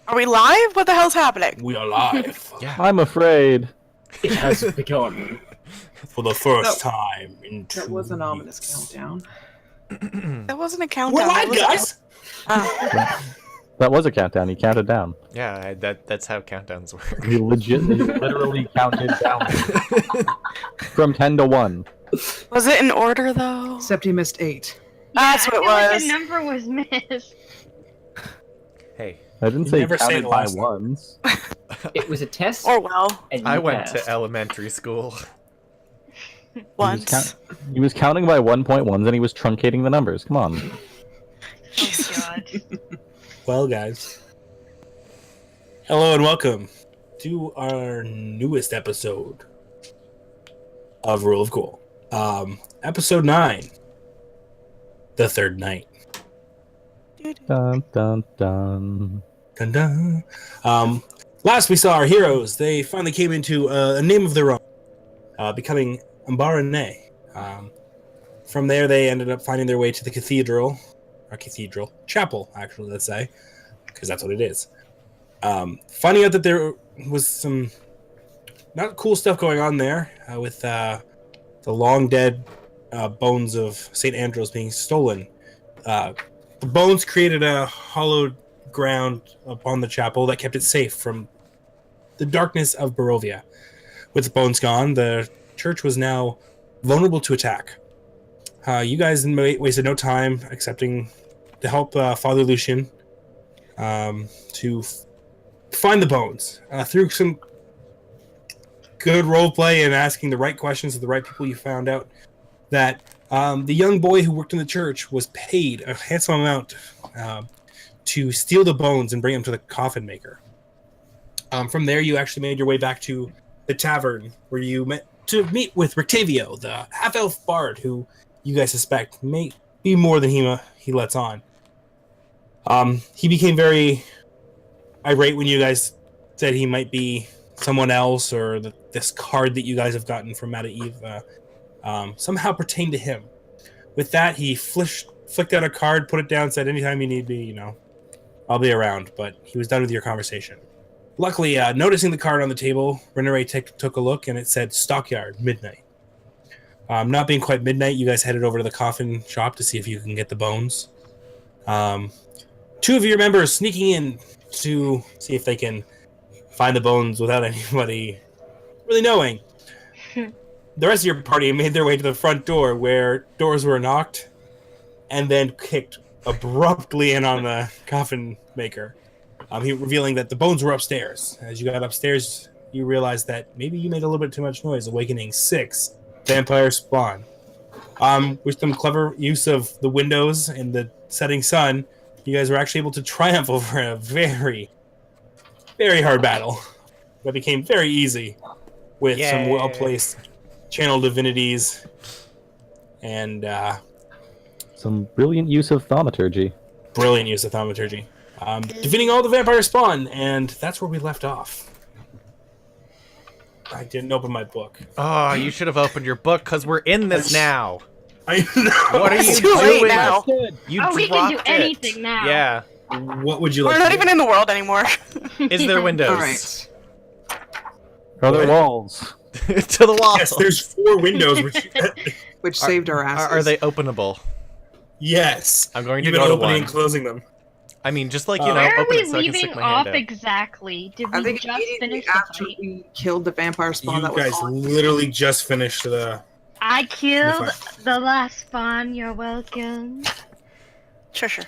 Are we live? What the hell's happening? We are live. Yeah. I'm afraid. It has begun. For the first time in 2 That was an weeks. ominous countdown. That wasn't a countdown. We're live, guys! That was a countdown. He counted down. Yeah, that's how countdowns work. He literally counted down from 10 to 1. Was it in order, though? Except he missed 8. That's what it Like was. the number was missed. Hey, I didn't You say never say counted the by last ones. It was a test. Or well, and I you went passed. to elementary school. once. He was counting by 1.1s and he was truncating the numbers. Come on. Oh god. Well, guys. Hello and welcome to our newest episode of Rule of Cool. Episode 9. The Third Night. Dun dun dun. Dun, dun. Last we saw our heroes, they finally came into a name of their own, becoming Ambarone. From there, they ended up finding their way to the chapel, actually, let's say, because that's what it is. Finding out that there was some not cool stuff going on there with the long dead bones of St. Andros being stolen. The bones created a hollowed ground upon the chapel that kept it safe from the darkness of Barovia. With the bones gone, the church was now vulnerable to attack. You guys wasted no time accepting to help Father Lucian to find the bones. Through some good roleplay and asking the right questions of the right people, you found out that the young boy who worked in the church was paid a handsome amount to steal the bones and bring them to the coffin maker. From there, you actually made your way back to the tavern where you met to meet with Rictavio, the half-elf bard who you guys suspect may be more than he lets on. He became very irate when you guys said he might be someone else, or this card that you guys have gotten from Madaeve somehow pertained to him. With that, he flicked out a card, put it down, said, "Anytime you need me, I'll be around." But he was done with your conversation. Luckily, noticing the card on the table, Renere took a look, and it said "Stockyard, midnight." Not being quite midnight, you guys headed over to the coffin shop to see if you can get the bones. Two of your members sneaking in to see if they can find the bones without anybody really knowing. The rest of your party made their way to the front door, where doors were knocked and then kicked abruptly in on the coffin maker. He revealing that the bones were upstairs. As you got upstairs, you realized that maybe you made a little bit too much noise, awakening 6 vampire spawn. With some clever use of the windows and the setting sun, you guys were actually able to triumph over a very, very hard battle that became very easy with some well-placed channel divinities and Some brilliant use of thaumaturgy. Defeating all the vampire spawn, and that's where we left off. I didn't open my book. Oh, you should have opened your book, because we're in this now. I know. What are you It's too late doing? now. You Oh, we can do dropped it. anything now. Yeah. What would you like We're to not do? even in the world anymore. Is there windows? All right. Are there What? walls? To the wall. Yes, there's 4 windows. Which saved our asses. Are they openable? Yes. I'm going to You've been go to opening one. and closing them. I mean, just like, Where are open we it so I can leaving stick my off hand out. exactly? Did I we think just immediately finish the after fight? we killed the vampire spawn You that was guys on. literally just finished the... I killed Fine. the last spawn. You're welcome. Sure. Sure.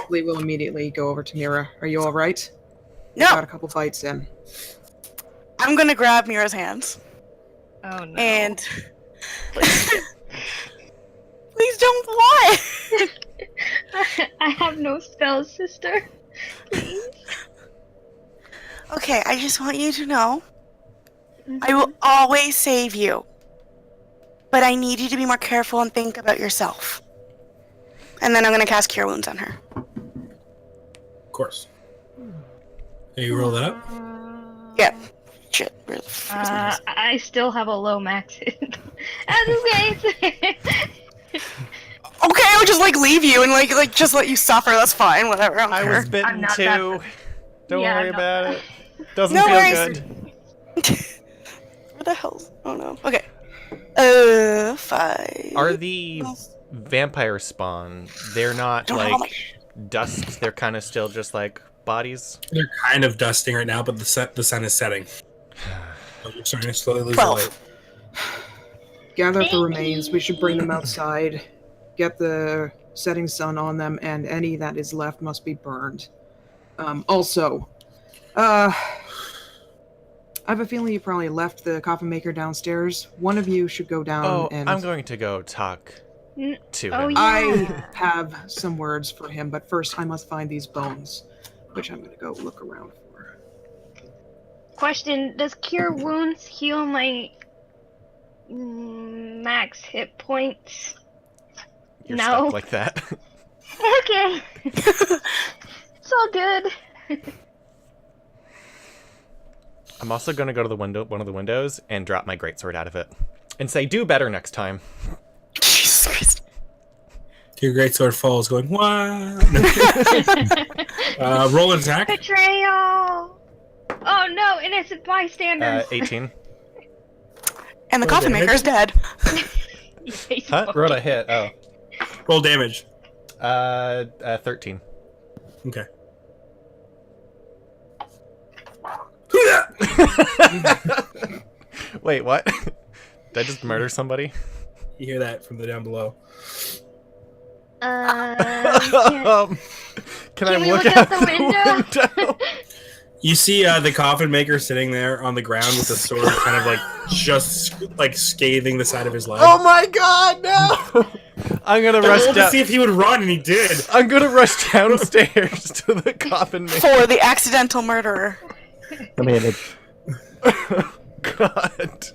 We will immediately go over to Mira. Are you all right? No, Got a couple bites in. I'm gonna grab Mira's hands Oh no. and please don't what? I have no spells, sister. Please. Okay, I just want you to know I will always save you, but I need you to be more careful and think about yourself. And then I'm gonna cast Cure Wounds on her. Of course. Can you roll that up? Yep. Shit. Where the f- is my- I still have a low max hit. That's okay. Okay, I'll just like leave you and like just let you suffer. That's fine. Whatever. I don't I care. was bitten I'm not too. that- Don't Yeah, worry I'm not about that- it. Doesn't No feel worries. good. What the hell? Oh no. Okay. 5. Are the vampire spawn? They're not Don't have all my like dust. They're kind of still just like bodies. They're kind of dusting right now, but the sun is setting. You're starting to slowly lose 12. light. Gather up the remains. We should bring them outside. Get the setting sun on them, and any that is left must be burned. Also, I have a feeling you probably left the coffin maker downstairs. One of you should go down Oh, and... I'm going to go talk to Oh, him. yeah. I have some words for him, but first I must find these bones, which I'm going to go look around for. Question: does cure wounds heal my max hit points? You're No. stuck like that. Okay. It's all good. I'm also going to go to the window, one of the windows, and drop my greatsword out of it, and say, "Do better next time." Jesus Christ. Your greatsword falls, going what? Roll an attack. Betrayal! Oh no, innocent bystanders! 18. And the Roll coffin damage. maker's dead. Huh? Rolled a hit. Oh. Roll damage. 13. Okay. Wait, what? Did I just murder somebody? You hear that from the down below. Can Can I we look look out out the window? You see the coffin maker sitting there on the ground with the sword kind of like just like scathing the side of his leg. Oh my god, no! I'm gonna I rush rolled to down. see if he would run, and he did. I'm gonna rush downstairs to the coffin maker. For the accidental murderer. Committed. God.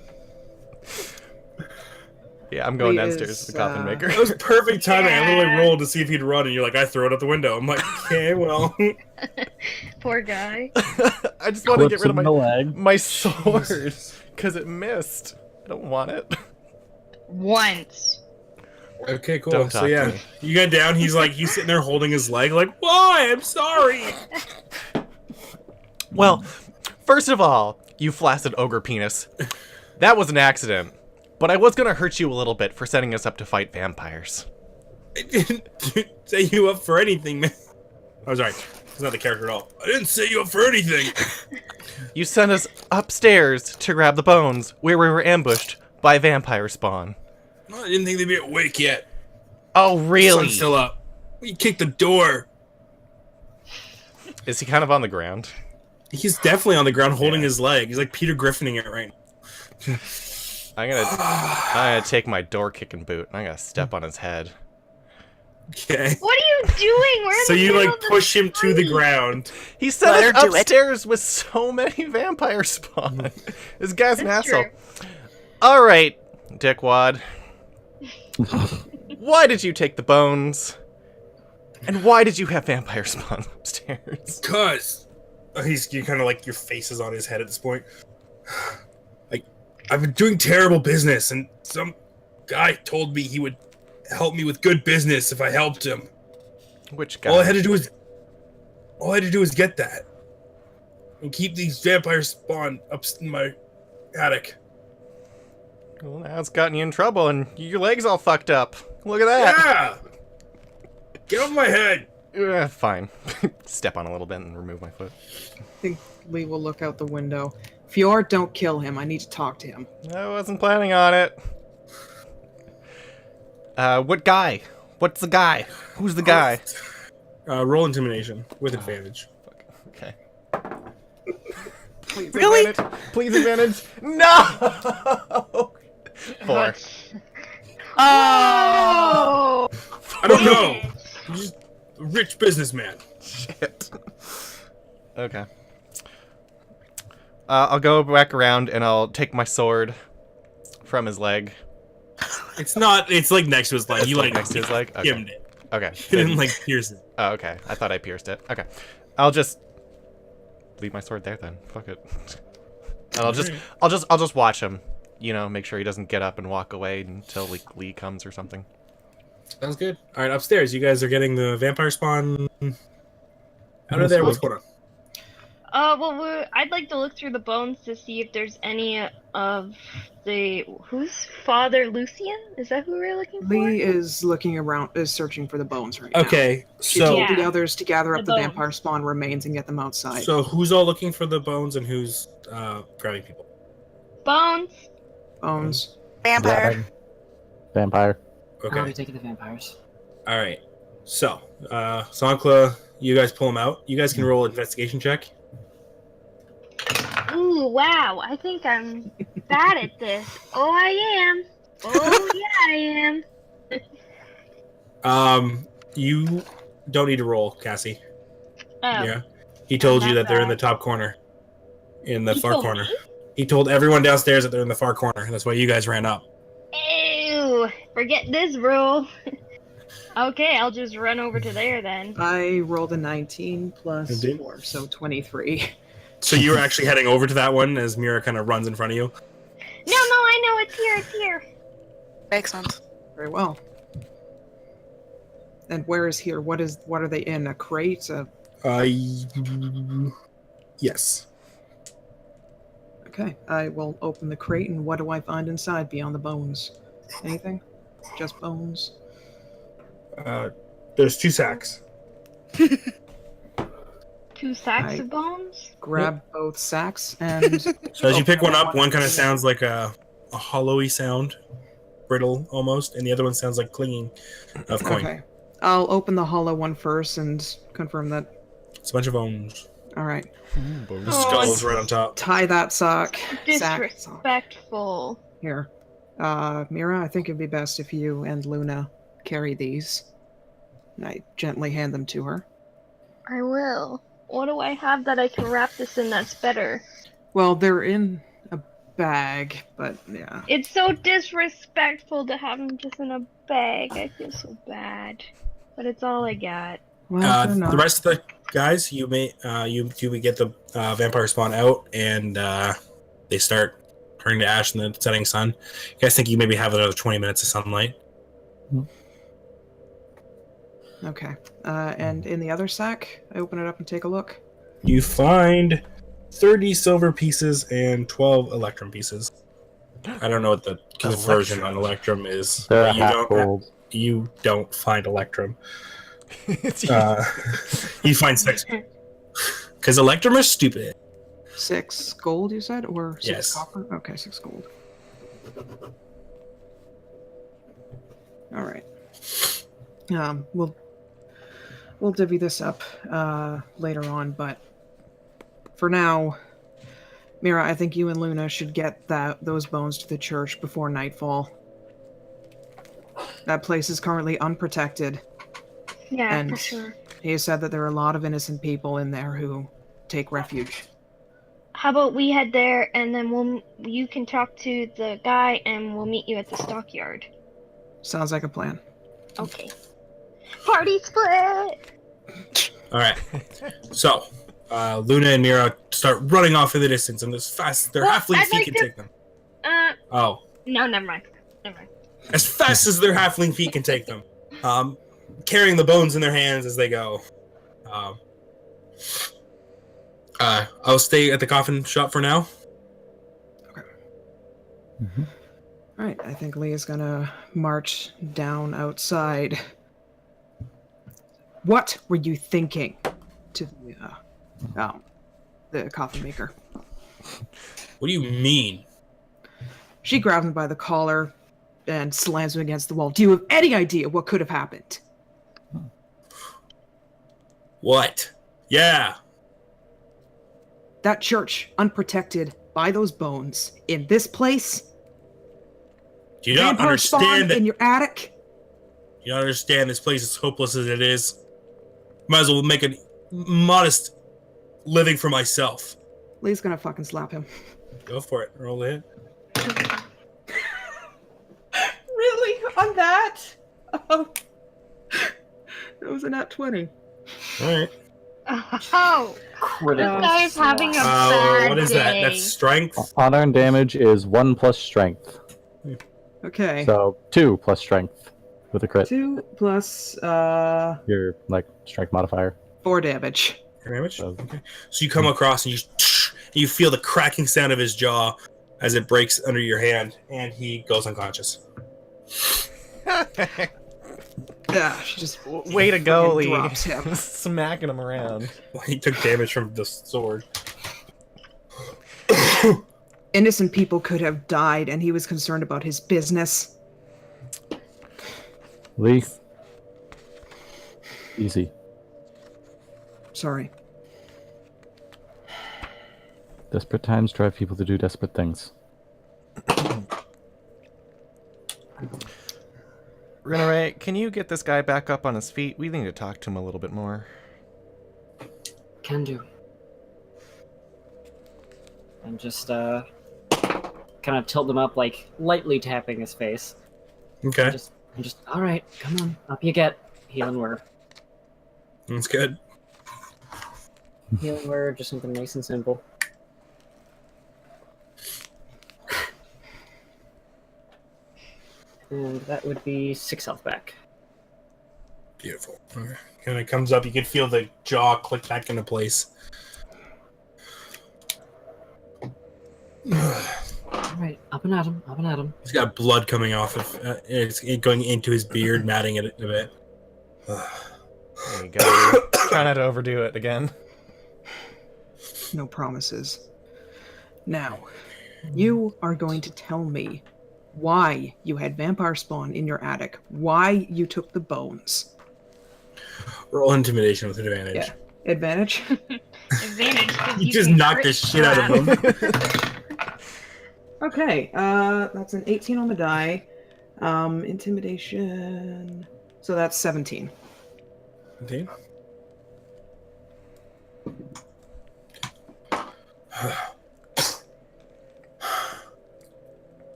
Yeah, I'm going Wait, downstairs to the coffin maker. It was perfect timing. I literally rolled to see if he'd run, and you're like, I throw it out the window. I'm like, okay, well. Poor guy. I just want to get Clips rid of in the leg. my sword because it missed. I don't want it. Once. Okay, cool. Don't So talk to yeah, me. you get down. He's sitting there holding his leg, like, why? I'm sorry. Well, first of all, you flaccid ogre penis. That was an accident. But I was gonna hurt you a little bit for setting us up to fight vampires. I didn't set you up for anything, man. Oh, sorry. It's not the character at all. I didn't set you up for anything. You sent us upstairs to grab the bones where we were ambushed by vampire spawn. No, I didn't think they'd be awake yet. Oh, really? Sun's still up. You kicked the door. Is he kind of on the ground? He's definitely on the ground holding his leg. He's like Peter Griffining it right now. I'm gonna take my door kicking boot and I'm gonna step on his head. Okay. What are you doing? We're in So the you middle like of the push him to the street. ground. He set Let us her do it. upstairs with so many vampire spawn. This guy's an That's asshole. true. All right, dickwad. Why did you take the bones? And why did you have vampire spawn upstairs? Cause you kind of like your face is on his head at this point. Like I've been doing terrible business, and some guy told me he would help me with good business if I helped him. Which guy? All I had to do was get that and keep these vampire spawn up in my attic. Well, now it's gotten you in trouble and your leg's all fucked up. Look at that. Yeah. Get off my head. Fine. Step on a little bit and remove my foot. I think Lee will look out the window. Fjord, don't kill him. I need to talk to him. I wasn't planning on it. What guy? What's the guy? Who's the guy? Roll intimidation with advantage. Okay. Please Really? advantage. Please advantage. No! 4. Oh! I don't know. He's just a rich businessman. Shit. Okay. I'll go back around and I'll take my sword from his leg. It's not. It's like next to his leg. It's You like like next to his leg? Okay. skimmed it. Okay. You didn't like pierce it. Oh, okay. I thought I pierced it. Okay. I'll just leave my sword there then. Fuck it. And I'll just watch him. You know, make sure he doesn't get up and walk away until like Lee comes or something. Sounds good. All right, upstairs. You guys are getting the vampire spawn out of there. What's going on? I'd like to look through the bones to see if there's any of who's Father Lucian? Is that who we're looking for? Lee is looking around, is searching for the bones right now. Okay, She so told the Yeah. others to gather up The the bones. vampire spawn remains and get them outside. so who's all looking for the bones and who's grabbing people? Bones. Bones. Vampire. Grabbing. Vampire. I'm Okay. already taking the vampires. All right. So, Sankla, you guys pull him out. You guys can roll an investigation check. Ooh, wow! I think I'm bad at this. Oh, I am. Oh, yeah, I am. You don't need to roll, Cassie. Oh. Yeah. He told you not that they're in the bad. top corner, in the He far told corner. me? He told everyone downstairs that they're in the far corner. That's why you guys ran up. Ew! Forget this rule. Okay, I'll just run over to there then. I rolled a 19 plus Indeed. 4, so 23. So you were actually heading over to that one as Mira kind of runs in front of you. No, I know it's here. It's here. Makes sense. Very well. And where is here? What are they in? A crate? Yes. Okay, I will open the crate, and what do I find inside beyond the bones? Anything? Just bones? There's 2 sacks. 2 sacks I- of bones. Grab both sacks, and So as you pick one up, one kind of sounds like a hollowy sound, brittle almost, and the other one sounds like clinging of coin. okay. I'll open the hollow one first and confirm that. It's a bunch of bones. All right. The Oh, skull's right on top. Tie that sock. Sack. Disrespectful. Here. Mira, I think it'd be best if you and Luna carry these. And I gently hand them to her. I will. What do I have that I can wrap this in that's better? Well, they're in a bag, but yeah. It's so disrespectful to have them just in a bag. I feel so bad. But it's all I got. Well, they're not. The rest of the guys, you may get the vampire spawn out, and they start turning to ash in the setting sun. You guys think you maybe have another 20 minutes of sunlight? Okay. And in the other sack, I open it up and take a look. You find 30 silver pieces and 12 electrum pieces. I don't know what the conversion on electrum is. They're but half gold. You don't find electrum. It's You find 6. Because electrum are stupid. 6 gold, you said? Or 6 Yes. copper? Okay, 6 gold. Alright. We'll divvy this up later on, but for now, Mira, I think you and Luna should get those bones to the church before nightfall. That place is currently unprotected. Yeah, And- for sure. He has said that there are a lot of innocent people in there who take refuge. How about we head there and then you can talk to the guy and we'll meet you at the stockyard. Sounds like a plan. Okay. Party split! Alright. So, Luna and Mira start running off in the distance, and as fast as their Well, halfling I'd feet like can to- take them. Uh, Oh. no, never mind. Never mind. As fast as their halfling feet can take them. Carrying the bones in their hands as they go. I'll stay at the coffin shop for now. Alright, I think Lee is gonna march down outside. What were you thinking? To the coffin maker. What do you mean? She grabs him by the collar and slams him against the wall. Do you have any idea what could have happened? What? Yeah. That church, unprotected by those bones, in this place, Do you not vampire spawn understand that? in your attic. You don't understand this place is hopeless as it is. Might as well make a modest living for myself. Lee's gonna fucking slap him. Go for it. Roll the hit. Really? On that? Oh. That was a nat 20. Alright. Oh, this Critical. guy's having a bad What is that? day. That's strength? Honor and damage is 1 plus strength. Okay. So 2 plus strength with a crit. 2 plus Your like strength modifier. 4 damage. Damage? Okay. So you come across and you feel the cracking sound of his jaw as it breaks under your hand, and he goes unconscious. Yeah, she just Way to go, fucking Lee. drops him. Smacking him around. He took damage from the sword. Innocent people could have died, and he was concerned about his business. Lee. Easy. Sorry. Desperate times drive people to do desperate things. Rinneray, can you get this guy back up on his feet? We need to talk to him a little bit more. Can do. And just kind of tilt them up, like lightly tapping his face. Okay. And just all right, come on, up you get. Healing word. That's good. Healing word, just something nice and simple. And that would be 6 health back. Beautiful. Okay. When it comes up, you can feel the jaw click back into place. Alright, up and at him, up and at him. He's got blood coming off of it's going into his beard, matting it a bit. There you go. Try not to overdo it again. No promises. Now, you are going to tell me why you had vampire spawn in your attic, why you took the bones. Roll intimidation with advantage. Yeah. Advantage? Advantage. 'cause You just can knocked the crit shit out of Strahd. him. Okay, that's an 18 on the die. Intimidation. So that's 17. 17?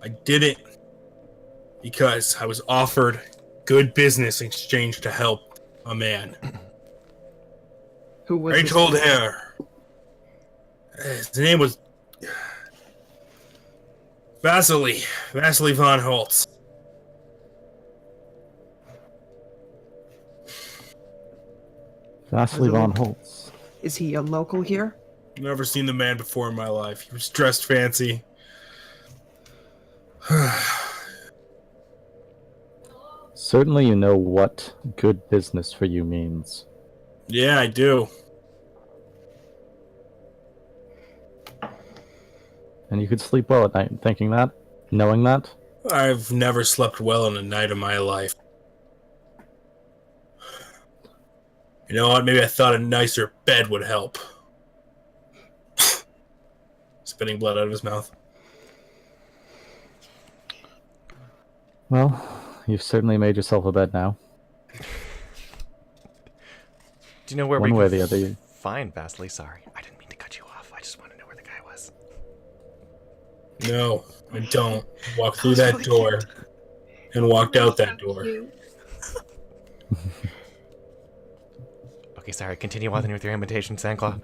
I did it because I was offered good business in exchange to help a man. Who was I this told man? her. His name was Vasily von Holtz. Vasily von Holtz. Is he a local here? Never seen the man before in my life. He was dressed fancy. Certainly you know what good business for you means. Yeah, I do. And you could sleep well at night thinking that, knowing that. I've never slept well in a night of my life. You know what? Maybe I thought a nicer bed would help. Spitting blood out of his mouth. Well, you've certainly made yourself a bed now. Do you know where One we way or could the other. find Vasily? Sorry, I didn't mean to cut you off. I just want to know where the guy was. No, I don't. Walk through that door and walked out that door. Okay, sorry. Continue on with your imitation, Sandclaw.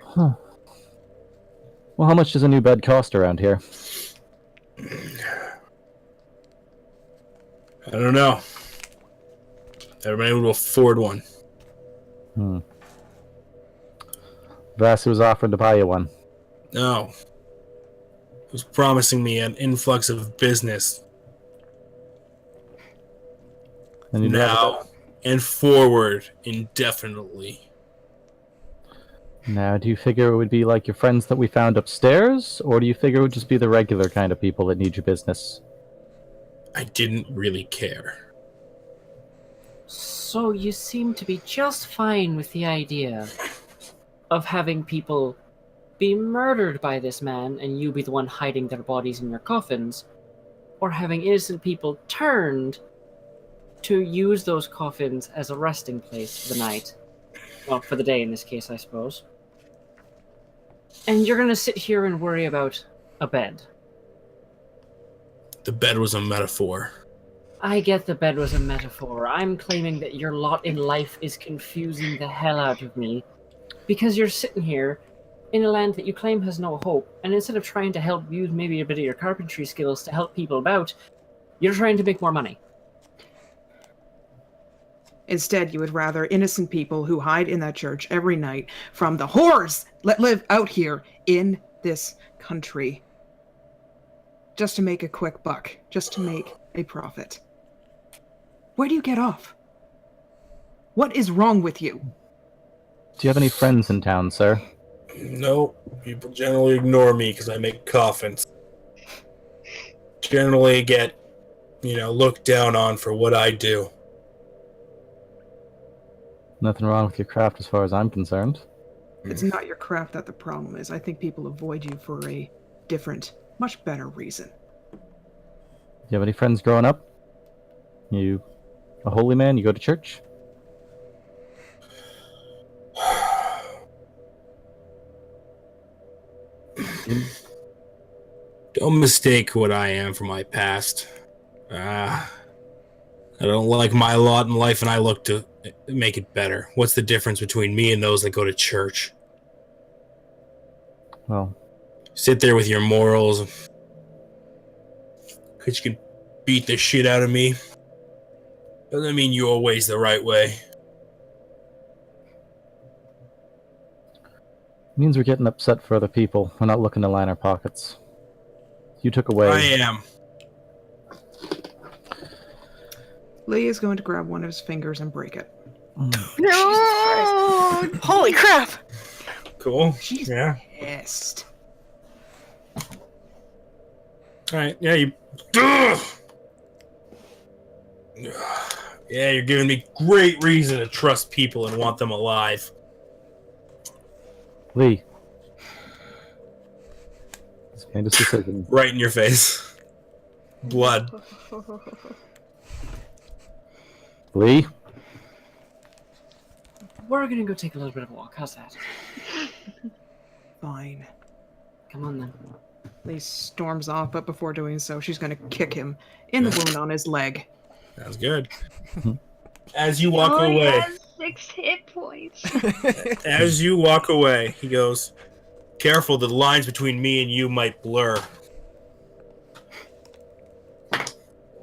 Huh. Well, how much does a new bed cost around here? I don't know. Everybody will afford one. Vassy was offering to buy you one. No. He was promising me an influx of business. And you'd rather Now and forward indefinitely. Now, do you figure it would be like your friends that we found upstairs, or do you figure it would just be the regular kind of people that need your business? I didn't really care. So you seem to be just fine with the idea of having people be murdered by this man and you be the one hiding their bodies in your coffins, or having innocent people turned to use those coffins as a resting place for the night. Well, for the day in this case, I suppose. And you're gonna sit here and worry about a bed. The bed was a metaphor. I get the bed was a metaphor. I'm claiming that your lot in life is confusing the hell out of me. Because you're sitting here in a land that you claim has no hope, and instead of trying to help use maybe a bit of your carpentry skills to help people about, you're trying to make more money. Instead, you would rather innocent people who hide in that church every night from the horrors that live out here in this country. Just to make a quick buck. Just to make a profit. Where do you get off? What is wrong with you? Do you have any friends in town, sir? No, people generally ignore me because I make coffins. Generally get, looked down on for what I do. Nothing wrong with your craft as far as I'm concerned. It's not your craft that the problem is. I think people avoid you for a different, much better reason. Do you have any friends growing up? You a holy man? You go to church? Don't mistake what I am for my past. I don't like my lot in life, and I look to make it better. What's the difference between me and those that go to church? Well, Sit there with your morals. Because you can beat the shit out of me. Doesn't mean you're always the right way. it means we're getting upset for other people. We're not looking to line our pockets. You took away... I am. Lee is going to grab one of his fingers and break it. No! Holy crap! Cool. She's Yeah. pissed. Alright, yeah, you... Ugh! Yeah, you're giving me great reason to trust people and want them alive. Lee. He's made his decision. Right in your face. Blood. Lee? We're gonna go take a little bit of a walk. How's that? Fine. Come on then. Lee storms off, but before doing so, she's going to kick him in the wound on his leg. Sounds good. As you walk He away, has 6 hit points. as you walk away, he goes, "Careful, the lines between me and you might blur."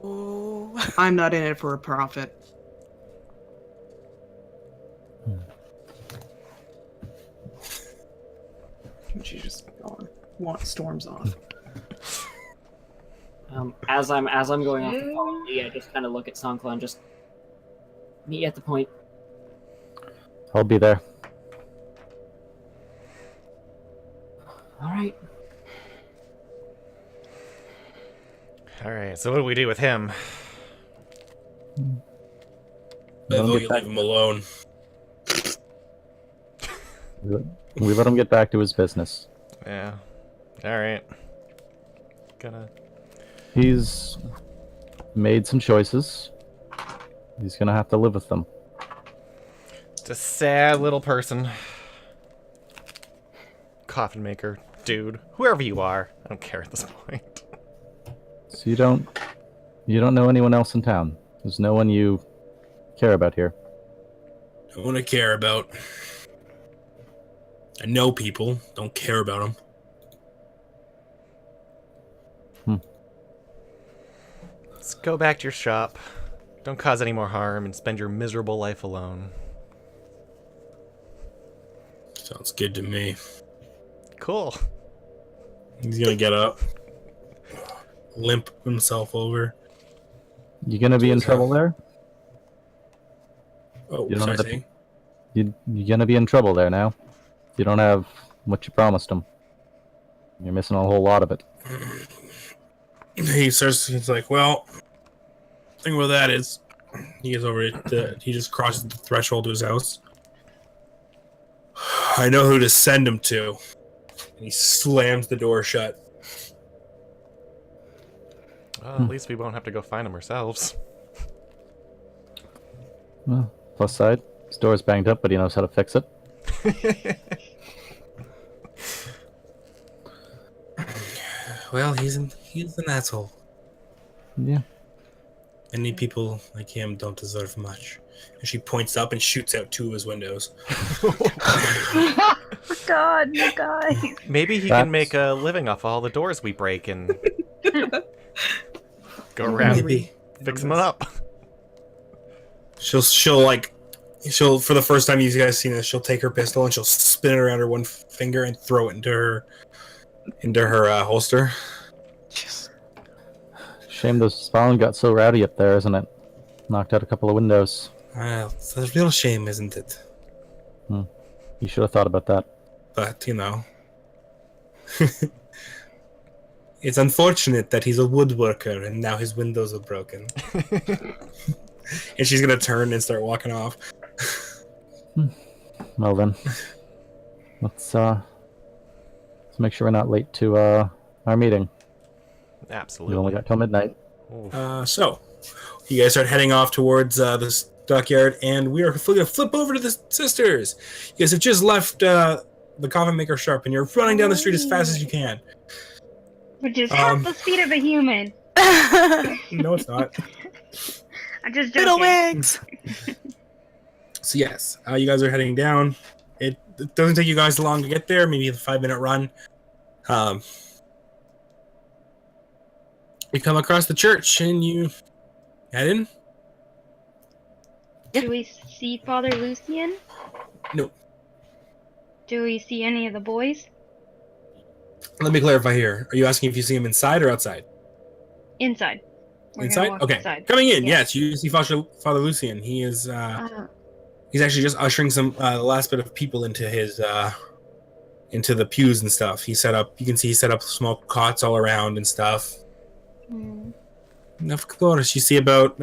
Ooh. I'm not in it for a profit. She's just gone. Storms off. As I'm going off to follow Lee, I just kind of look at Sankla and just meet you at the point. I'll be there. All right. Alright, so what do we do with him? I Let him vote get you back- leave him alone. We let him get back to his business. Yeah. Alright. He's made some choices. He's gonna have to live with them. Just a sad little person. Coffin maker, dude, whoever you are. I don't care at this point. So you don't know anyone else in town. There's no one you care about here. Don't want to care about. I know people. Don't care about them. Let's go back to your shop. Don't cause any more harm and spend your miserable life alone. Sounds good to me. Cool. He's gonna get up, limp himself over. You gonna be in trouble there? Oh, You don't sorry. have to- Saying? You gonna be in trouble there now. You don't have what you promised him. You're missing a whole lot of it. He's like, well, the thing with that is, he gets over it. He just crosses the threshold to his house. I know who to send him to. And he slams the door shut. Well, at least we won't have to go find him ourselves. Well, plus side, his door's banged up, but he knows how to fix it. Well, he's an asshole. Yeah. Many people like him don't deserve much. And she points up and shoots out 2 of his windows. God, you guys. Maybe he That's- can make a living off all the doors we break and go around Maybe. fixing them up. She'll for the first time you guys seen this, she'll take her pistol and she'll spin it around her one finger and throw it into her holster. Shame the spawn got so rowdy up there, isn't it? Knocked out a couple of windows. It's a real shame, isn't it? You should have thought about that. But it's unfortunate that he's a woodworker and now his windows are broken. And she's gonna turn and start walking off. Well then, let's make sure we're not late to our meeting. We Absolutely. only got till midnight. Oof. So, you guys start heading off towards the stockyard, and we are going to flip over to the sisters. You guys have just left the coffin maker shop, and you're running down the street as fast as you can. Which is half the speed of a human. No, it's not. I'm just Little joking. wigs. So yes, you guys are heading down. It doesn't take you guys long to get there. Maybe a 5-minute run. You come across the church, and you head in. Do we see Father Lucian? No. Do we see any of the boys? Let me clarify here. Are you asking if you see him inside or outside? Inside. We're gonna Inside? walk Okay. inside. Coming in, Yeah. yes, you see Father Lucian. He is he's actually just ushering some the last bit of people into his into the pews and stuff. You can see he set up small cots all around and stuff. And of course, you see about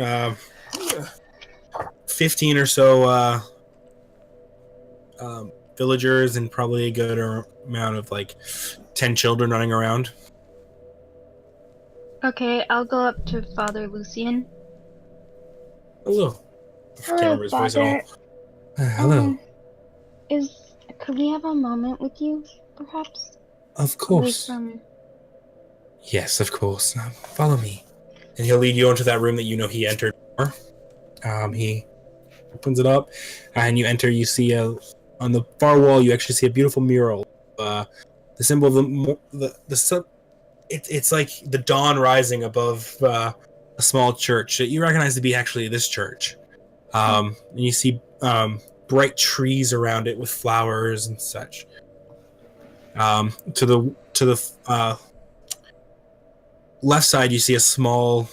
15 or so villagers and probably a good amount of 10 children running around. Okay, I'll go up to Father Lucian. Hello. Can't remember his voice at all. Father. Hello. Could we have a moment with you, perhaps? Of Away course. from... Yes, of course. Follow me. And he'll lead you into that room that you know he entered. He opens it up, and you enter. You see on the far wall, you actually see a beautiful mural. The symbol of the sun. It's like the dawn rising above a small church that you recognize to be actually this church. And you see bright trees around it with flowers and such. To the left side, you see a small,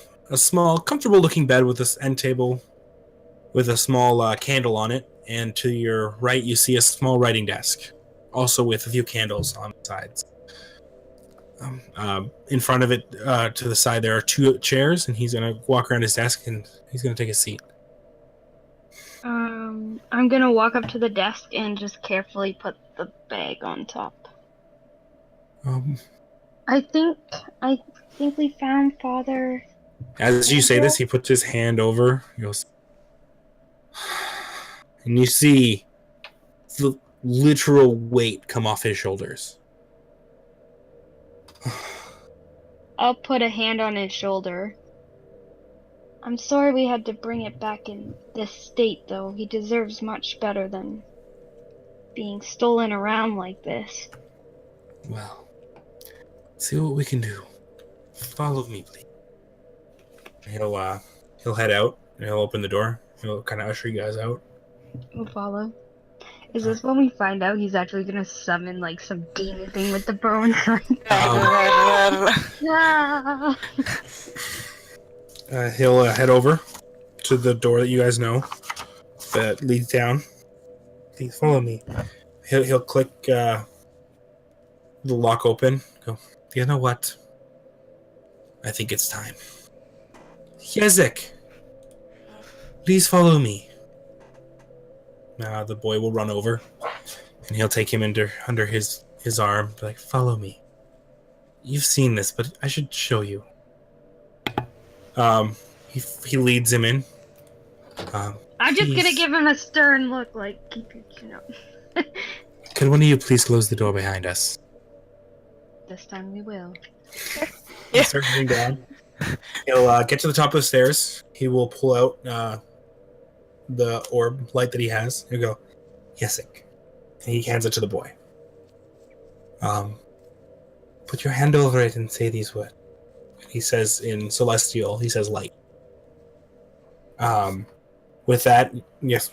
comfortable-looking bed with this end table with a small candle on it, and to your right, you see a small writing desk, also with a few candles on the sides. In front of it, to the side, there are 2 chairs, and he's gonna walk around his desk and he's gonna take a seat. I'm gonna walk up to the desk and just carefully put the bag on top. I think we found Father. As you say this, he puts his hand over. He goes, and you see the literal weight come off his shoulders. I'll put a hand on his shoulder. I'm sorry we had to bring it back in this state, though. He deserves much better than being stolen around like this. Well, see what we can do. Follow me, please. He'll head out, and he'll open the door. He'll kind of usher you guys out. We'll follow. Is this when we find out he's actually gonna summon like some demon thing with the bones? Ah. He'll head over to the door that you guys know that leads down. Please follow me. He'll click the lock open. Go. You know what? I think it's time. Jezek, please follow me. The boy will run over, and he'll take him under his arm. Be like, follow me. You've seen this, but I should show you. He leads him in. I'm just gonna give him a stern look, like, keep your chin up. Could one of you please close the door behind us? This time we will. He'll start moving down. He'll get to the top of the stairs. He will pull out the orb light that he has. He'll go, Yesik. And he hands it to the boy. Put your hand over it and say these words. He says in Celestial, he says light. With that, yes,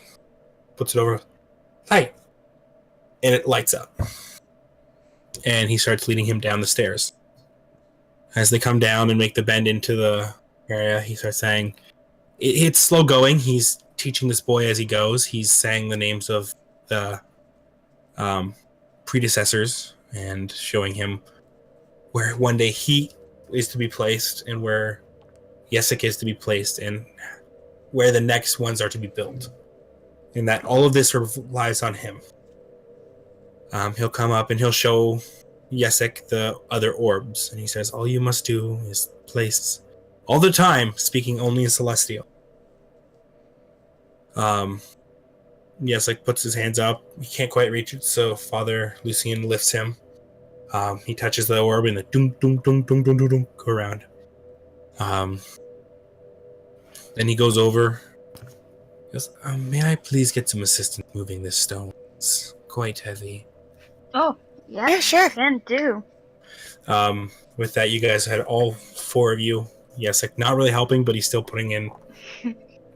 puts it over. Light! And it lights up. And he starts leading him down the stairs. As they come down and make the bend into the area, he starts saying, it's slow going. He's teaching this boy as he goes. He's saying the names of the predecessors and showing him where one day he is to be placed and where Yesik is to be placed and where the next ones are to be built. And that all of this relies on him. He'll come up and he'll show Yesik the other orbs. And he says, all you must do is place all the time, speaking only in Celestial. Yesik puts his hands up. He can't quite reach it, so Father Lucian lifts him. He touches the orb and the dunk, dunk, dunk, dunk, dunk, dunk, go around. Then he goes over. He goes, may I please get some assistance moving this stone? It's quite heavy. Oh, yeah, Yeah, sure. Can do. With that, you guys had all four of you. Yesik not really helping, but he's still putting in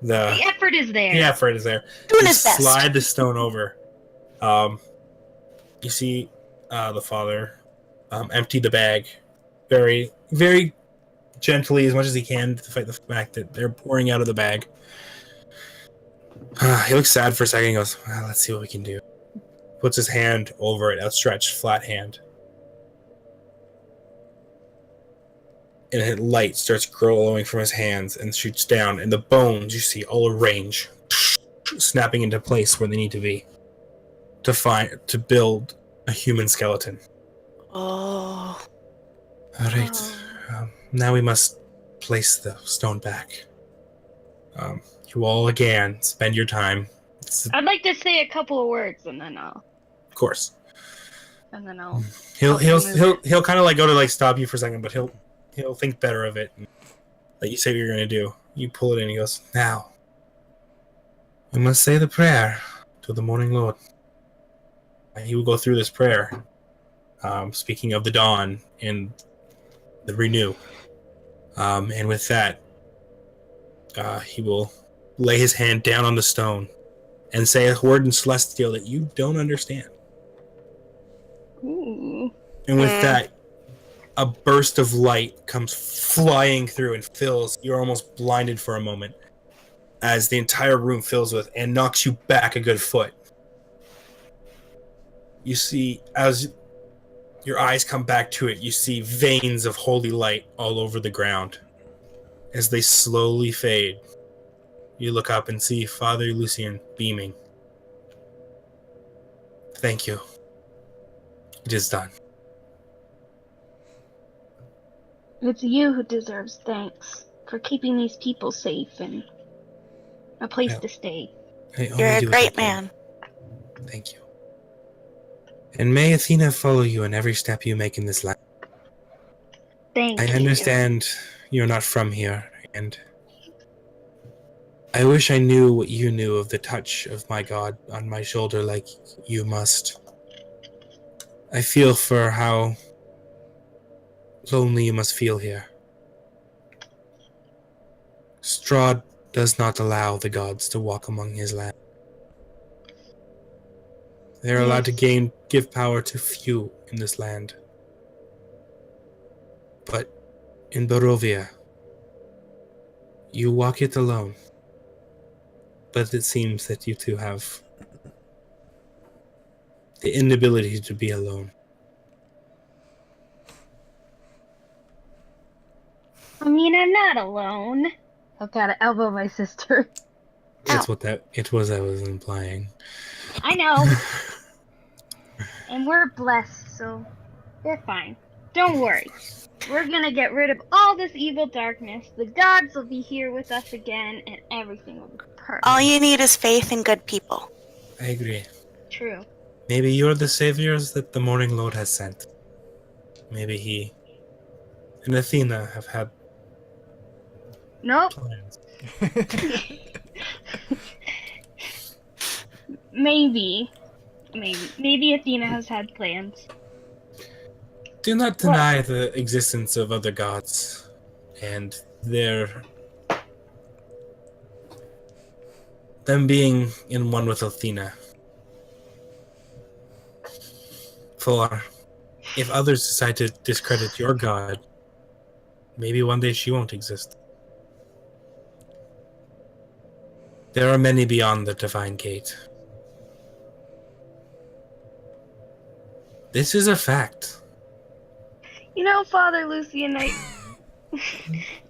The effort is there. The effort is there. Doing You his best. Slide the stone over. You see the father empty the bag very, very gently, as much as he can, to fight the fact that they're pouring out of the bag. He looks sad for a second. He goes, well, let's see what we can do. Puts his hand over it, outstretched, flat hand. And a light starts glowing from his hands and shoots down, and the bones you see all arrange, snapping into place where they need to be to build a human skeleton. Oh. All right. Now we must place the stone back. You all again spend your time. I'd like to say a couple of words, and then I'll. Of course. And then I'll. He'll kind of like go to like stop you for a second, but he'll think better of it. And let you say what you're going to do. You pull it in. He goes, now we must say the prayer to the morning Lord. And he will go through this prayer, speaking of the dawn and the renew. And with that, he will lay his hand down on the stone and say a word in Celestial that you don't understand. Ooh. And with that, a burst of light comes flying through and fills. You're almost blinded for a moment as the entire room fills with and knocks you back a good foot. You see, as your eyes come back to it, you see veins of holy light all over the ground. As they slowly fade, you look up and see Father Lucian beaming. Thank you. It is done. It's you who deserves thanks for keeping these people safe and a place to stay. You're a great man. Thank you. And may Athena follow you in every step you make in this life. Thank you. I understand you're not from here, and I wish I knew what you knew of the touch of my God on my shoulder like you must. I feel for how lonely you must feel here. Strahd does not allow the gods to walk among his land. They are allowed to give power to few in this land. But in Barovia, you walk it alone. But it seems that you two have the inability to be alone. I mean, I'm not alone. I've got to elbow my sister. That's what it was I was implying. I know. And we're blessed, so we're fine. Don't worry. We're gonna get rid of all this evil darkness. The gods will be here with us again, and everything will be perfect. All you need is faith in good people. I agree. True. Maybe you're the saviors that the Morning Lord has sent. Maybe he and Athena have had Nope. plans. Maybe Athena has had plans. do not deny the existence of other gods and them being in one with Athena. For if others decide to discredit your god, maybe one day she won't exist. There are many beyond the Divine Gate. This is a fact. You know, Father Lucian, I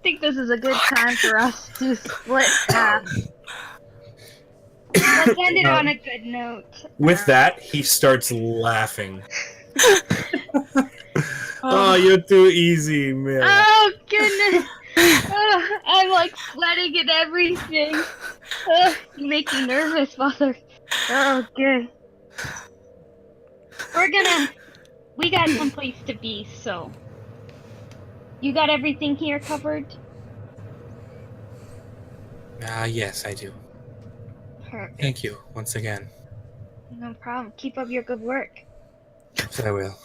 think this is a good time for us to split paths. Let's end it on a good note. With that, he starts laughing. Oh, you're too easy, man. Oh, goodness. Oh, I'm like sweating and everything. Oh, you make me nervous, Father. Oh, good. We got someplace to be, so. You got everything here covered? Yes, I do. Perfect. Thank you, once again. No problem. Keep up your good work. Yes, I will.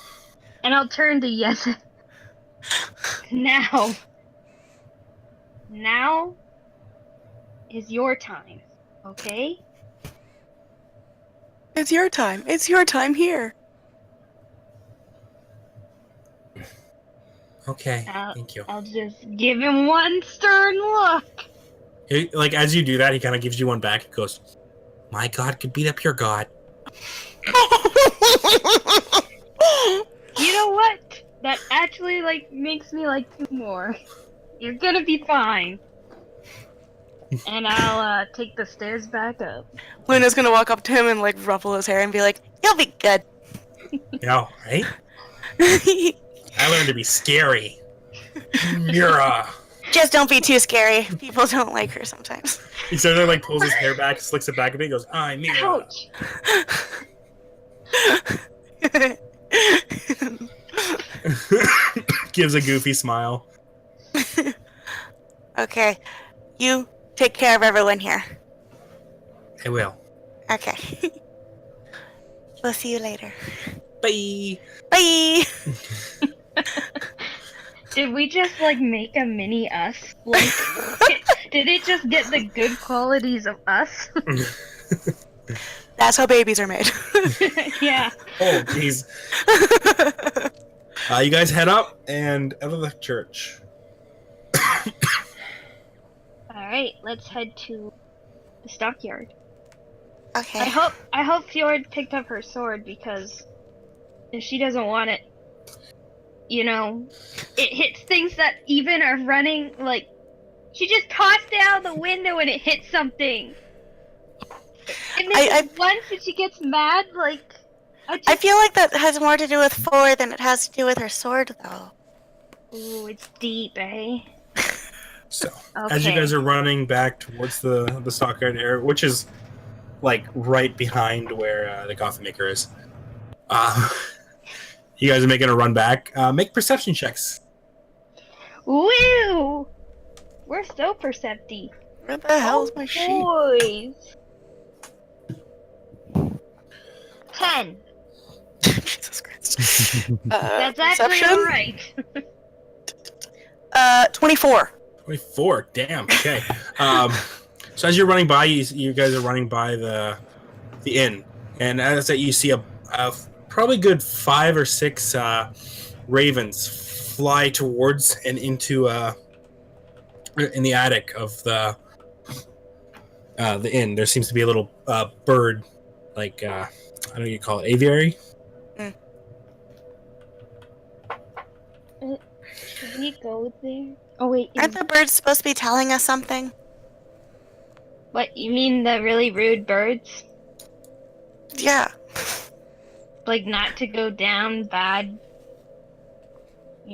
And I'll turn to Yes. Now is your time, okay? It's your time. It's your time here. Okay, thank you. I'll just give him one stern look. Like, as you do that, he kind of gives you one back. He goes, my god could beat up your god. You know what? That actually, makes me like you more. You're gonna be fine. And I'll, take the stairs back up. Luna's gonna walk up to him and, ruffle his hair and be like, you'll be good. Yeah, right? I learned to be scary. Mira. Just don't be too scary. People don't like her sometimes. He sort of pulls his hair back, slicks it back a bit, and goes, I'm Mira. Ouch! Gives a goofy smile. Okay. You take care of everyone here. I will. Okay. We'll see you later. Bye. Bye! Did we just, make a mini us? Did it just get the good qualities of us? That's how babies are made. Yeah. Oh, jeez. You guys head up and out of the church. Alright, let's head to the stockyard. Okay. I hope Fjord picked up her sword, because if she doesn't want it, it hits things that even are running, she just tossed it out the window and it hit something. And then once and she gets mad, I feel like that has more to do with Ford than it has to do with her sword, though. Ooh, it's deep, eh? So, Okay. as you guys are running back towards the stockyard area, which is, right behind where the coffin maker is, you guys are making a run back. Make perception checks. Woo! We're so perceptive. Where the hell's my sheep? Boys. 10. Jesus Christ. That's actually perception? alright. 24. 24. Damn. Okay. So as you're running by, you guys are running by the inn, and as that you see a probably good 5 or 6 ravens fly towards and into in the attic of the inn. There seems to be a little bird, I don't know what you call it, aviary. Should we go there? Oh wait. Aren't the birds supposed to be telling us something? What, you mean the really rude birds? Yeah. Not to go down bad,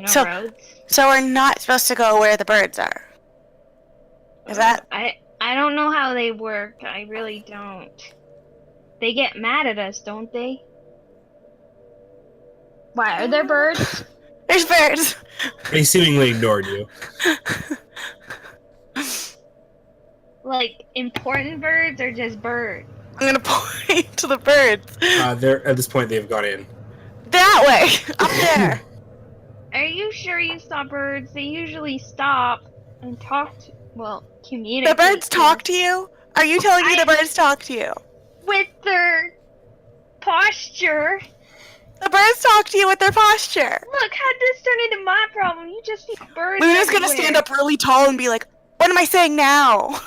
So- roads? So we're not supposed to go where the birds are. Is that... I don't know how they work. I really don't. They get mad at us, don't they? Why, are there birds? There's birds! They seemingly ignored you. Important birds or just birds? I'm gonna point to the birds. They're at this point they've got in. That way! Up there! Are you sure you saw birds? They usually stop and communicate. The birds talk to you? Are you telling me the birds talk to you? With their posture. The birds talk to you with their posture. Look, how'd this turn into my problem? You just see birds Luna's gonna everywhere. stand up really tall and be like, what am I saying now?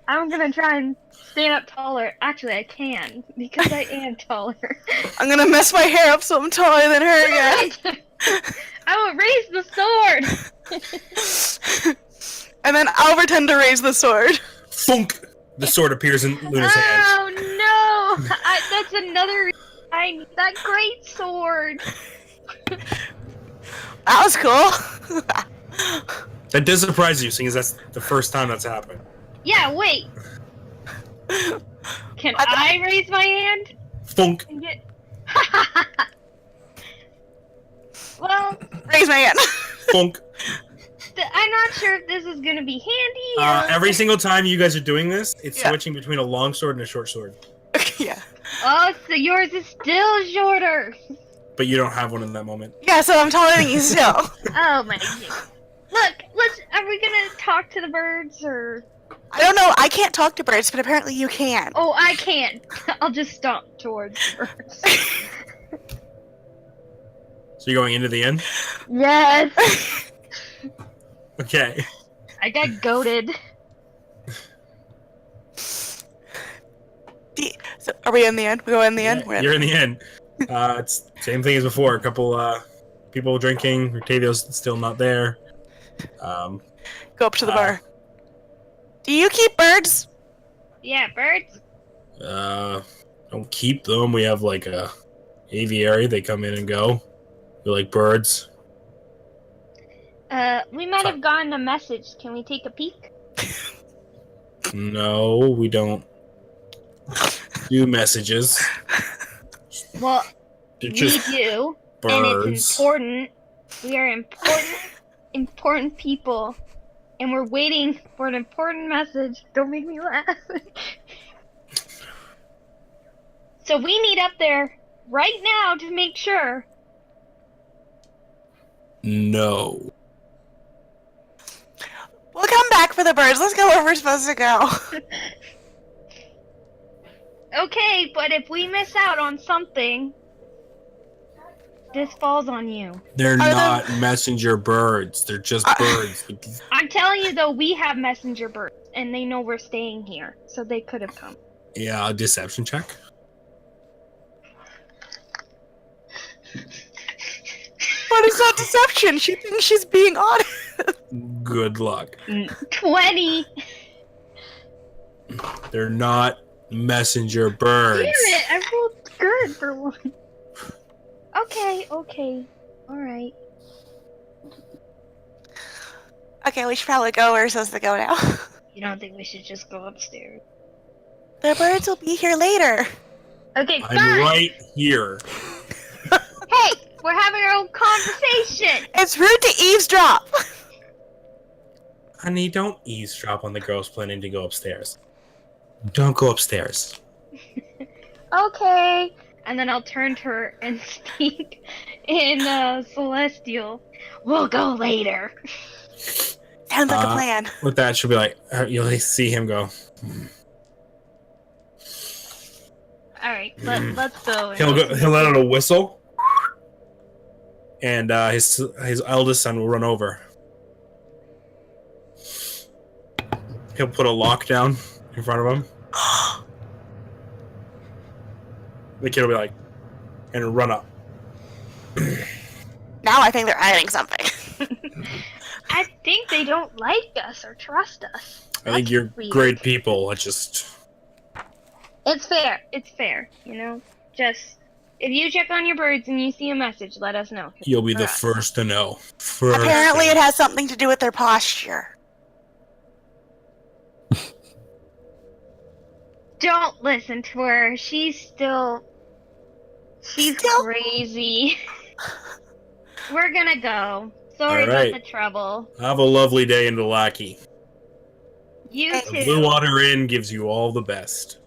I'm gonna try and stand up taller. Actually, I can, because I am taller. I'm gonna mess my hair up so I'm taller than her again. I will raise the sword! And then I'll pretend to raise the sword. Thunk! The sword appears in Luna's hand. Oh no! That's another reason I need that great sword! That was cool. That does surprise you, seeing as that's the first time that's happened. Yeah, wait! Can I raise my hand? Thunk! And get... Well... Raise my hand. Thunk! I'm not sure if this is gonna be handy or... Every single time you guys are doing this, it's Yeah. switching between a long sword and a short sword. Yeah. Oh, so yours is still shorter! But you don't have one in that moment. Yeah, so I'm taller than you still. Oh my goodness. Look, are we gonna talk to the birds, or... I don't know, I can't talk to birds, but apparently you can. Oh, I can! I'll just stomp towards the birds. So you're going into the inn? Yes! Okay. I got goaded. So are we in the end? We go in the end? Yeah, We're in. you're in the inn. It's same thing as before. A couple people drinking. Rictavio's still not there. Go up to the bar. Do you keep birds? Yeah, birds? Don't keep them. We have like a aviary. They come in and go. We like birds. We might have gotten a message. Can we take a peek? No, we don't do messages. Well, They're we just do. birds. And it's important. We are important people. And we're waiting for an important message. Don't make me laugh. So we need up there right now to make sure. No. We'll come back for the birds. Let's go where we're supposed to go. Okay, but if we miss out on something, this falls on you. They're Are not messenger birds. They're just birds. I'm telling you though, we have messenger birds, and they know we're staying here, so they could have come. Yeah, a deception check. What is that deception? She thinks she's being honest. Good luck. 20! They're not messenger birds. Damn it, I rolled good for one. Okay, alright. Okay, we should probably go where we're supposed to go now. You don't think we should just go upstairs? The birds will be here later. Okay, I'm fine! right here. Hey! We're having our own conversation! It's rude to eavesdrop. Honey, don't eavesdrop on the girls planning to go upstairs. Don't go upstairs. Okay. And then I'll turn to her and speak in Celestial. We'll go later. Sounds like a plan. With that, she'll be like, you'll see him go. Alright, let's go. He'll let out a whistle. And his eldest son will run over. He'll put a lock down in front of him. The kid will be like, and run up. Now I think they're hiding something. I think they don't like us or trust us. I think you're weird. great people. It's fair, you know? Just, if you check on your birds and you see a message, let us know. you'll be the Alright. first to know. Apparently it has something to do with their posture. Don't listen to her. She's crazy. We're gonna go. Sorry Alright. about the trouble. Have a lovely day in Delaki. You Thank too. The Blue Water Inn gives you all the best.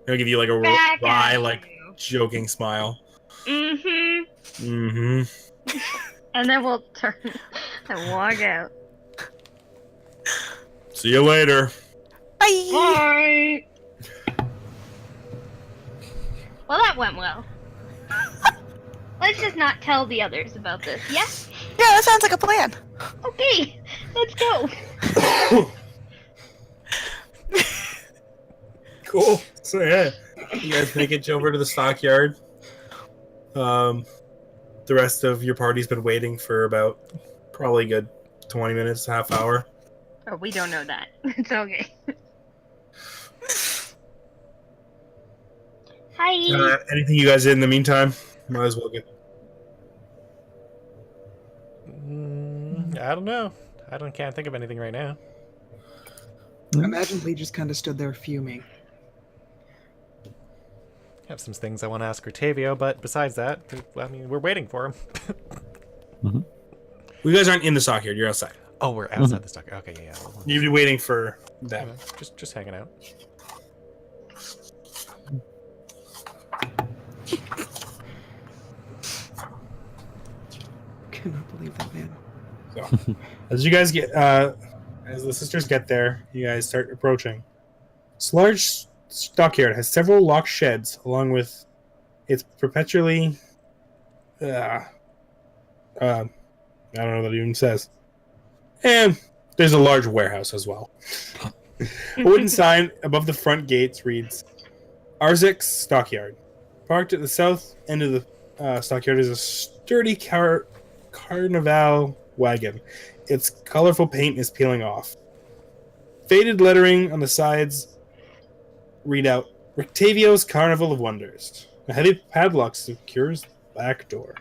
He'll give you like a Back wry, at like you. joking smile. Mm-hmm. Mm-hmm. And then we'll turn and walk out. See you later. Bye. Bye! Well, that went well. Let's just not tell the others about this, yeah? Yeah, that sounds like a plan. Okay, let's go. Cool. So yeah, you guys make it over to the stockyard. The rest of your party's been waiting for about probably a good 20 minutes, half hour. Oh, we don't know that. It's okay. Hi. Anything you guys did in the meantime? Might as well get. I don't know. Can't think of anything right now. I imagine Lee just kind of stood there fuming. I have some things I want to ask Rictavio, but besides that, I mean, we're waiting for him. Well, you guys aren't in the stockyard. You're outside. Oh, we're outside the stock. Okay, yeah. You'd be waiting for them. Just hanging out. Cannot believe that man. So, as you guys get, as the sisters get there, you guys start approaching. This large stockyard has several locked sheds, along with its perpetually. I don't know what it even says. And there's a large warehouse as well. A wooden sign above the front gates reads, Arzik's Stockyard. Parked at the south end of the stockyard is a sturdy carnival wagon. Its colorful paint is peeling off. Faded lettering on the sides read out, Rictavio's Carnival of Wonders. A heavy padlock secures the back door.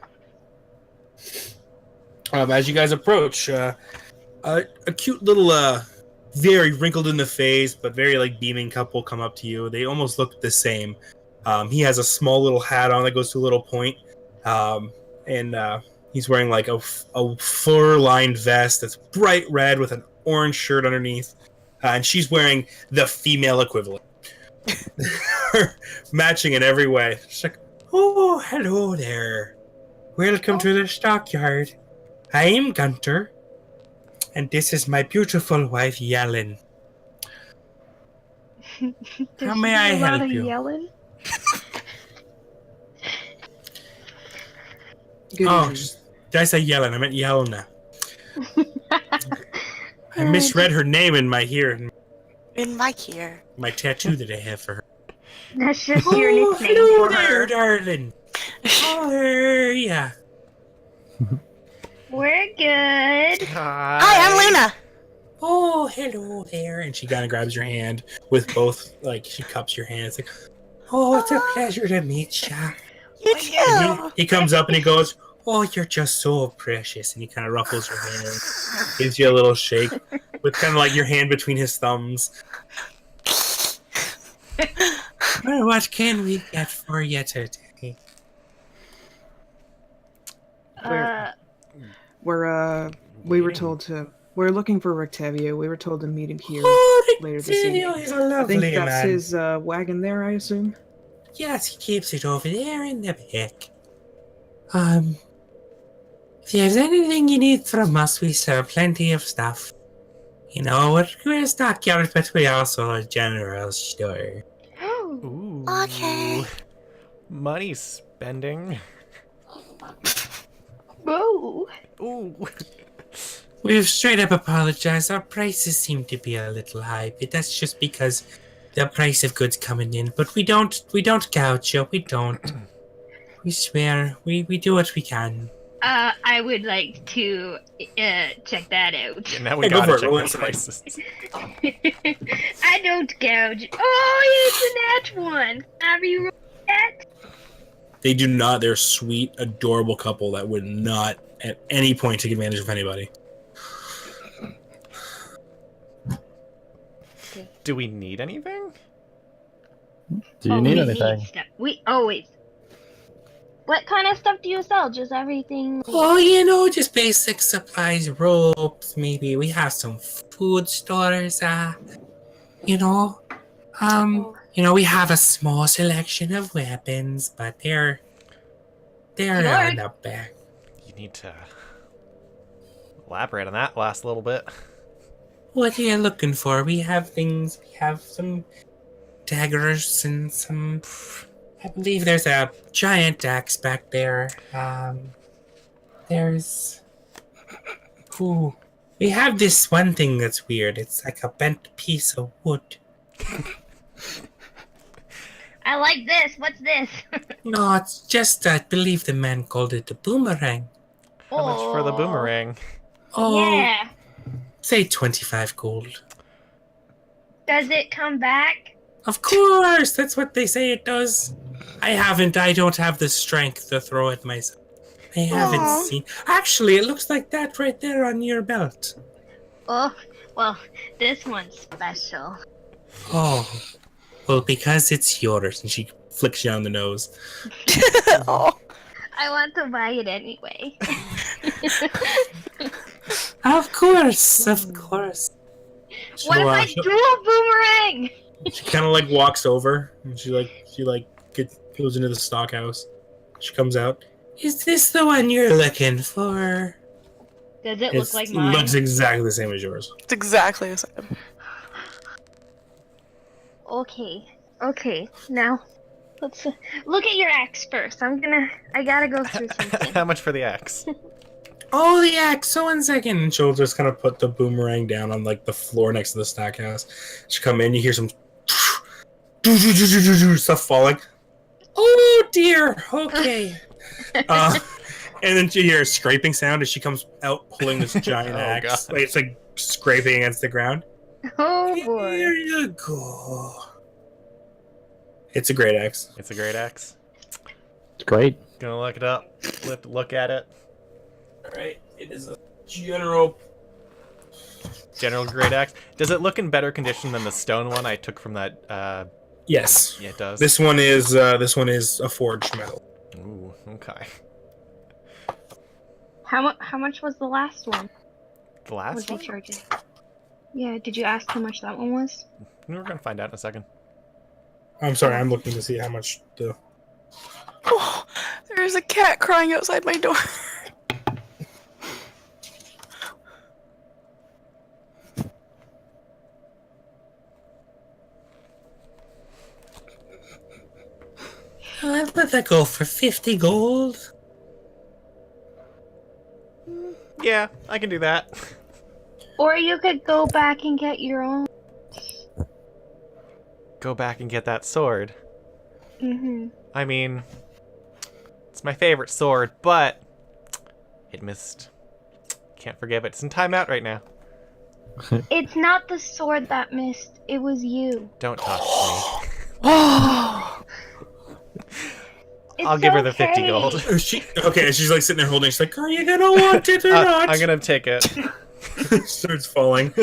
As you guys approach, a cute little, very wrinkled in the face, but very beaming couple come up to you. They almost look the same. He has a small little hat on that goes to a little point, and he's wearing a fur-lined vest that's bright red with an orange shirt underneath, and she's wearing the female equivalent, matching in every way. She's like, "Oh, hello there. Welcome to the stockyard. I'm Gunter, and this is my beautiful wife, Yellen. How may I help you?" Yelling? Good Oh, evening. did I say Yellen? I meant Yelena. I misread her name in my my tattoo that I have for her. That's just your Oh, nickname hello for there, her. darling. How are ya? We're good. Hi, I'm Luna. Oh, hello there. And she kind of grabs your hand with both, she cups your hand. It's like, oh, it's a pleasure to meet ya. You And too. he comes up and he goes, oh, you're just so precious. And he kind of ruffles your hand, gives you a little shake with kind of your hand between his thumbs. Well, what can we get for you today? We were told to. We're looking for Rictavio. We were told to meet him here Oh, later this Rictavio evening. is a I lovely think that's man. his wagon there, I assume. Yes, he keeps it over there in the back. If there's anything you need from us, we serve plenty of stuff. You know, we're a stockyard, but we also a general store. Ooh. Okay. Money spending. Whoa. Ooh. We've straight up apologized. Our prices seem to be a little high, but that's just because the price of goods coming in. But we don't gouge you. We don't. We swear. We do what we can. I would like to check that out. Yeah, now we Yeah, go gotta for it. check Roll those insight. prices. I don't gouge. Oh, it's a nat one. Have you rolled that? They do not. They're a sweet, adorable couple that would not at any point take advantage of anybody. Do we need anything? Do you need we anything? stuff. We always. What kind of stuff do you sell? Just everything? Oh, you know, just basic supplies, ropes, maybe. We have some food stores, you know. We have a small selection of weapons, but they're Lord. in the back. You need to Elaborate on that last little bit. What are you looking for? We have things. We have some daggers and some. I believe there's a giant axe back there. There's. Ooh. We have this one thing that's weird. It's like a bent piece of wood. I like this. What's this? No, it's just, I believe the man called it a boomerang. How much for the Oh. boomerang? Oh, Yeah. say 25 gold. Does it come back? Of course, that's what they say it does. I don't have the strength to throw it myself. I haven't Aw. seen. Actually, it looks like that right there on your belt. Oh, well, this one's special. Oh, well, because it's yours. And she flicks you on the nose. Oh. I want to buy it anyway. Of course, of course. What if I do a boomerang? She kind of like walks over and she goes into the stockhouse. She comes out. Is this the one you're looking for? Does it look like mine? Looks exactly the same as yours. It's exactly the same. Okay. Now, let's look at your axe first. I gotta go through something. How much for the axe? Oh, the axe. So 1 second. And she'll just kind of put the boomerang down on like the floor next to the stockhouse. She come in. You hear some stuff falling. Oh dear. Okay. And then you hear a scraping sound as she comes out pulling this giant Oh, axe. God. Like, it's like scraping against the ground. Oh boy. Here you go. It's a great axe. It's a great axe. It's great. Gonna look it up. Look at it. All right. It is a general. General great axe. Does it look in better condition than the stone one I took from that? Yes. Yeah, it does. This one is a forged metal. Ooh, okay. How much was the last one? The Was last he one? charging? Yeah, did you ask how much that one was? We're gonna find out in a second. I'm sorry. I'm looking to see how much the. Oh, there's a cat crying outside my door. I'll let that go for 50 gold. Yeah, I can do that. Or you could go back and get your own. Go back and get that sword. Mhm. I mean, it's my favorite sword, but it missed. Can't forgive it. It's in timeout right now. It's not the sword that missed. It was you. Don't talk to me. Oh. It's I'll give her the 50 okay. gold. She's like sitting there holding. She's like, "Are you gonna want it or not?" I'm gonna take it. Starts falling.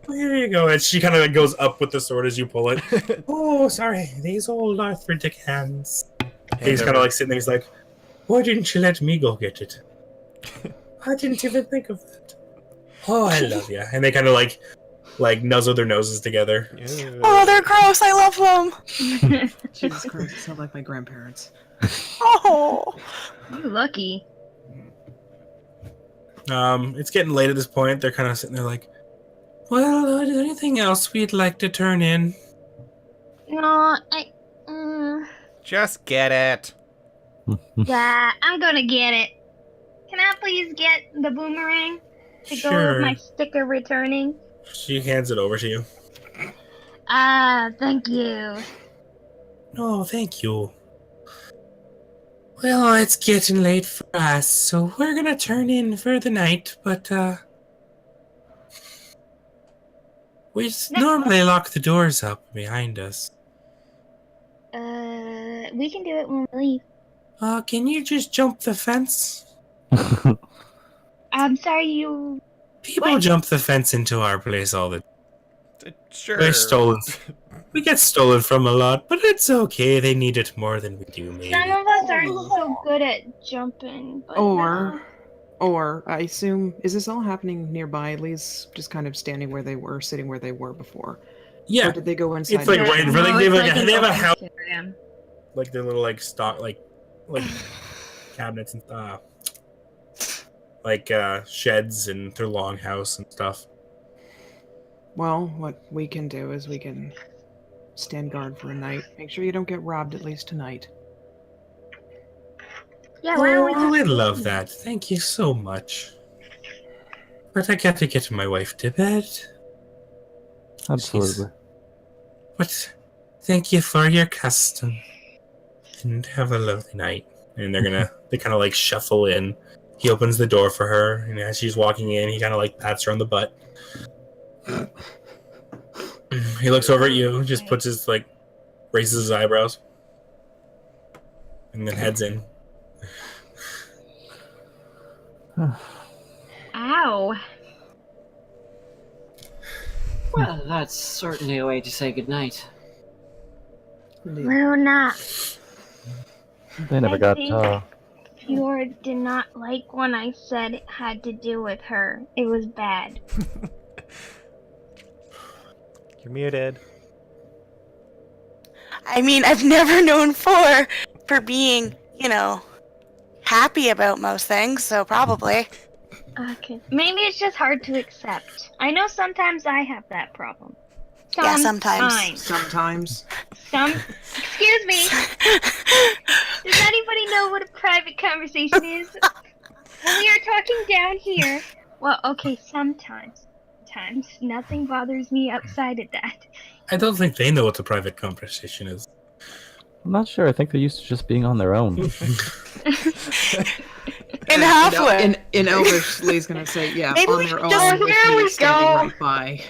Here you go. And she kind of goes up with the sword as you pull it. Oh, sorry. These old arthritic hands. He's kind of like sitting there. He's like, "Why didn't you let me go get it? I didn't even think of that." Oh, I love you. And they kind of like nuzzle their noses together. Oh, they're gross. I love them. Jesus Christ, it's not like my grandparents. Oh. You lucky. It's getting late at this point. They're kind of sitting there like, "Well, is there anything else we'd like to turn in?" No, Just get it. yeah, I'm gonna get it. Can I please get the boomerang to go Sure. with my sticker returning? She hands it over to you. Thank you. Oh, thank you. Well, it's getting late for us, so we're gonna turn in for the night, but, we normally lock the doors up behind us. We can do it when we leave. Can you just jump the fence? I'm sorry, you. People What? jump the fence into our place all the time. Sure. We're stolen. We get stolen from a lot, but it's okay. They need it more than we do, maybe. Some of us aren't so good at jumping. But Or I assume, is this all happening nearby? Lee's just kind of sitting where they were before. Yeah, Or did they go inside? it's like right in front. No, They have it's like an they have a open house, area. like their little like stock, like cabinets and like sheds and their longhouse and stuff. Well, what we can do is we can stand guard for a night. Make sure you don't get robbed at least tonight. Yeah, why don't we Oh, I just love that. Thank you so much. But I got to get my wife to bed. Absolutely. But thank you for your custom. And have a lovely night. And they kind of like shuffle in. He opens the door for her, and as she's walking in, he kind of like pats her on the butt. He looks over at you, just puts his raises his eyebrows, and then heads in. Ow. Well, that's certainly a way to say goodnight. Luna, They never I got. think- Fjord did not like when I said it had to do with her. It was bad. You're muted. I mean, I've never known for being, happy about most things, so probably. Okay. Maybe it's just hard to accept. I know sometimes I have that problem. Yeah, sometimes. Sometimes. Excuse me. Does anybody know what a private conversation is? When we are talking down here. Well, okay, sometimes. Nothing bothers me outside of that. I don't think they know what the private conversation is. I'm not sure. I think they're used to just being on their own. In halfway. In Elvish, Lee's gonna say, yeah, Maybe on we their should own just- with there me we standing go. right by.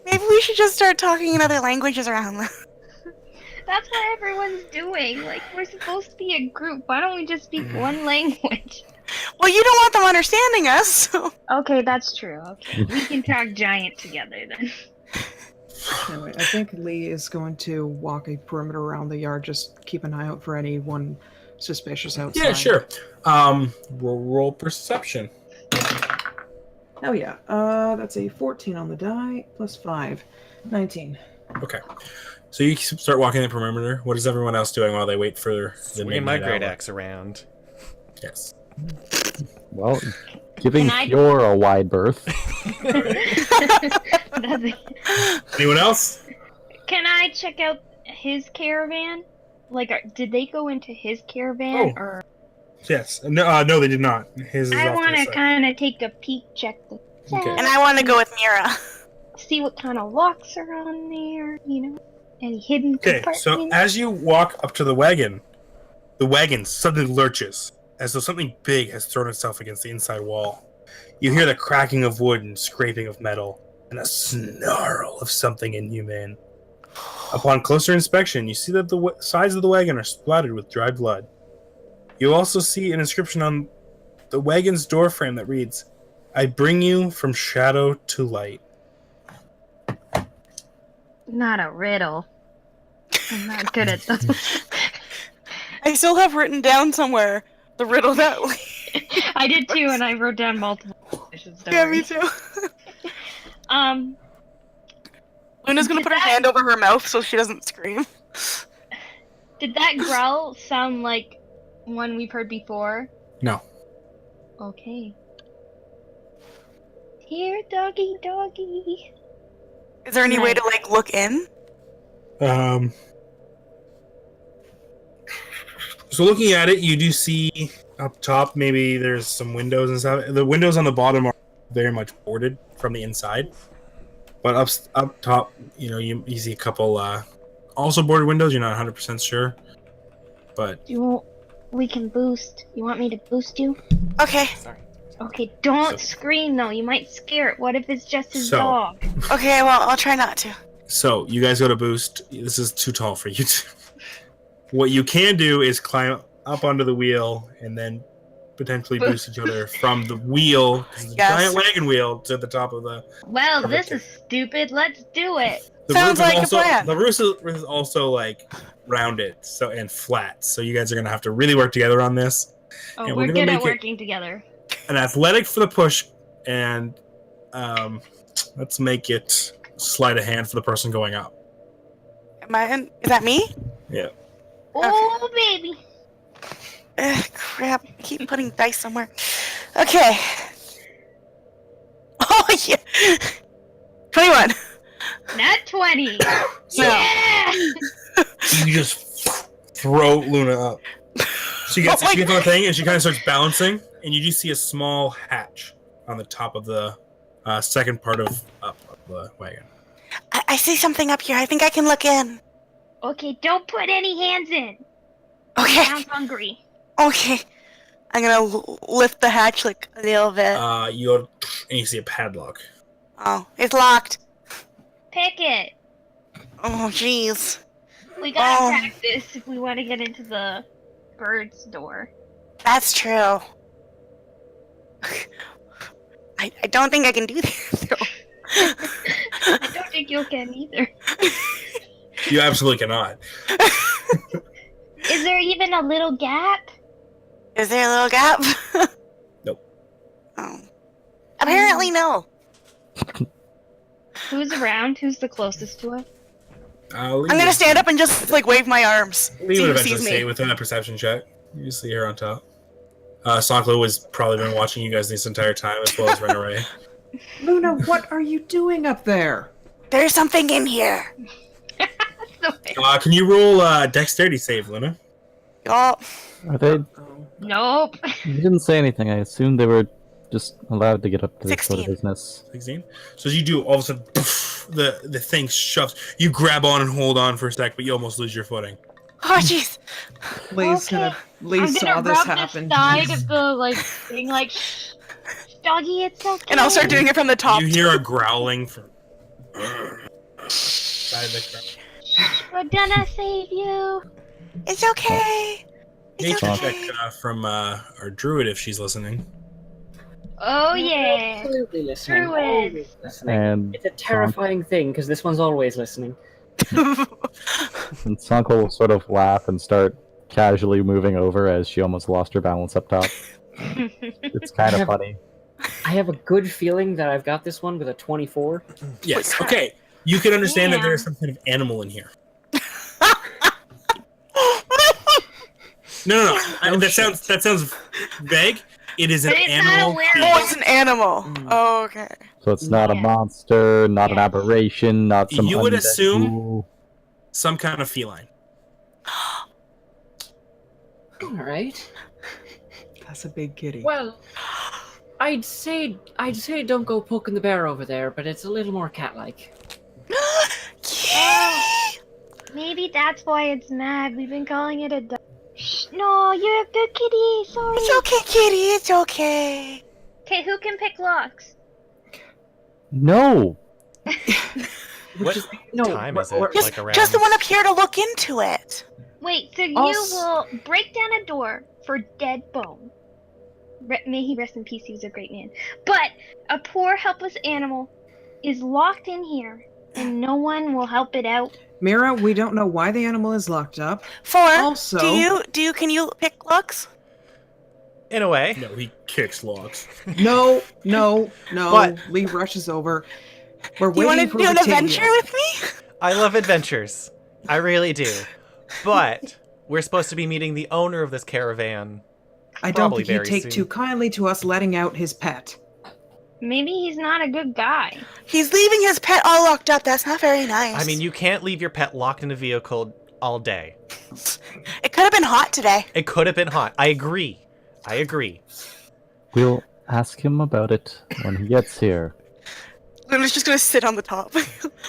Maybe we should just start talking in other languages around them. That's what everyone's doing. Like, we're supposed to be a group. Why don't we just speak one language? Well, you don't want them understanding us, so... Okay, that's true. Okay, we can talk giant together then. Anyway, I think Lee is going to walk a perimeter around the yard. Just keep an eye out for anyone suspicious outside. Yeah, sure. We'll roll perception. Oh yeah. That's a 14 on the die plus 5. 19. Okay. So you start walking the perimeter. What is everyone else doing while they wait for the Swinging my midnight great hour? axe around. Yes. Well, giving Can I- Fior a wide berth. Nothing. Anyone else? Can I check out his caravan? Like, did they go into his caravan, Oh. or Yes. No, they did not. His is I off to want the to side. kind of take a peek, check the Okay. And I want to go with Mira. see what kind of locks are on there. Any hidden Okay, compartments. so as you walk up to the wagon suddenly lurches, as though something big has thrown itself against the inside wall. You hear the cracking of wood and scraping of metal, and a snarl of something inhumane. Upon closer inspection, you see that the sides of the wagon are splattered with dried blood. You also see an inscription on the wagon's doorframe that reads, "I bring you from shadow to light." Not a riddle. I'm not good at those. I still have written down somewhere the riddle that I did too, and I wrote down multiple suspicions. don't Yeah, worry. me too. Luna's gonna Did put her that- hand over her mouth so she doesn't scream. Did that growl sound like one we've heard before? No. Okay. Here, doggy, doggy. Is there any way to look in? So looking at it, you do see up top, maybe there's some windows and stuff. The windows on the bottom are very much boarded from the inside. But up top, you see a couple also boarded windows. You're not 100% sure. But We can boost. You want me to boost you? Okay, Sorry. Okay, don't scream though. You might scare it. What if it's just his So- dog? okay, well, I'll try not to. so you guys go to boost. This is too tall for you two. What you can do is climb up onto the wheel and then potentially boost each other from the wheel, the Yes. giant wagon wheel, to the top of the. Well, Okay. this is stupid. Let's do it. The Sounds roof is like a also, plan. The roof is also rounded, and flat. So you guys are gonna have to really work together on this. Oh, Yeah, we're we're gonna good at make it- working together. An athletic for the push, and let's make it sleight of hand for the person going up. Am I in? Is that me? Yeah. Oh, baby. Ugh, crap. I keep putting dice somewhere. Okay. Oh, yeah. 21. Nat 20. No. Yeah! You just throw Luna up. She gets on the thing and she kind of starts balancing, and you just see a small hatch on the top of the second part of the wagon. I see something up here. I think I can look in. Okay, don't put any hands in. Okay. I'm hungry. Okay. I'm gonna lift the hatch like a little bit. And you see a padlock. Oh, it's locked. Pick it. Oh, jeez. We gotta practice if we want to get into the bird's door. That's true. I don't think I can do that, though. I don't think you can either. You absolutely cannot. Is there even a little gap? Is there a little gap? Nope. Oh. Apparently, no. Who's around? Who's the closest to us? I'm gonna stand up and just like wave my arms. We See would who eventually sees see me. within a perception check. You see her on top. Saklo has probably been watching you guys this entire time, as well as Renaray. Luna, what are you doing up there? There's something in here. Can you roll dexterity save, Luna? Oh, Are they? Nope. You didn't say anything. I assumed they were just allowed to get up to this sort of 16. business. 16. So as you do, all of a sudden, poof, the thing shoves. You grab on and hold on for a sec, but you almost lose your footing. oh, jeez. Lee's Okay. Lee I'm saw gonna this rub happen. the side of the like thing, like, shh, doggy, it's okay. And I'll start doing it from the top. You hear a growling from side of the crowd. We're gonna save you. It's okay. It's Nature okay. check from our druid if she's listening. Oh yeah. Absolutely listening. Druids. Always listening. And It's a terrifying thing because this one's always listening. And Sanko will sort of laugh and start casually moving over as she almost lost her balance up top. It's kind of funny. I have a good feeling that I've got this one with a 24. Yes. Okay. You can understand that Yeah. there is some kind of animal in here. No. That sounds vague. It is an But it's not animal. a werewolf. Oh, it's an animal. Oh, okay. So it's not a Yeah. monster, not an Yeah. aberration, not some. You would undead assume- ghoul. Some kind of feline. All right. That's a big kitty. Well, I'd say don't go poking the bear over there, but it's a little more cat-like. Kitty! Maybe that's why it's mad. We've been calling it a dog. Shh, no, you're a good kitty. Sorry. It's okay, kitty. It's okay. Okay, who can pick locks? No. What No, time is it? Just, Like around? just the one up here to look into it. Wait, so you Also- will break down a door for dead bone. May he rest in peace, he was a great man. But a poor, helpless animal is locked in here, and no one will help it out. Mira, we don't know why the animal is locked up. Also, Also- can you pick looks? In a way. No, he kicks logs. No. But- Lee rushes over. We're Do you want to waiting for do an Rictavio. adventure with me? I love adventures. I really do. But we're supposed to be meeting the owner of this caravan. I don't Probably think he'd very take soon. too kindly to us letting out his pet. Maybe he's not a good guy. He's leaving his pet all locked up. That's not very nice. I mean, you can't leave your pet locked in a vehicle all day. it could have been hot today. It could have been hot. I agree. We'll ask him about it when he gets here. Luna's just gonna sit on the top,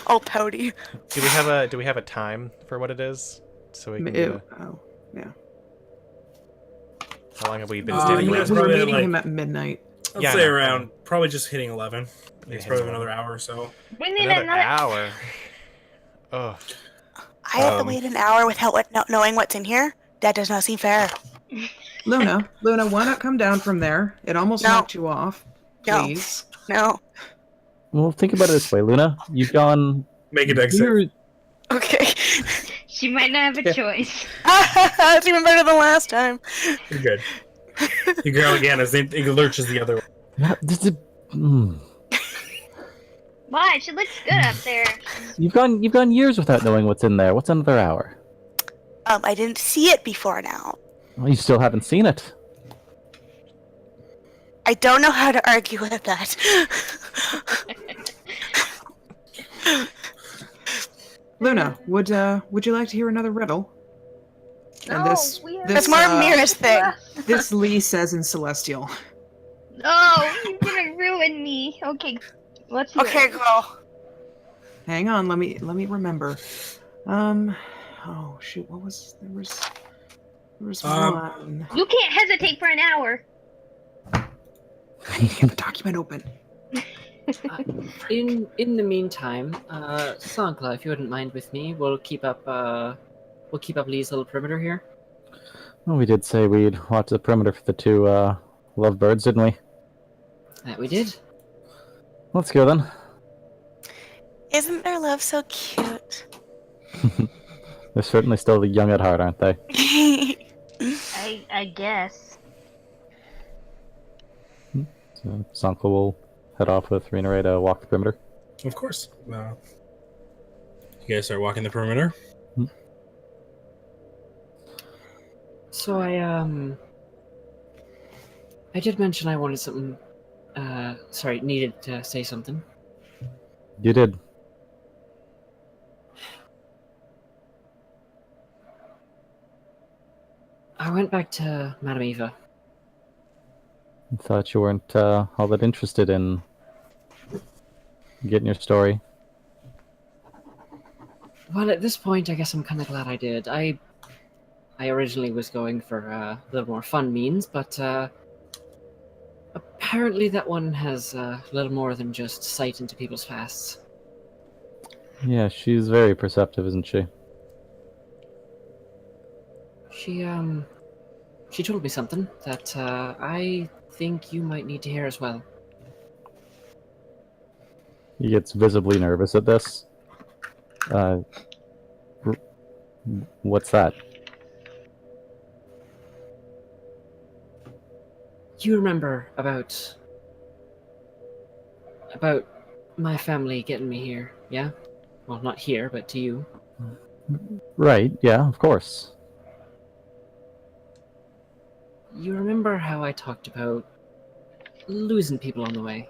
all pouty. Do we have a time for what it is? So we can Oh, yeah. how long have we been Uh, standing you We guys around? were probably meeting like- him at midnight. I'll Yeah, say I know. around, probably just hitting 11. It's probably hitting another hour or so. We need Another another. hour. Oh, I have to wait an hour without not knowing what's in here. That does not seem fair. Luna, why not come down from there? It almost No. knocked you off. No. Please. No. Well, think about it this way, Luna. You've gone Make a dex save. years. Okay. She might not have a choice. That's even better than last time. You're good. You go again as it lurches the other way. Why? She looks good up there. You've gone years without knowing what's in there. What's another hour? I didn't see it before now. Well, you still haven't seen it. I don't know how to argue with that. Luna, would you like to hear another riddle? And No, this we have this It's more a Mirror's thing. this Lee says in Celestial. No, you're gonna ruin me. Okay, let's hear Okay, it. go. Hang on, let me remember. Oh shoot, there was one. You can't hesitate for an hour. I need to get the document open. In the meantime, Sankla, if you wouldn't mind with me, we'll keep up Lee's little perimeter here. Well, we did say we'd watch the perimeter for the two lovebirds, didn't we? That we did. Let's go then. Isn't their love so cute? They're certainly still young at heart, aren't they? I guess. So Sanko will head off with Rina to walk the perimeter. Of course. You guys start walking the perimeter. So I did mention I wanted something. Needed to say something. You did. I went back to Madame Eva. Thought you weren't all that interested in getting your story. Well, at this point, I guess I'm kind of glad I did. I originally was going for a little more fun means, but apparently that one has a little more than just sight into people's pasts. Yeah, she's very perceptive, isn't she? She told me something that I think you might need to hear as well. He gets visibly nervous at this. What's that? You remember about my family getting me here, yeah? Well, not here, but to you. Right, yeah, of course. You remember how I talked about losing people on the way?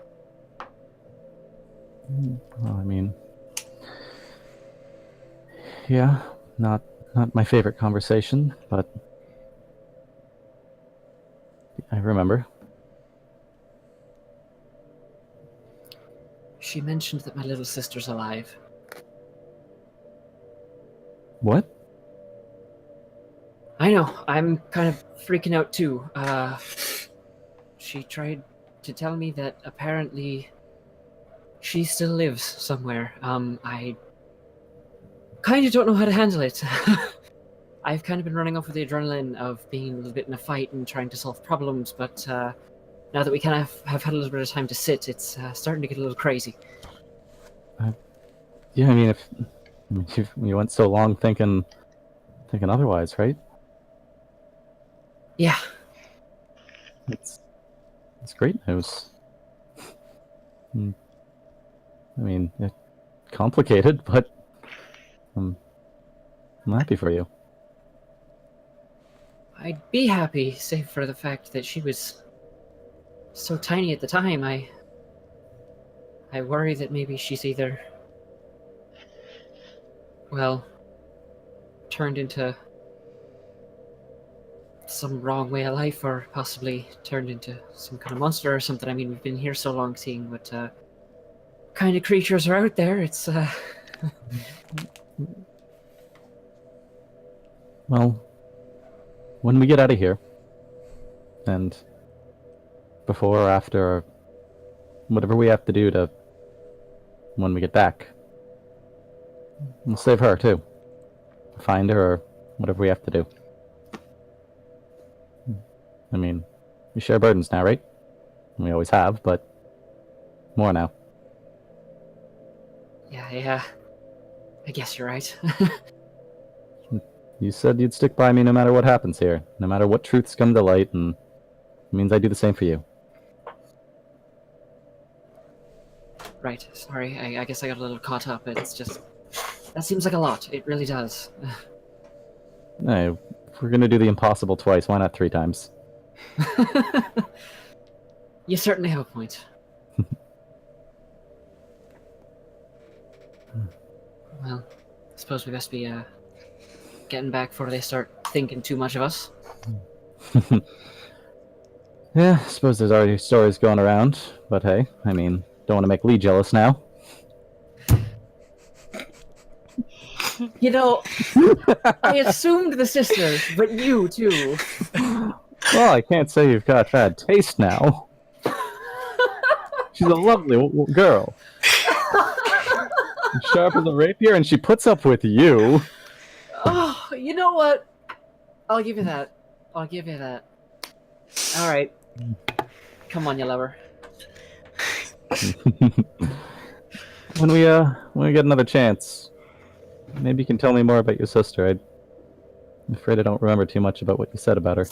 Well, I mean, yeah, not my favorite conversation, but I remember. She mentioned that my little sister's alive. What? I know, I'm kind of freaking out too. She tried to tell me that apparently she still lives somewhere. I kind of don't know how to handle it. I've kind of been running off with the adrenaline of being a little bit in a fight and trying to solve problems, but now that we kind of have had a little bit of time to sit, it's starting to get a little crazy. Yeah, I mean, if you went so long thinking otherwise, right? Yeah. It's great news. I mean, it's complicated, but I'm happy for you. I'd be happy, save for the fact that she was so tiny at the time. I worry that maybe she's either, well, turned into some wrong way of life, or possibly turned into some kind of monster or something. I mean, we've been here so long seeing what kind of creatures are out there. It's Well, when we get out of here, and before or after, or whatever we have to do to when we get back, we'll save her too. Find her, or whatever we have to do. I mean, we share burdens now, right? We always have, but more now. yeah, I guess you're right. You said you'd stick by me no matter what happens here, no matter what truths come to light, and it means I do the same for you. Right, sorry, I guess I got a little caught up. It's just, that seems like a lot. It really does. Hey, if we're gonna do the impossible twice, why not 3 times? You certainly have a point. Well, I suppose we best be getting back before they start thinking too much of us. Yeah, I suppose there's already stories going around, but hey, I mean, don't want to make Lee jealous now. You know, I assumed the sisters, but you too. Well, I can't say you've got bad taste now. She's a lovely girl. Sharp as a rapier, and she puts up with you. Oh, you know what? I'll give you that. I'll give you that. All right. Come on, you lover. When we get another chance, maybe you can tell me more about your sister. I'm afraid I don't remember too much about what you said about her.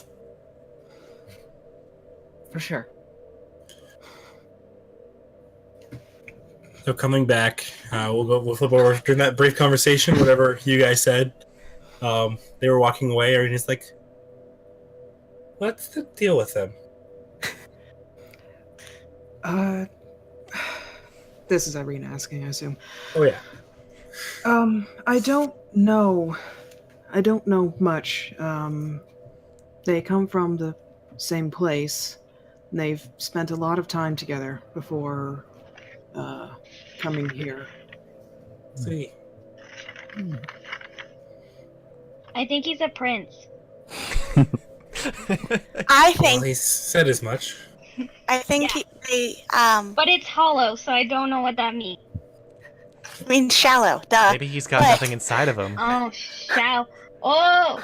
For sure. So coming back, we'll flip over during that brief conversation. Whatever you guys said, they were walking away, and he's like, "What's the deal with them?" This is Irene asking, I assume. Oh yeah. I don't know. I don't know much. They come from the same place. And they've spent a lot of time together before coming here. See. I think he's a prince. I Well, think he said as much. they But it's hollow, so I don't know what that means. mean shallow. Duh. Maybe he's got But- nothing inside of him. Oh, shall. Oh!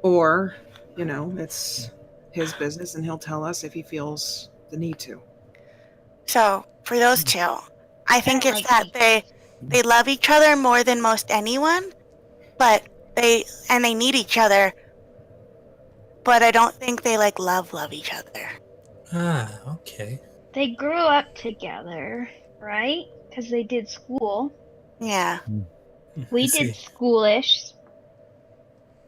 Or, it's his business and he'll tell us if he feels the need to. So for those two, I think it's Like that me. they love each other more than most anyone, but they need each other. But I don't think they love each other. Ah, okay. They grew up together, right? Because they did school. Yeah, We I did see. schoolish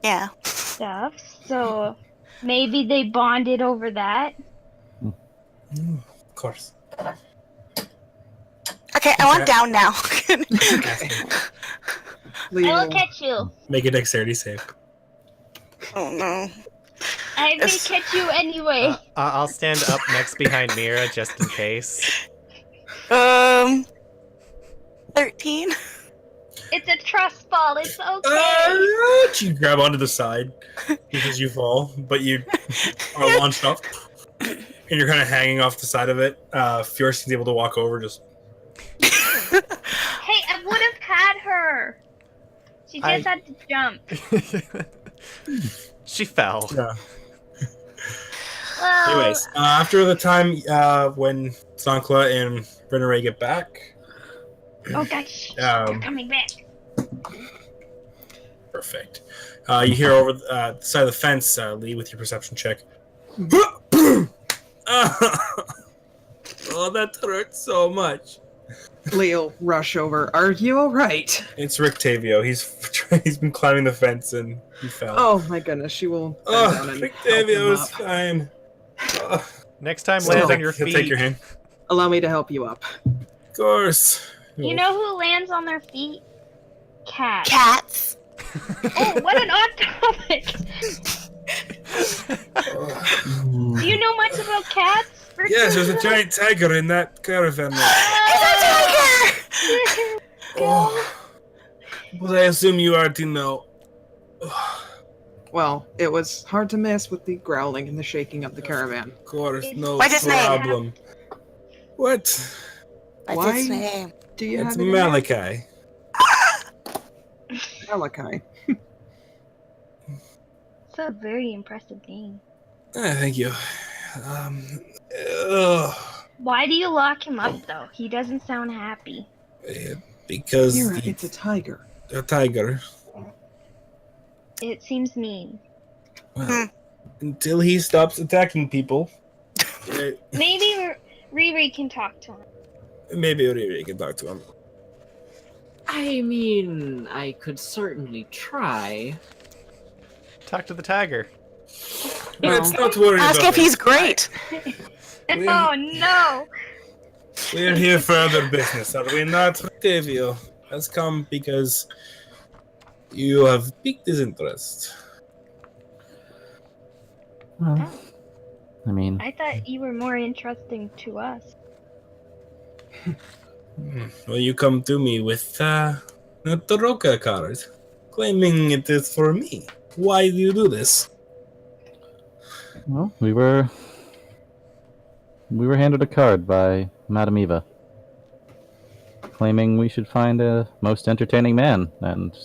yeah. stuff, so maybe they bonded over that. Of course. Okay, I want down now. Leo, I will catch you. Make a dexterity save. Oh no. I may catch you anyway. I'll stand up next behind Mira just in case. 13. It's a trust fall. It's okay. You grab onto the side because you fall, but you are launched up, and you're kind of hanging off the side of it. Fiore's able to walk over. Just Hey, I would have had her. She just had to jump. She fell. yeah. Well, Anyways, after the time when Sankla and Renere get back, oh gosh, Um, they're coming back. perfect. You hear over the side of the fence, Lee, with your perception check. Oh, that hurts so much. Leo, rush over. Are you alright? It's Rictavio. He's been climbing the fence and he fell. Oh my goodness, she will bend Oh, down and help Rictavio him is up. fine. Next time, So land on your he'll feet. take your hand. Allow me to help you up. Of course. You know who lands on their feet? Cats. Cats. Oh, what an odd topic. Do you know much about cats? Yes, there's a giant tiger in that caravan. Oh. But I assume you already know. Well, it was hard to miss with the growling and the shaking of the caravan. Of course, no What's his name? problem. What? What's Why? his name? Do you It's have it in there? Malachi. Malachi. It's a very impressive name. Thank you. Ugh. Why do you lock him up, though? He doesn't sound happy. Because Mira, it's a tiger. the tiger. It seems mean. Well, until he stops attacking people, Maybe Riri can talk to him. maybe we can talk to him. I mean, I could certainly try. Talk to the tiger. Let's not worry Ask about if he's great. Oh no! We're here for other business, are we not, Rictavio? Has come because you have piqued his interest. Well, I mean, I thought you were more interesting to us. Well, you come to me with a Taroka card, claiming it is for me. Why do you do this? well, we were handed a card by Madame Eva, claiming we should find a most entertaining man, and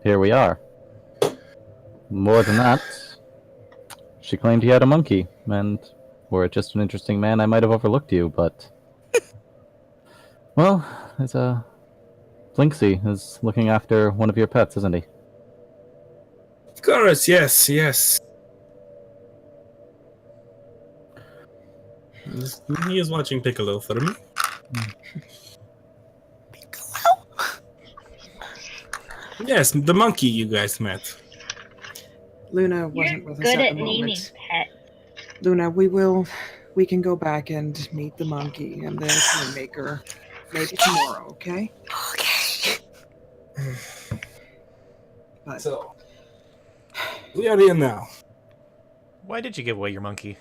here we are. More than that, she claimed he had a monkey, and were it just an interesting man, I might have overlooked you, but... Well, there's a... Blinksy is looking after one of your pets, isn't he? Of course, yes. He is watching Piccolo for me. Yes, the monkey you guys met. Luna wasn't with us Good at at the naming moment. pets. Luna, we can go back and meet the monkey and the kingmaker maybe tomorrow, okay? Okay. But So, we are here now. Why did you give away your monkey?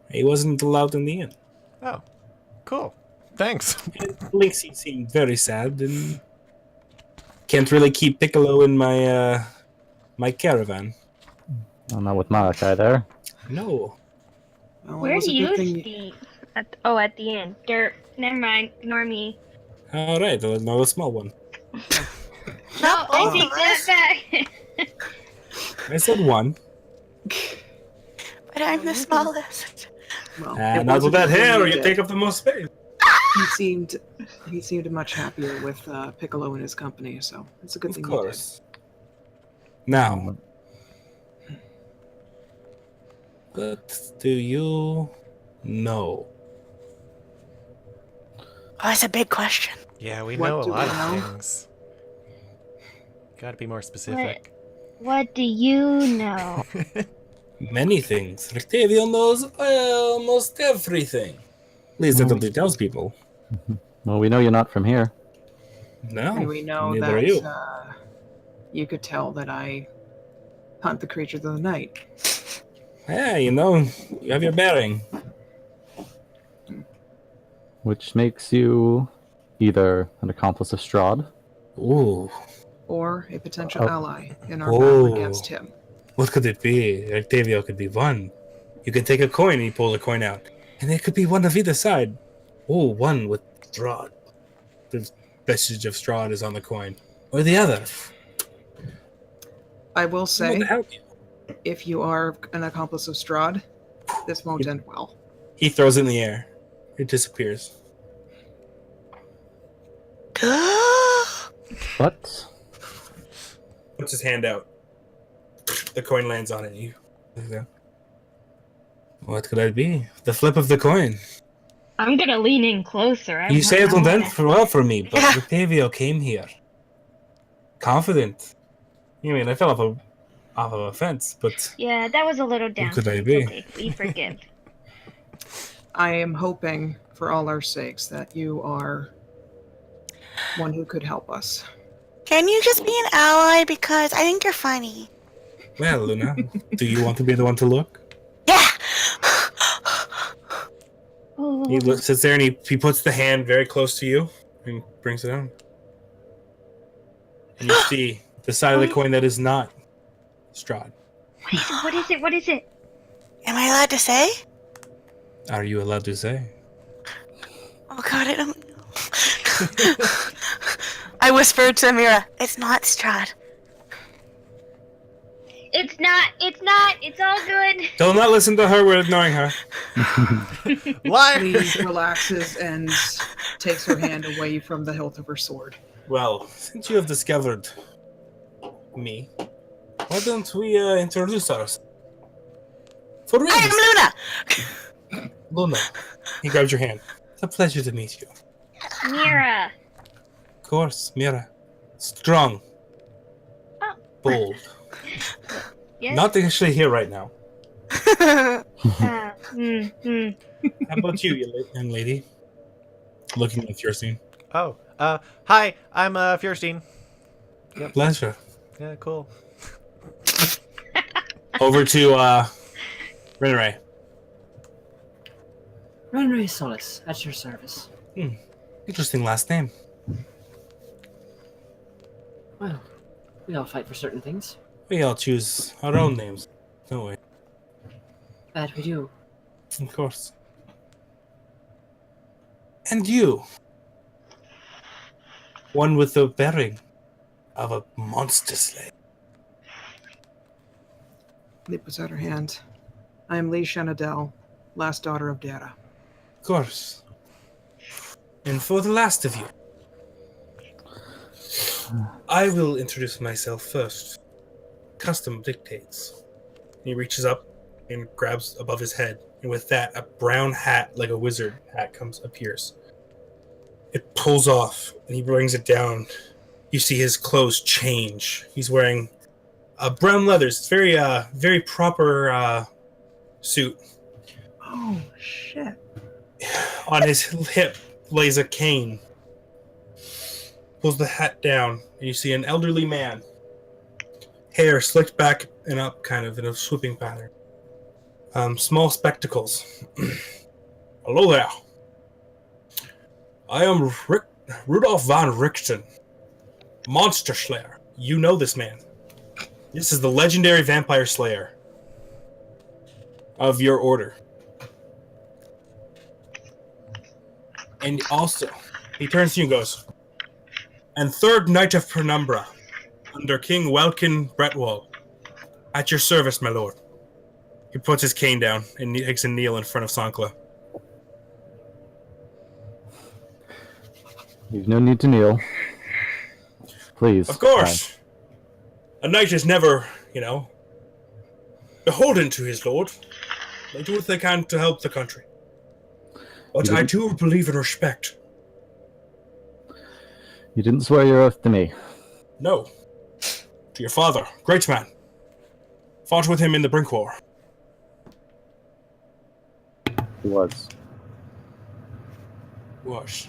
He wasn't allowed in the inn. Oh, cool. Thanks. Blinksy seemed very sad, and can't really keep Piccolo in my my caravan. I'm not with Malachi there. No. well, it Where was do a you good thing sleep? At the end. Dirt. Never mind. Ignore me. All right, no, a small one. No, I both take of that us. back. I said one. But I'm the smallest. well, And it not was a with that good thing hair, you you did. take up the most space. He seemed much happier with Piccolo in his company, so it's a good Of thing course. Now, what do you know? Oh, that's a big question. Yeah, we What know a do we lot know? of things. Gotta be more specific. What do you know? Many things. Rictavio knows almost everything. At least that's what he tells people. Well, we know you're not from here. No, And we know neither are you. that you could tell that I hunt the creatures of the night. Yeah, you know, you have your bearing. Which makes you either an accomplice of Strahd, Ooh, Or a potential Oh. ally in our battle Oh. against him. what could it be? Rictavio could be one. You could take a coin and he pulls a coin out. And it could be one of either side. Oh, one with Strahd. The vestige of Strahd is on the coin. Or the other. I will say, To help you. if you are an accomplice of Strahd, this won't end well. He throws it in the air. It disappears. but Puts his hand out. The coin lands on it. What could that be? The flip of the coin. I'm gonna lean in closer. You say it I went wanna- well for me, but Yeah. Rictavio came here. Confident. I mean, I fell off of a fence, but Yeah, that was a little down. could I It's be? okay. We forgive. I am hoping, for all our sakes, that you are one who could help us. Can you just be an ally? Because I think you're funny. well, Luna, do you want to be the one to look? Yeah. Ooh. He sits there and he puts the hand very close to you and brings it down. And you see the side of the coin that is not Strahd. What is it? What is it? Am I allowed to say? Are you allowed to say? Oh God, I don't know. I whispered to Amira, "It's not Strahd." It's not. It's not. It's all good. Do not listen to her. We're ignoring her. Liar! Lee relaxes and takes her hand away from the hilt of her sword. Well, since you have discovered me, why don't we introduce ourselves? For real, I am Luna. Luna. He grabs your hand. It's a pleasure to meet you. Mira. Of course, Mira. Strong. Oh. Bold. Yes. Not actually here right now. How about you, young lady? Looking at Fierstein. Oh, hi, I'm Fierstein. Pleasure. Yeah, cool. Over to Renere. Renray Solace, at your service. Interesting last name. Well, we all fight for certain things. We all choose our own names, don't we? That we do. Of course. And you. One with the bearing of a monster slayer. They puts out her hand. I am Lee Shenadel, last daughter of Dara. Of course. And for the last of you, I will introduce myself first. Custom dictates. He reaches up and grabs above his head, and with that, a brown hat, like a wizard hat, appears. It pulls off, and he brings it down. You see his clothes change. He's wearing brown leathers. It's very proper suit. Oh, shit. On his hip lays a cane. Pulls the hat down, and you see an elderly man. Hair slicked back and up, kind of in a swooping pattern. Small spectacles. Hello there. I am Rudolph von Richten, Monster Slayer. You know this man. This is the legendary vampire slayer of your order. And also, he turns to you and goes, and third knight of Penumbra, under King Welkin Bretwall, at your service, my lord. He puts his cane down and takes a kneel in front of Sankla. You've no need to kneel. Please. Of course. A knight is never, beholden to his lord. They do what they can to help the country. But I do believe in respect. You didn't swear your oath to me. No. To your father. Great man. Fought with him in the Brink War. He was. Was.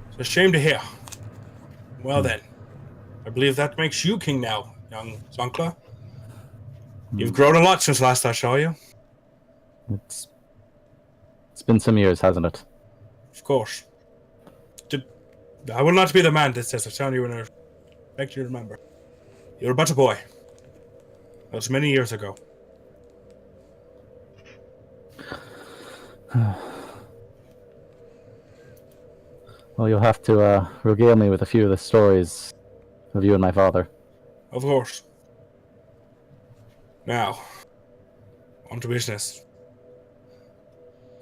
It's a shame to hear. Well then. I believe that makes you king now, young Zankla. You've grown a lot since last I saw you. It's been some years, hasn't it? Of course. I will not be the man that says I found you and I expect you to remember. You were but a boy. That was many years ago. Well, you'll have to regale me with a few of the stories of you and my father. Of course. Now, on to business.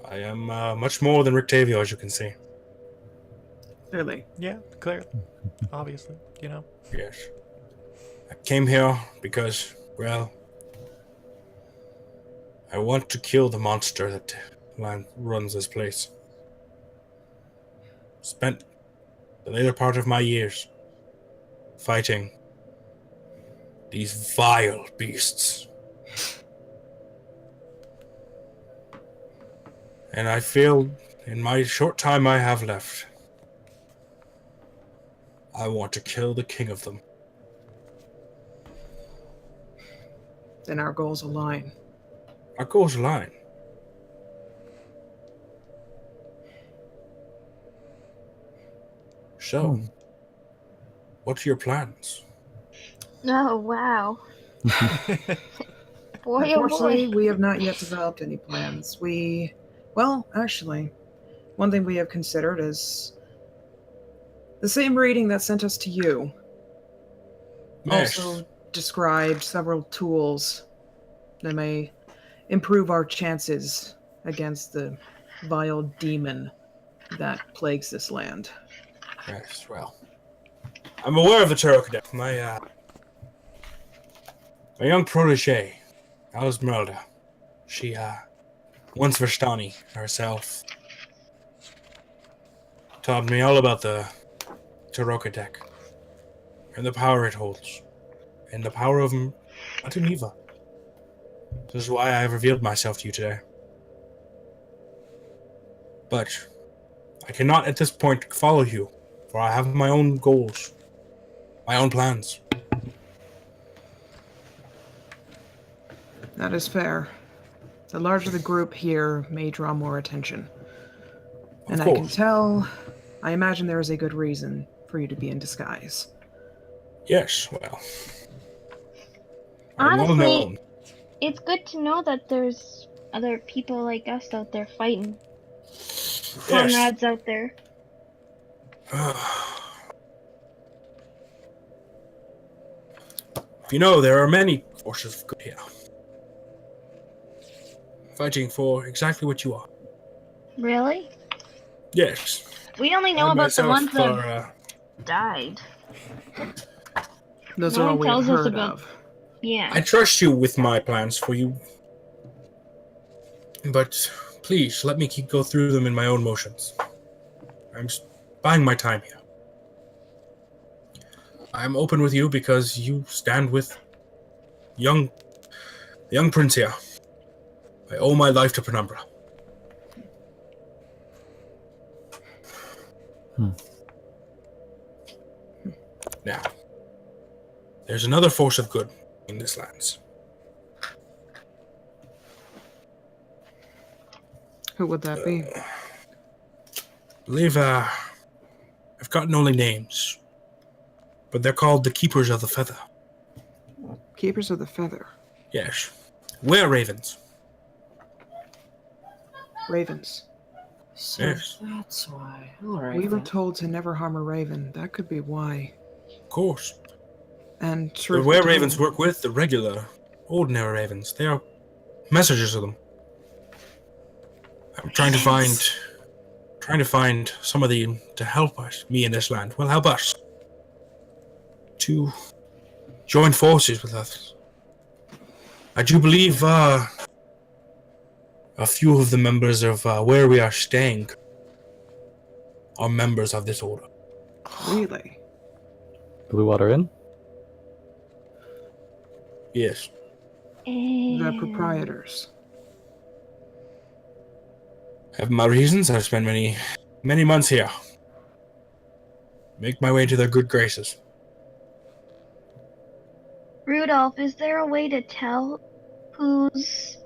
I am much more than Rictavio, as you can see. Clearly. Yeah, clear. Obviously, Yes. I came here because, well, I want to kill the monster that runs this place. Spent the later part of my years fighting these vile beasts. And I feel, in my short time I have left, I want to kill the king of them. Then our goals align. Our goals align. So, what are your plans? Oh, wow. Boy, oh Unfortunately, boy. we have not yet developed any plans. Well, actually, one thing we have considered is the same reading that sent us to you. Yes. Also described several tools that may improve our chances against the vile demon that plagues this land. Yes, well, I'm aware of the Tarot Cadet. My young protege, Esmeralda, she, once Vistani herself, taught me all about the Tarot deck, and the power it holds, and the power of Atuniva. This is why I have revealed myself to you today. But I cannot at this point follow you, for I have my own goals, my own plans. That is fair. The larger the group here may draw more attention. Of And I course. can tell, I imagine there is a good reason for you to be in disguise. Yes, well. I'm well Honestly, known. it's good to know that there's other people like us out there fighting. Comrades out there. You know, there are many forces of good here. Fighting for exactly what you are. Really? Yes. We only know I about the myself ones that are, died. Those No are all one we have tells us heard about- of. Yeah. I trust you with my plans for you. But please, let me go through them in my own motions. I'm buying my time here. I'm open with you because you stand with the young prince here. I owe my life to Penumbra. Now, there's another force of good in this lands. Who would that be? I believe I've gotten only names, but they're called the Keepers of the Feather. Keepers of the Feather. Yes, we're ravens. Ravens. So Yes. that's why. Alright. We were then. told to never harm a raven. That could be why. Of course. And The truth were be ravens told, work with the regular, ordinary ravens. They are messengers of them. I'm trying to find somebody to help us, me in this land. Well, help us to join forces with us. I do believe a few of the members of where we are staying are members of this order. really? Blue Water Inn? Yes. The proprietors. I have my reasons. I've spent many months here. Make my way to their good graces. Rudolph, is there a way to tell who's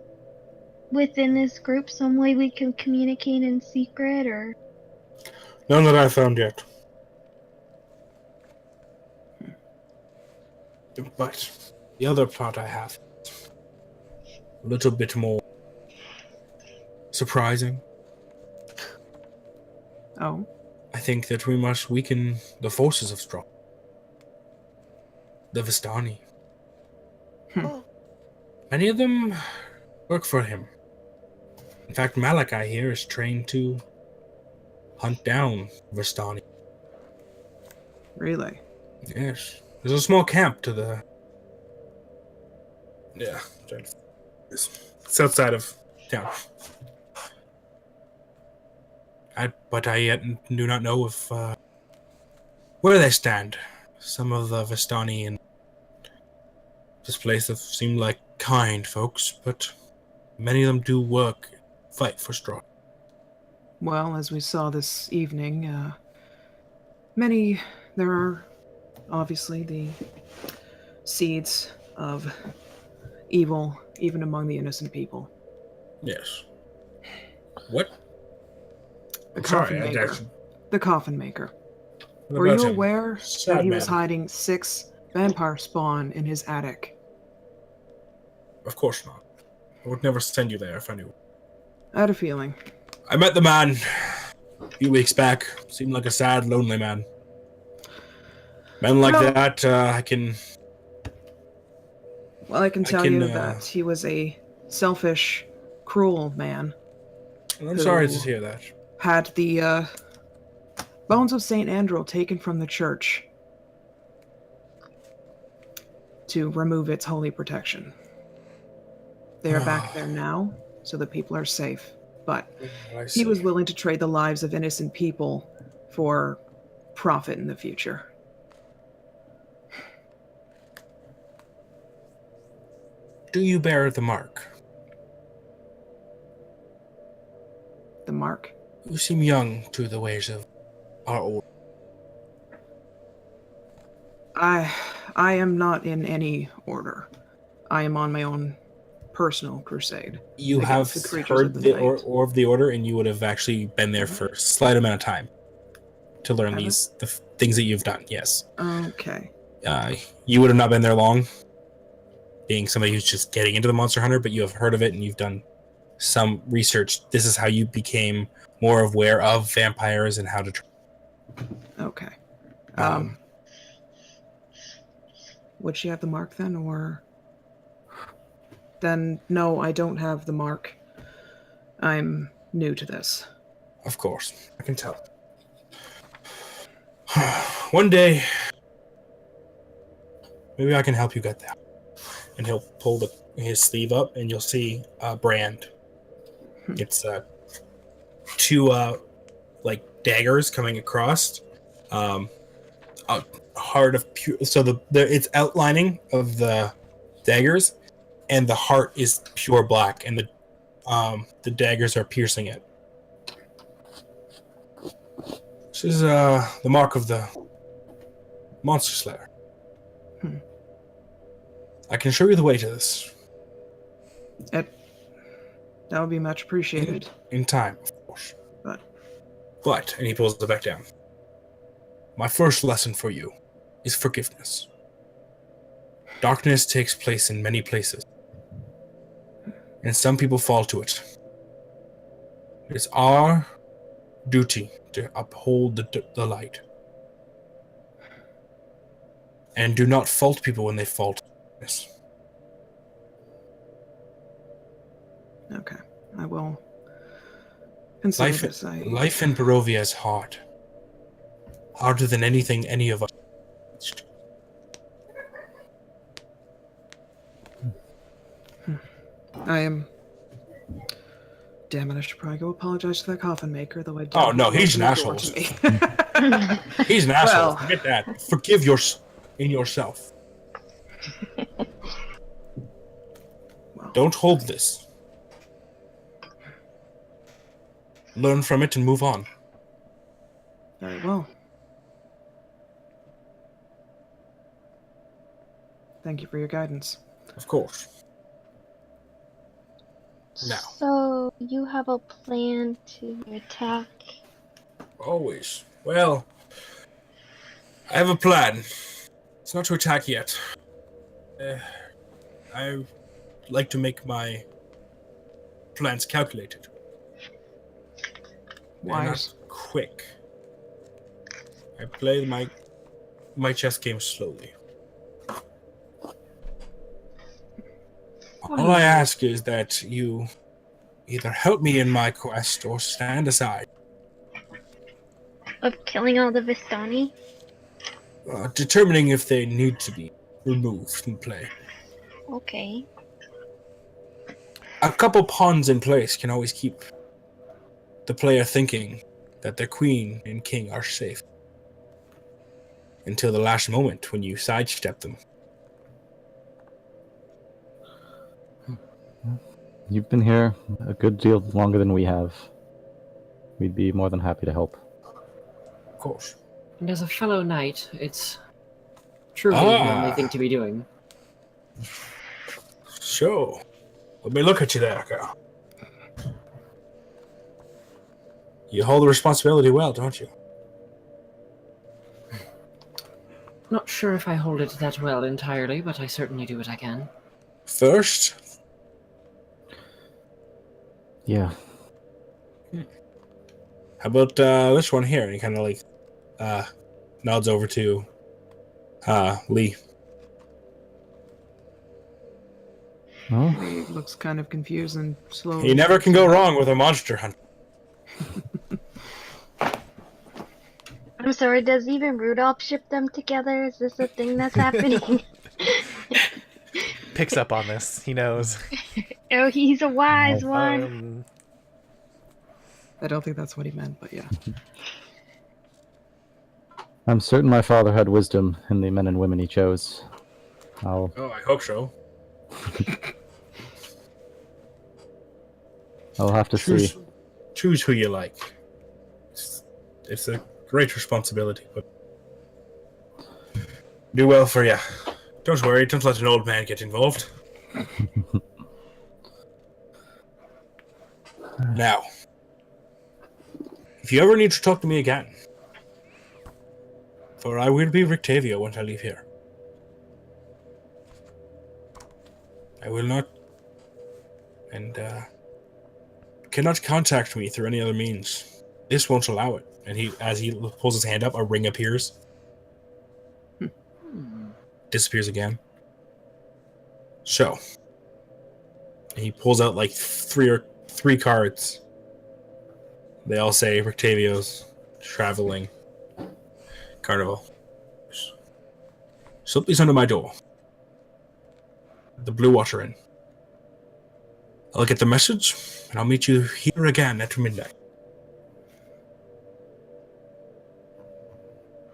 within this group? Some way we can communicate in secret, or? None that I've found yet. But the other plot I have, a little bit more surprising. Oh, I think that we must weaken the forces of Strahd. The Vistani. Many of them work for him. In fact, Malachi here is trained to hunt down Vistani. really? Yes. There's a small camp to the... Yeah. It's outside of town. But I yet do not know if where they stand. Some of the Vistani in this place have seemed like kind folks, but many of them do fight for Strahd. Well, as we saw this evening, there are obviously the seeds of evil even among the innocent people. Yes. What? The I'm coffin sorry, maker. The coffin maker. What Were about you him? aware Sad that he was man. hiding 6 vampire spawn in his attic? Of course not. I would never send you there if I knew. I had a feeling. I met the man a few weeks back. Seemed like a sad, lonely man. Men like Well- that, I can... Well, I can tell can, you that he was a selfish, cruel man. I'm sorry to hear that. Had the bones of Saint Andrew taken from the church to remove its holy protection. They are back there now, so the people are safe. But I he see. was willing to trade the lives of innocent people for profit in the future. Do you bear the mark? The mark? You seem young to the ways of our order. I am not in any order. I am on my own personal crusade. You have against the creatures heard of the the night. or of the order, and you would have actually been there for a slight amount of time to learn Have the things that you've done. Yes. Okay. You would have not been there long, being somebody who's just getting into the Monster Hunter, but you have heard of it and you've done some research. This is how you became more aware of vampires and how to. Okay. Um, Would she have the mark then, or? Then no, I don't have the mark. I'm new to this. Of course, I can tell. One day, maybe I can help you get there. And he'll pull his sleeve up, and you'll see a brand. It's two like daggers coming across. A heart of pure. So it's outlining of the daggers, and the heart is pure black, and the daggers are piercing it. This is the mark of the Monster Slayer. I can show you the way to this. That would be much appreciated. In time, of course. But, and he pulls it back down. My first lesson for you is forgiveness. Darkness takes place in many places, and some people fall to it. It is our duty to uphold the light. And do not fault people when they fault us. okay. I will consider this. Life in Barovia is hard. Harder than anything any of us. I am. Damn it! I should probably go apologize to that coffin maker, though I. Oh no, he's an asshole. He's an asshole. Well. Forget that. Forgive yourself. Well. Don't hold this. Learn from it and move on. Very well. Thank you for your guidance. Of course. Now. So, you have a plan to attack? Always. Well, I have a plan. It's not to attack yet. I like to make my plans calculated. Wise. Not quick. I play my chess game slowly. All I ask is that you either help me in my quest or stand aside. Of killing all the Vistani? Determining if they need to be removed from play. Okay. A couple pawns in place can always keep the player thinking that their queen and king are safe. Until the last moment when you sidestep them. You've been here a good deal longer than we have. We'd be more than happy to help. Of course. And as a fellow knight, it's truly the only thing to be doing. So, let me look at you there, girl. You hold the responsibility well, don't you? Not sure if I hold it that well entirely, but I certainly do what I can. First? Yeah. How about this one here? And he kind of like nods over to Lee. Well, He looks kind of confused and slow. You never can go wrong with a monster hunt. I'm sorry, does even Rudolph ship them together? Is this a thing that's happening? Picks up on this. He knows. Oh, he's a wise one. I don't think that's what he meant, but yeah. I'm certain my father had wisdom in the men and women he chose. Oh, I hope so. I'll have to see. Choose who you like. It's a great responsibility, but do well for you. Don't worry, don't let an old man get involved. Now, if you ever need to talk to me again, for I will be Rictavio once I leave here. I will not, and cannot contact me through any other means. This won't allow it. And as he pulls his hand up, a ring appears. Disappears again. So, he pulls out like three cards. They all say Rictavio's traveling carnival. Slip these under my door. The Blue Water Inn. I'll get the message, and I'll meet you here again at midnight.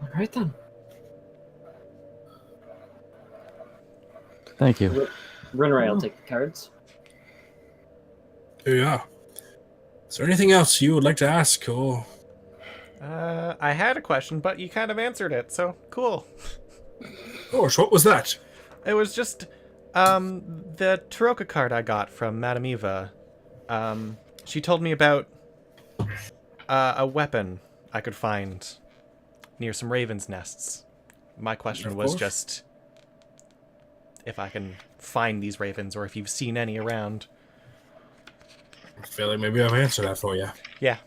All right then. Thank you. Rinray will take the cards. Yeah. Is there anything else you would like to ask, or... I had a question, but you kind of answered it, so cool. Of course, what was that? It was just, the Taroka card I got from Madame Eva. She told me about, a weapon I could find near some raven's nests. My question was just if I can find these ravens, or if you've seen any around. I feel like maybe I've answered that for you. Yeah.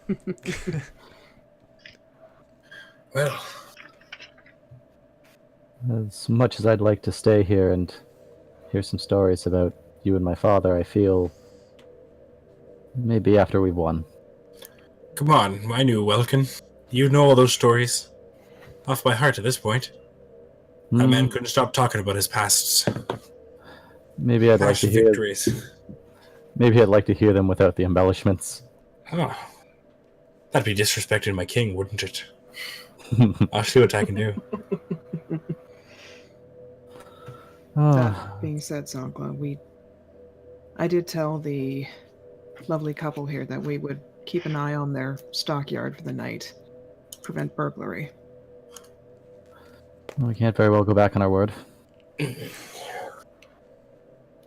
Well, As much as I'd like to stay here and hear some stories about you and my father, I feel maybe after we've won. come on, my new Welkin. You know all those stories. Off by heart at this point. That man couldn't stop talking about his past Maybe I'd like to hear. victories. Maybe I'd like to hear them without the embellishments. Oh, that'd be disrespecting my king, wouldn't it? I'll see what I can do. That being said, Zonkla, I did tell the lovely couple here that we would keep an eye on their stockyard for the night, prevent burglary. We can't very well go back on our word. I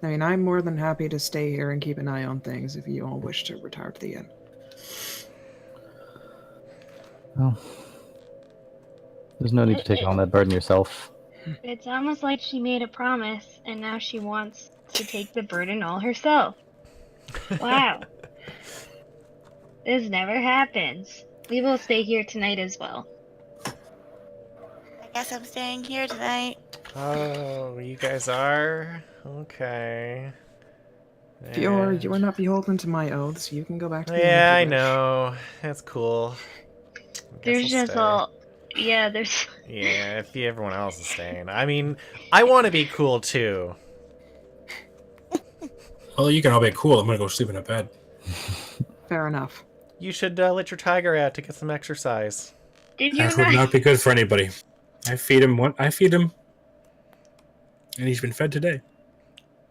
mean, I'm more than happy to stay here and keep an eye on things if you all wish to retire to the inn. Well, there's no need to take on that burden yourself. It's almost like she made a promise, and now she wants to take the burden all herself. Wow. This never happens. We will stay here tonight as well. I guess I'm staying here tonight. Oh, you guys are? Okay. If you are not beholden to my oaths, you can go back to the inn. Yeah, I if you wish. know. That's cool. There's just all... Yeah, there's... Yeah, if everyone else is staying. I mean, I want to be cool too. Well, you can all be cool. I'm gonna go sleep in a bed. Fair enough. You should let your tiger out to get some exercise. Did you That would not be good for anybody. I feed him, and he's been fed today.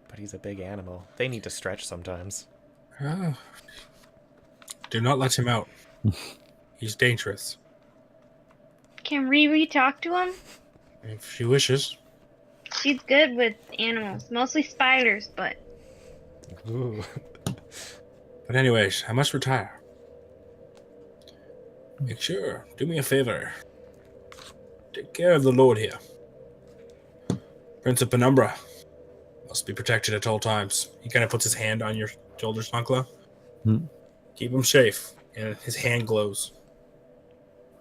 But he's a big animal. They need to stretch sometimes. Ah. Do not let him out. He's dangerous. Can Riri talk to him? If she wishes. She's good with animals, mostly spiders, but... Ooh. But anyways, I must retire. Make sure, do me a favor. Take care of the lord here. Prince of Penumbra must be protected at all times. He kind of puts his hand on your shoulder, Sankla. Keep him safe, and his hand glows.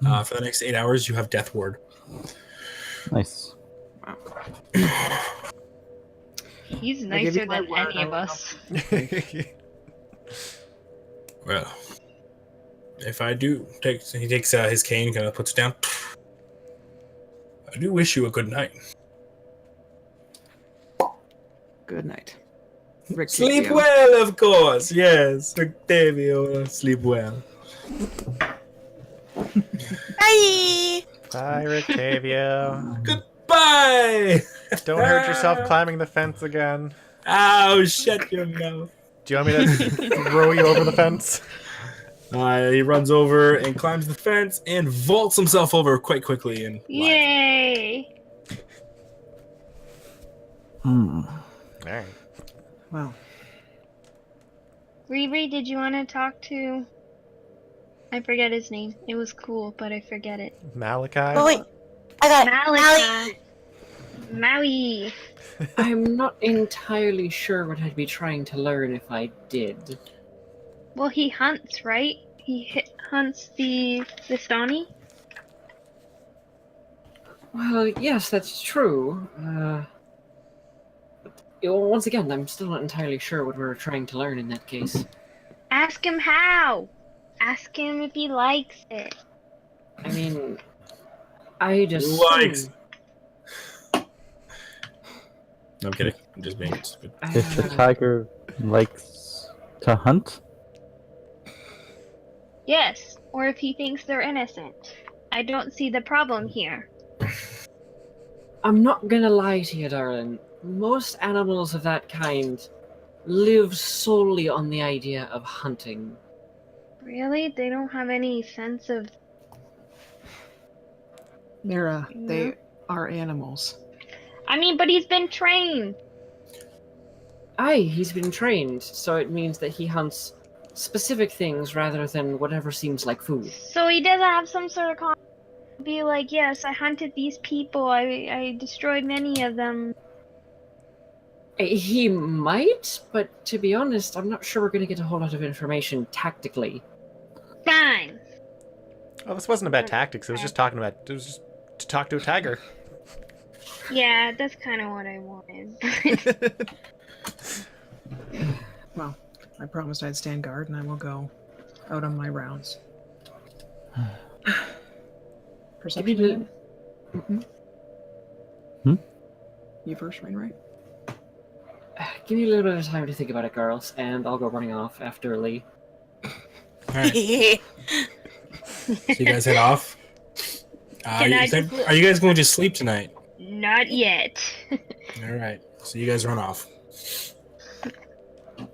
For the next 8 hours, you have Death Ward. Nice. He's give nicer you my than word, any of I will us. Well, if I do he takes his cane, kind of puts it down. I do wish you a good night. Good night. Sleep Rictavio. well, of course. Yes, Rictavio, sleep well. Bye! Bye, Rictavio. Goodbye. Don't hurt yourself climbing the fence again. Ow! Shut your mouth. Do you want me to throw you over the fence? He runs over and climbs the fence and vaults himself over quite quickly and live. Yay! All right. Well, Riri, did you want to talk to? I forget his name. It was cool, but I forget it. Malachi? Oh, wait. I got it. Malika. Maui. I'm not entirely sure what I'd be trying to learn if I did. Well, he hunts, right? He hunts the Vistani. Well, yes, that's true. Once again, I'm still not entirely sure what we're trying to learn in that case. Ask him how. Ask him if he likes it. I mean, I just... Likes. No, I'm kidding. I'm just being stupid. If the tiger likes to hunt, Yes, or if he thinks they're innocent. I don't see the problem here. I'm not gonna lie to you, darling. Most animals of that kind live solely on the idea of hunting. Really? They don't have any sense of... Mira, Yeah. they are animals. I mean, but he's been trained. Aye, he's been trained, so it means that he hunts specific things rather than whatever seems like food. So he doesn't have some sort of be like, yes, I hunted these people. I destroyed many of them. He might, but to be honest, I'm not sure we're gonna get a whole lot of information tactically. Fine. Oh, this wasn't about tactics. It was just to talk to a tiger. Yeah, that's kind of what I wanted. Well, I promised I'd stand guard, and I will go out on my rounds. Perception again? You first, Rainwright? Give me a little bit of time to think about it, girls, and I'll go running off after Lee. Alright. So you guys head off. Can I just- Are you guys going to sleep tonight? Not yet. Alright. So you guys run off.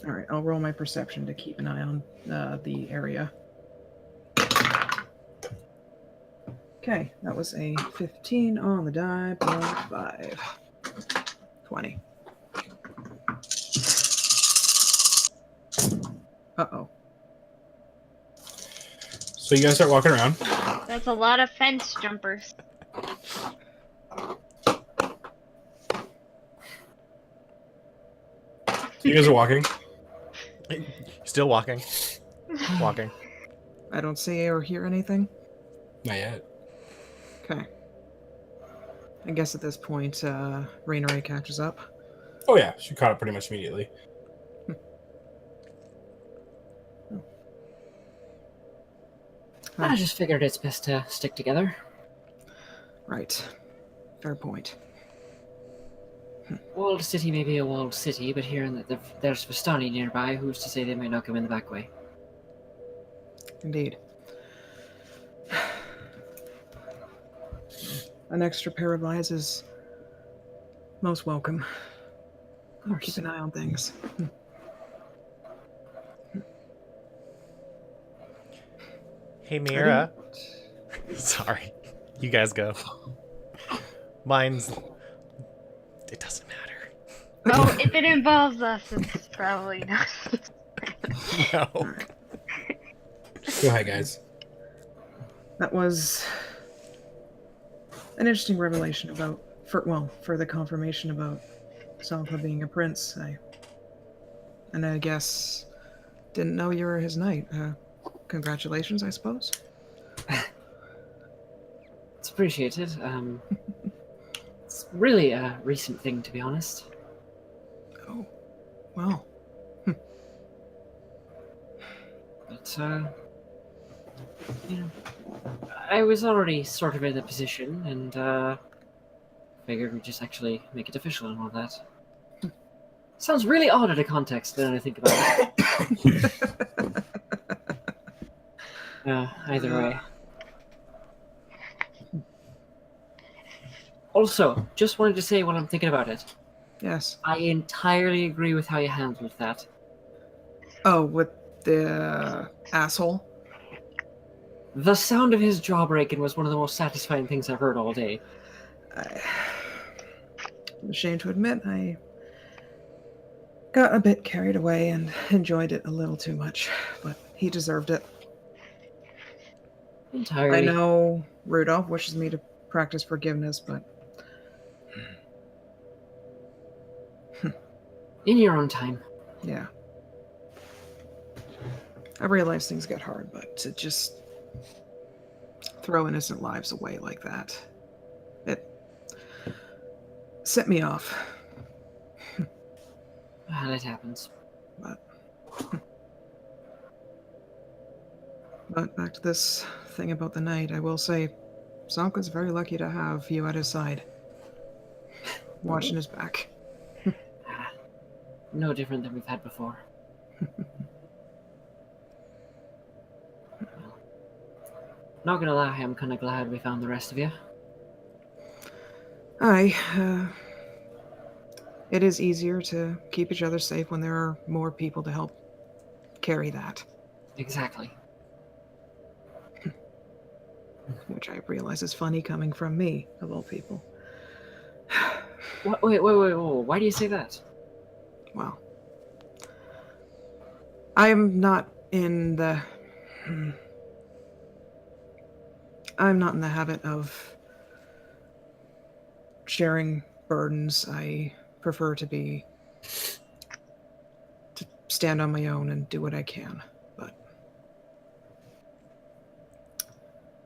Alright, I'll roll my perception to keep an eye on the area. Okay, that was a 15 on the die, plus 5. 20. Uh-oh. So you guys start walking around. That's a lot of fence jumpers. So you guys are walking. Still walking. Walking. I don't see or hear anything? Not yet. Okay. I guess at this point, Rainray catches up. Oh yeah, she caught up pretty much immediately. I just figured it's best to stick together. Right. Fair point. Walled city may be a walled city, but hearing that there's Vistani nearby, who's to say they may not come in the back way? Indeed. An extra pair of eyes is most welcome. I'll keep an eye on things. Hey, Mira. Sorry. You guys go. Mine's... It doesn't matter. Oh, if it involves us, it's probably not. No. Go ahead, guys. That was an interesting revelation about, further confirmation about Salva being a prince. I guess didn't know you were his knight. Congratulations, I suppose. It's appreciated. It's really a recent thing, to be honest. Oh, well. But, you know, I was already sort of in the position, and, figured we'd just actually make it official and all that. Sounds really odd out of context, then I think about it. Either way. Also, just wanted to say while I'm thinking about it, Yes. I entirely agree with how you handled that. Oh, with the asshole? The sound of his jaw breaking was one of the most satisfying things I've heard all day. I'm ashamed to admit I got a bit carried away and enjoyed it a little too much, but he deserved it. Entirely. I know Rudolph wishes me to practice forgiveness, but In your own time. yeah. I realize things get hard, but to just throw innocent lives away like that, it set me off. Well, it happens. But back to this thing about the night, I will say, Zonka's very lucky to have you at his side, watching his back. No different than we've had before. Not gonna lie, I'm kinda glad we found the rest of you. Aye, it is easier to keep each other safe when there are more people to help carry that. Exactly. Which I realize is funny coming from me, of all people. Wait, why do you say that? Well, I'm not in the... I'm not in the habit of sharing burdens. I prefer to stand on my own and do what I can. But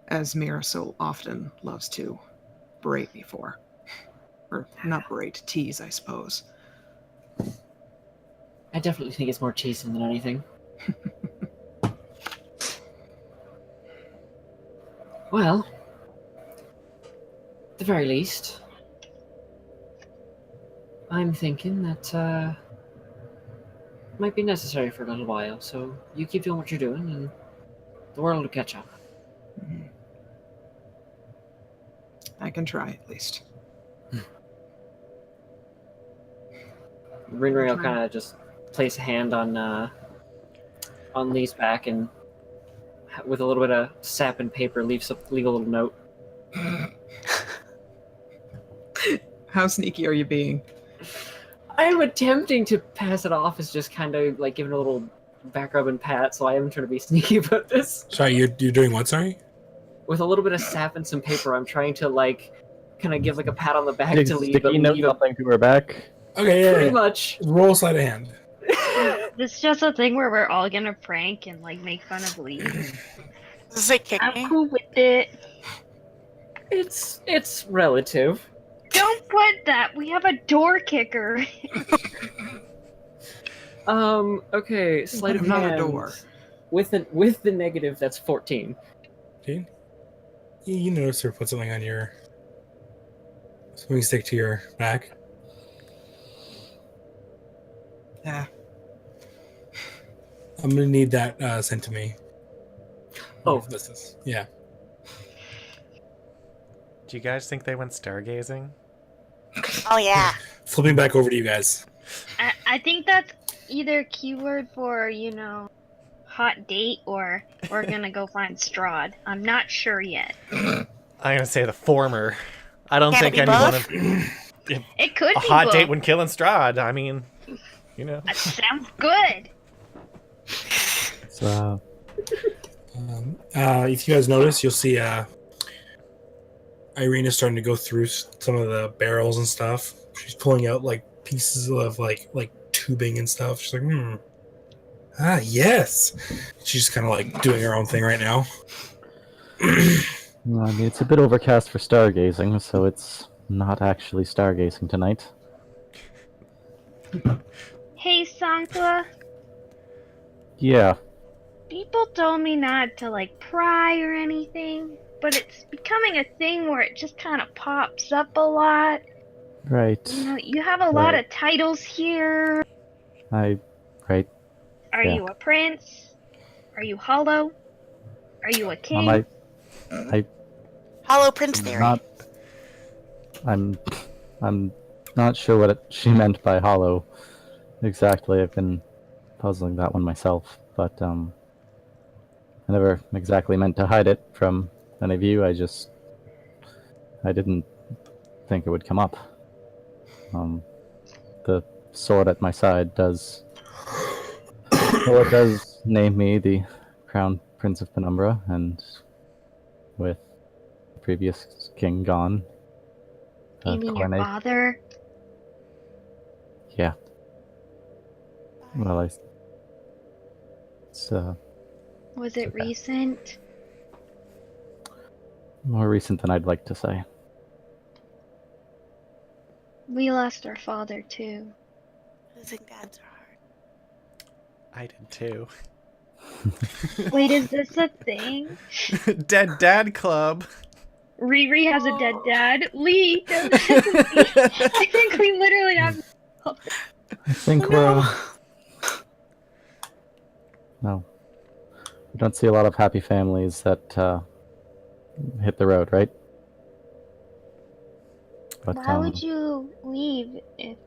as Mira so often loves to berate me for, or not berate, tease, I suppose. I definitely think it's more teasing than anything. Well, at the very least, I'm thinking that might be necessary for a little while, so you keep doing what you're doing, and the world will catch up. I can try, at least. Rinring will kind of just place a hand on Lee's back, and with a little bit of sap and paper, leave a little note. How sneaky are you being? I'm attempting to pass it off as just kind of like giving a little back rub and pat, so I am trying to be sneaky about this. Sorry, you're doing what? Sorry. With a little bit of sap and some paper, I'm trying to like kind of give like a pat on the back Big to leave, sticky note something to her back. Okay, yeah. pretty yeah. much. Roll sleight of hand. This is just a thing where we're all gonna prank and like make fun of Lee. Does it kick me? I'm cool with it. It's relative. Don't put that. We have a door kicker. Okay, sleight of Not hand. a door. With the negative, that's 14. Dude, you notice her put something on your swimming stick to your back. Yeah. I'm gonna need that sent to me. Oh. This is yeah. Do you guys think they went stargazing? Oh yeah. Flipping back over to you guys. I think that's either keyword for, hot date or we're gonna go find Strahd. I'm not sure yet. I'm gonna say the former. I don't Can it think be anyone both? It could a be hot both. date when killing Strahd. I mean, That sounds good. So, If you guys notice, you'll see Irene is starting to go through some of the barrels and stuff. She's pulling out like pieces of like tubing and stuff. She's like, ah, yes. She's just kind of like doing her own thing right now. I mean, it's a bit overcast for stargazing, so it's not actually stargazing tonight. Hey, Sankla. Yeah, People told me not to pry or anything, but it's becoming a thing where it just kind of pops up a lot. right. You have a lot Right. of titles here. Right. Are Yeah. you a prince? Are you hollow? Are you a king? Hollow Prince theory. I'm not sure what she meant by hollow exactly. I've been puzzling that one myself, but I never exactly meant to hide it from any of you. I didn't think it would come up. The sword at my side does, well, it does name me the Crown Prince of Penumbra, and with the previous king gone, You mean your coronation. father? Yeah. Well, it's Was it okay. recent? More recent than I'd like to say. We lost our father too. Losing dads are hard. I did too. Wait, is this a thing? Dead Dad Club. Riri has a dead dad. Lee does. I think we literally have. I think No. no. We don't see a lot of happy families that hit the road, right? But Why would you leave if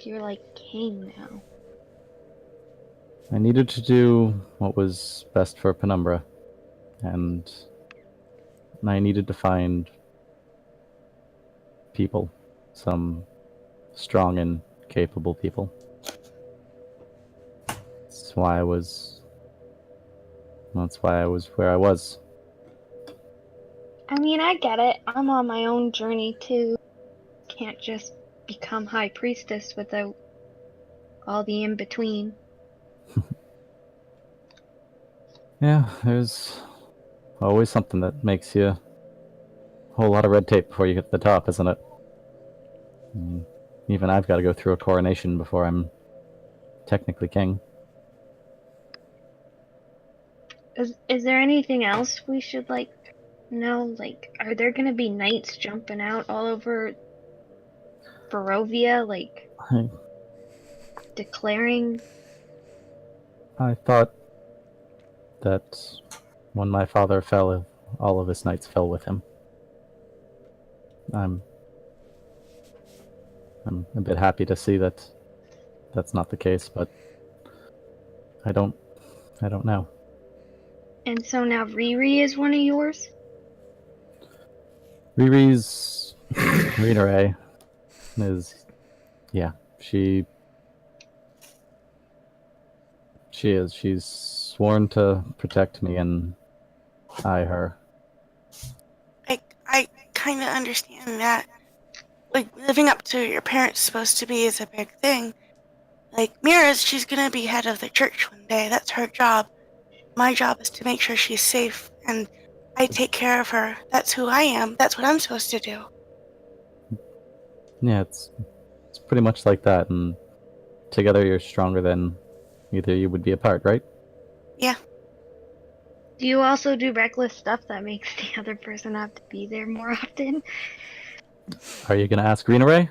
you're like king now? I needed to do what was best for Penumbra, and I needed to find people, some strong and capable people. That's why I was where I was. I mean, I get it. I'm on my own journey too. Can't just become high priestess without all the in between. Yeah, there's always something that makes you a whole lot of red tape before you get to the top, isn't it? Even I've got to go through a coronation before I'm technically king. Is there anything else we should like know? Like, are there gonna be knights jumping out all over Barovia, like declaring? I thought that when my father fell, all of his knights fell with him. I'm a bit happy to see that that's not the case, but I don't know. And so now Riri is one of yours? Riri's Rita is, yeah, she is. She's sworn to protect me and I her. I kind of understand that. Like, living up to your parents supposed to be is a big thing. Like, Mira's, she's gonna be head of the church one day. That's her job. My job is to make sure she's safe, and I take care of her. That's who I am. That's what I'm supposed to do. Yeah, it's pretty much like that, and together you're stronger than either you would be apart, right? Yeah. Do you also do reckless stuff that makes the other person have to be there more often? Are you gonna ask Rena Ray?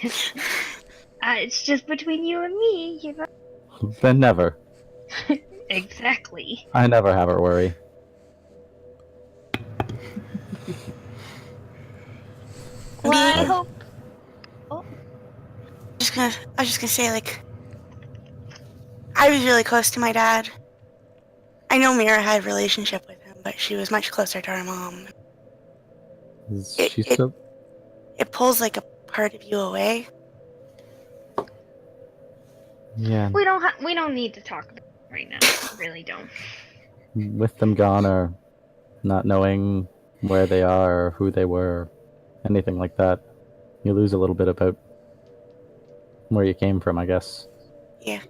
It's just between you and me, you know? Then never. Exactly. I never have her worry. Well, I Me- hope. I was just gonna say, like, I was really close to my dad. I know Mira had a relationship with him, but she was much closer to her mom. Is It- she it- still? It pulls, like, a part of you away. Yeah. We don't need to talk about it right now. We really don't. With them gone, or not knowing where they are or who they were, anything like that, you lose a little bit about where you came from, I guess. Yeah.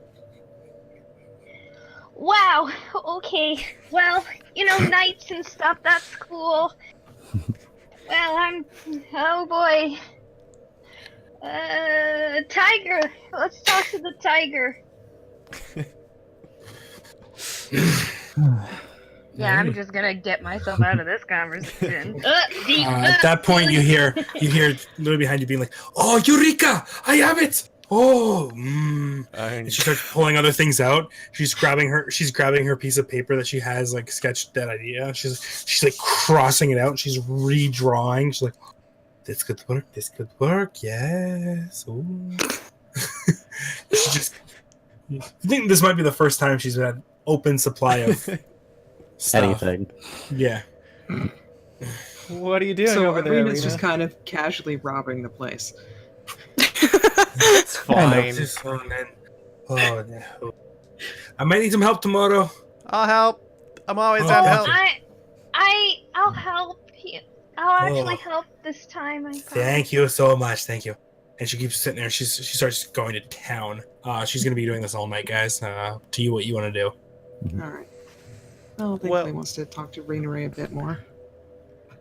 Wow. Okay. Well, knights and stuff. That's cool. Well, oh boy. Tiger. Let's talk to the tiger. Yeah, I'm just gonna get myself out of this conversation. At that point, you hear literally behind you being like, "Oh, Eureka! I have it! Oh!" And she starts pulling other things out. She's grabbing her piece of paper that she has like sketched that idea. She's like crossing it out. She's redrawing. She's like, "This could work. This could work. Yes." Ooh. She just I think this might be the first time she's had open supply of stuff. Anything. Yeah. What are you doing So over there, Arena's Arena? just kind of casually robbing the place. It's fine. Just phone in. Oh, no. I might need some help tomorrow. I'll help. I'm always Oh, down to okay. help. I'll help you. I'll actually Oh. help this time. I promise. Thank you so much. Thank you. And she keeps sitting there. She starts going to town. She's gonna be doing this all night, guys. To you, what you want to do? All right. Well, thankfully wants to talk to Rena Ray a bit more.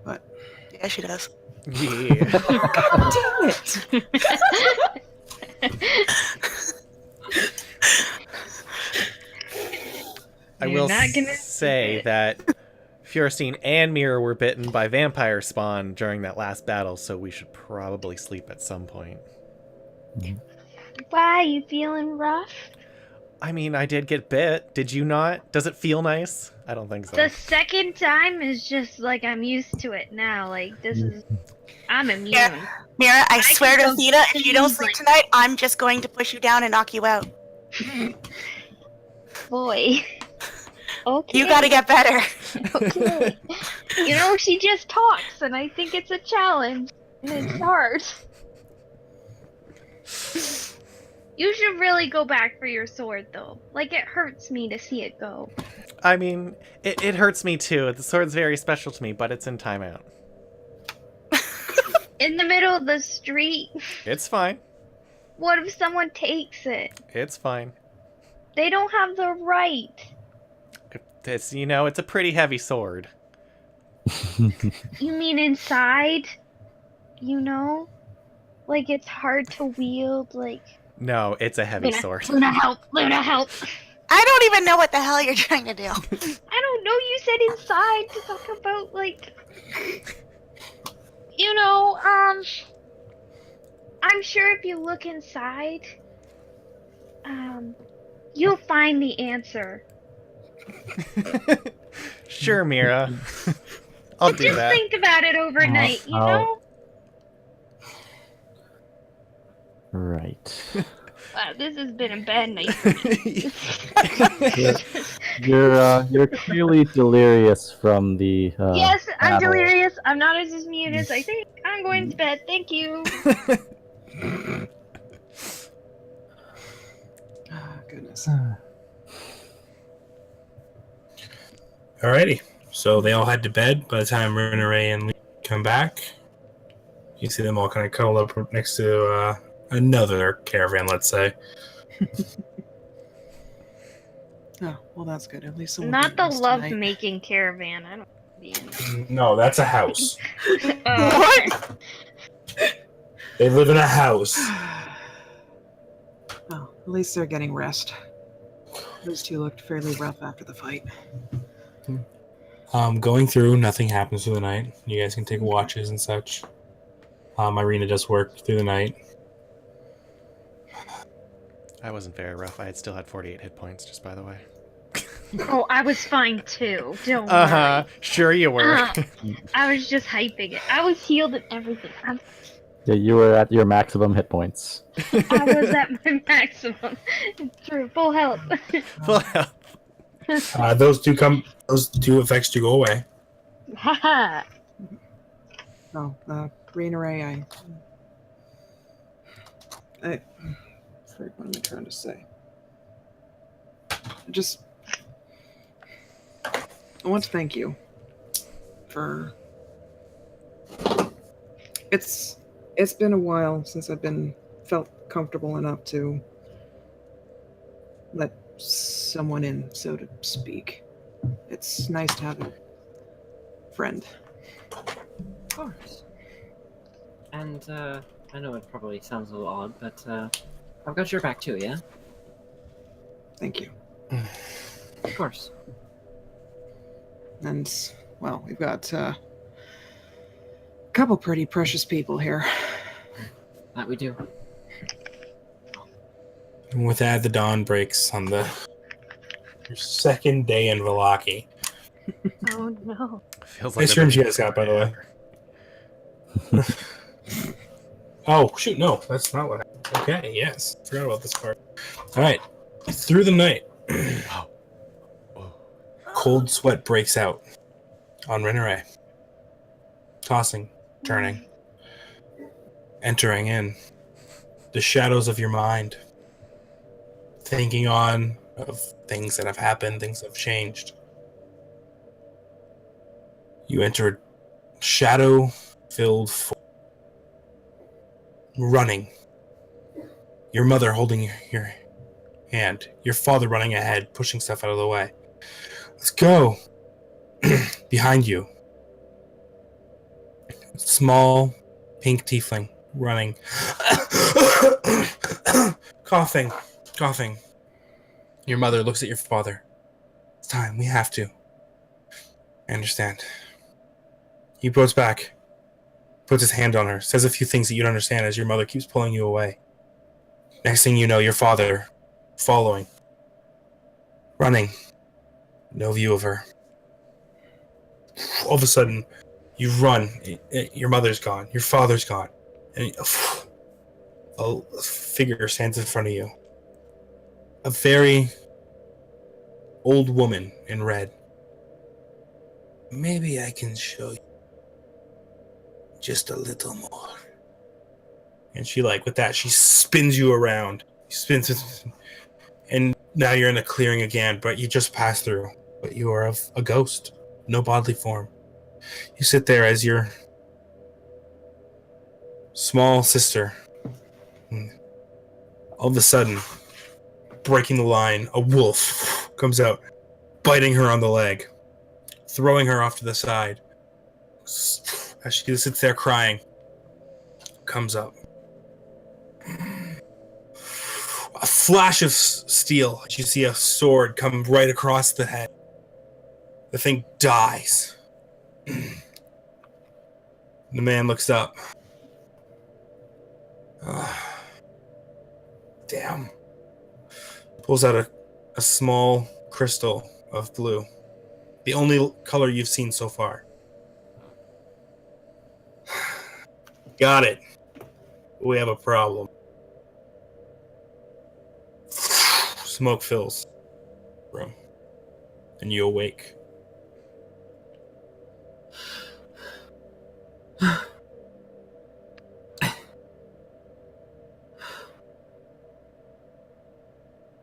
But Yeah, she does. Yeah. damn it! I You're will not gonna say that Furstein and Mira were bitten by vampire spawn during that last battle, so we should probably sleep at some point. Why, you feeling rough? I mean, I did get bit. Did you not? Does it feel nice? I don't think so. The second time is just like I'm used to it now. Like this is, I'm immune. Yeah. Mira, I swear to can go Theta, if you don't sleep, sleep like- tonight, I'm just going to push you down and knock you out. Boy. Okay. You gotta get better. Okay. You know, she just talks, and I think it's a challenge, and it's hard. You should really go back for your sword, though. Like, it hurts me to see it go. I mean, it hurts me too. The sword's very special to me, but it's in timeout. In the middle of the street, It's fine. what if someone takes it? It's fine. They don't have the right. It's, it's a pretty heavy sword. You mean inside? You know? Like, it's hard to wield, like... No, it's a heavy sword. Luna, help! Luna, help! I don't even know what the hell you're trying to do. I don't know, you said inside to talk about, like... I'm sure if you look inside, you'll find the answer. Sure, Mira. I'll do Just that. think about it overnight, you I'll- know? Right. Wow, this has been a bad night for me. You're clearly delirious from the. Yes, I'm battle. delirious. I'm not as immune as I think. I'm going to bed. Thank you. Ah, goodness. Alrighty. So they all head to bed. By the time Rena Ray and Lee come back, you see them all kind of cuddled up next to another caravan, let's say. Oh, well, that's good. At least someone Not can the rest tonight. love-making caravan. I don't want to be in it. No, that's a house. What? They live in a house. Well, at least they're getting rest. Those two looked fairly rough after the fight. Going through, nothing happens through the night. You guys can take watches and such. Irina does work through the night. I wasn't very rough. I still had 48 hit points, just by the way. Oh, I was fine too. Don't Uh-huh. worry. Sure you were. I was just hyping it. I was healed and everything. Yeah, you were at your maximum hit points. I was at my maximum. True, full health. Full health. Those two effects do go away. Haha. Oh, Rena Ray, what am I trying to say? I want to thank you for. It's been a while since I've felt comfortable enough to let someone in, so to speak. It's nice to have a friend. Of course. And, I know it probably sounds a little odd, but, I've got your back too, yeah? Thank you. Of course. And, well, we've got a couple pretty precious people here. That we do. And with that, the dawn breaks on your second day in Vallaki. Oh no. Feels Nice they've rooms been you guys got, by the way. Oh, shoot, no, that's not what happened. Okay, yes. Forgot about this part. Alright. Through the night, Wow. Oh. cold sweat breaks out on Rinneray. Tossing, turning, entering in the shadows of your mind. Thinking on of things that have happened, things that have changed. You enter a shadow-filled running. Your mother holding your hand. Your father running ahead, pushing stuff out of the way. Let's go. Behind you. Small, pink tiefling running. Coughing. Your mother looks at your father. It's time. We have to. I understand. He puts back. Puts his hand on her. Says a few things that you don't understand as your mother keeps pulling you away. Next thing you know, your father following. Running. No view of her. All of a sudden, you run. Your mother's gone. Your father's gone. And a figure stands in front of you. A very old woman in red. Maybe I can show you just a little more. And she, with that, she spins you around. And now you're in a clearing again, but you just passed through. But you are a ghost. No bodily form. You sit there as your small sister. All of a sudden, breaking the line, a wolf comes out, biting her on the leg, throwing her off to the side. As she sits there crying, comes up. A flash of steel. You see a sword come right across the head. The thing dies. The man looks up. Damn. Pulls out a small crystal of blue. The only color you've seen so far. Got it. We have a problem. Smoke fills the room. And you awake.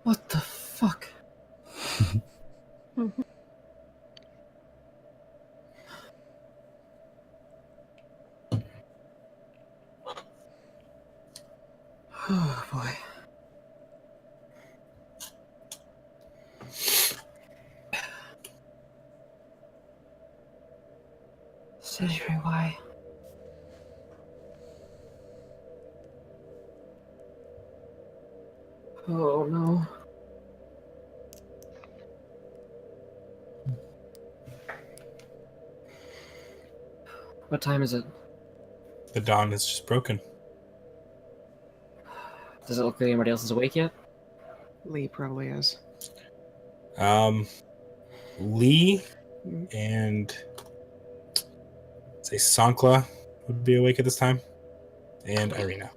What the fuck? Oh boy. Century, why? Oh no. What time is it? The dawn is just broken. Does it look like anybody else is awake yet? Lee probably is. Lee and say Sankla would be awake at this time, and Irina.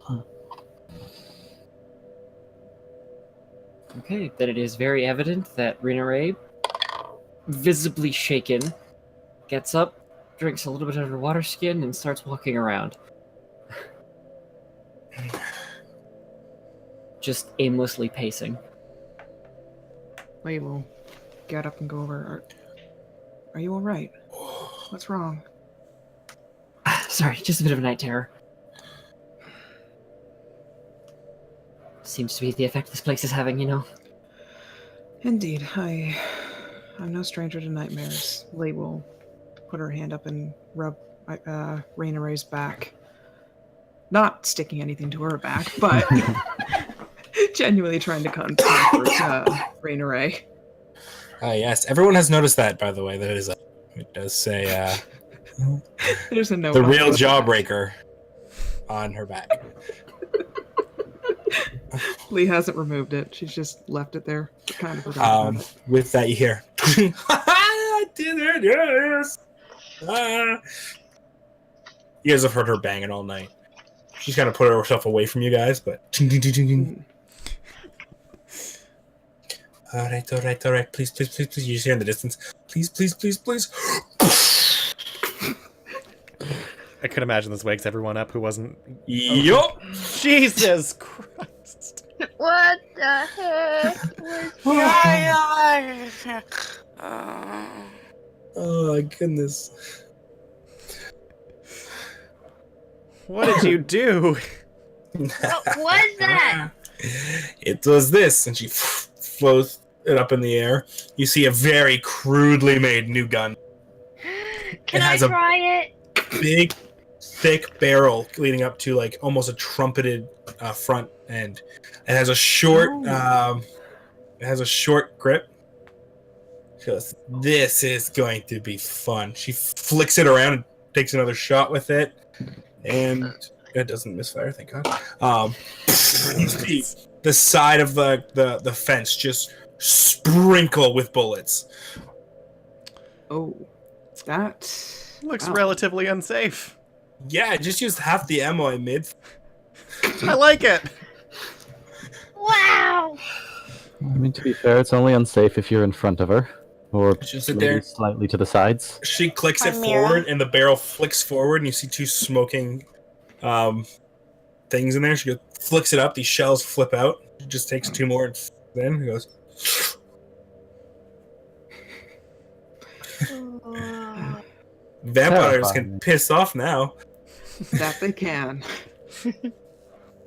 Okay, then it is very evident that Rina Ray, visibly shaken, gets up, drinks a little bit of her water skin, and starts walking around. Just aimlessly pacing. Lee will get up and go over. Are you alright? What's wrong? Sorry, just a bit of a night terror. Seems to be the effect this place is having, you know. Indeed, I'm no stranger to nightmares. Lee will put her hand up and rub Raina Ray's back. Not sticking anything to her back, but genuinely trying to comfort Raina Ray. Yes, everyone has noticed that, by the way. That is it does say There's a note. the real jawbreaker on her back. Lee hasn't removed it. She's just left it there. Kind of forgot about it. With that, you hear, I did it, yes! You guys have heard her banging all night. She's kind of put herself away from you guys, but... All right. Please. You just hear in the distance. Please. I could imagine this wakes everyone up who wasn't. Yup. Jesus Christ! What the heck was Oh my goodness. What did you do? What was that? It was this, and she floats it up in the air. You see a very crudely made new gun. Can It I has a- try it? Big, thick barrel leading up to like almost a trumpeted front end. It has a short, grip. She goes, "This is going to be fun." She flicks it around and takes another shot with it, and it doesn't misfire, thank God. You see the side of the fence just sprinkle with bullets. Oh, that Looks wow. relatively unsafe. Yeah, I just used half the ammo I made. I like it. Wow! I mean, to be fair, it's only unsafe if you're in front of her, or She'll sit maybe there. slightly to the sides. She clicks it Hi, Mira. forward, and the barrel flicks forward, and you see two smoking things in there. She flicks it up. These shells flip out. She just takes two more, and then he goes. Vampires can piss off now. That they can.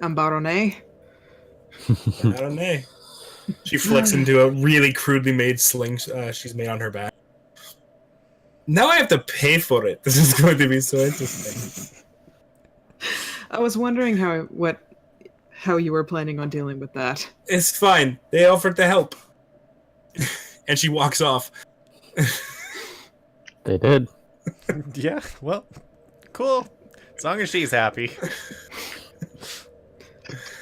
Ambarone. I don't know. She flicks into a really crudely made sling she's made on her back. Now I have to pay for it. This is going to be so interesting. I was wondering how you were planning on dealing with that. It's fine. They offered to help. And she walks off. They did. Yeah, well, cool. As long as she's happy.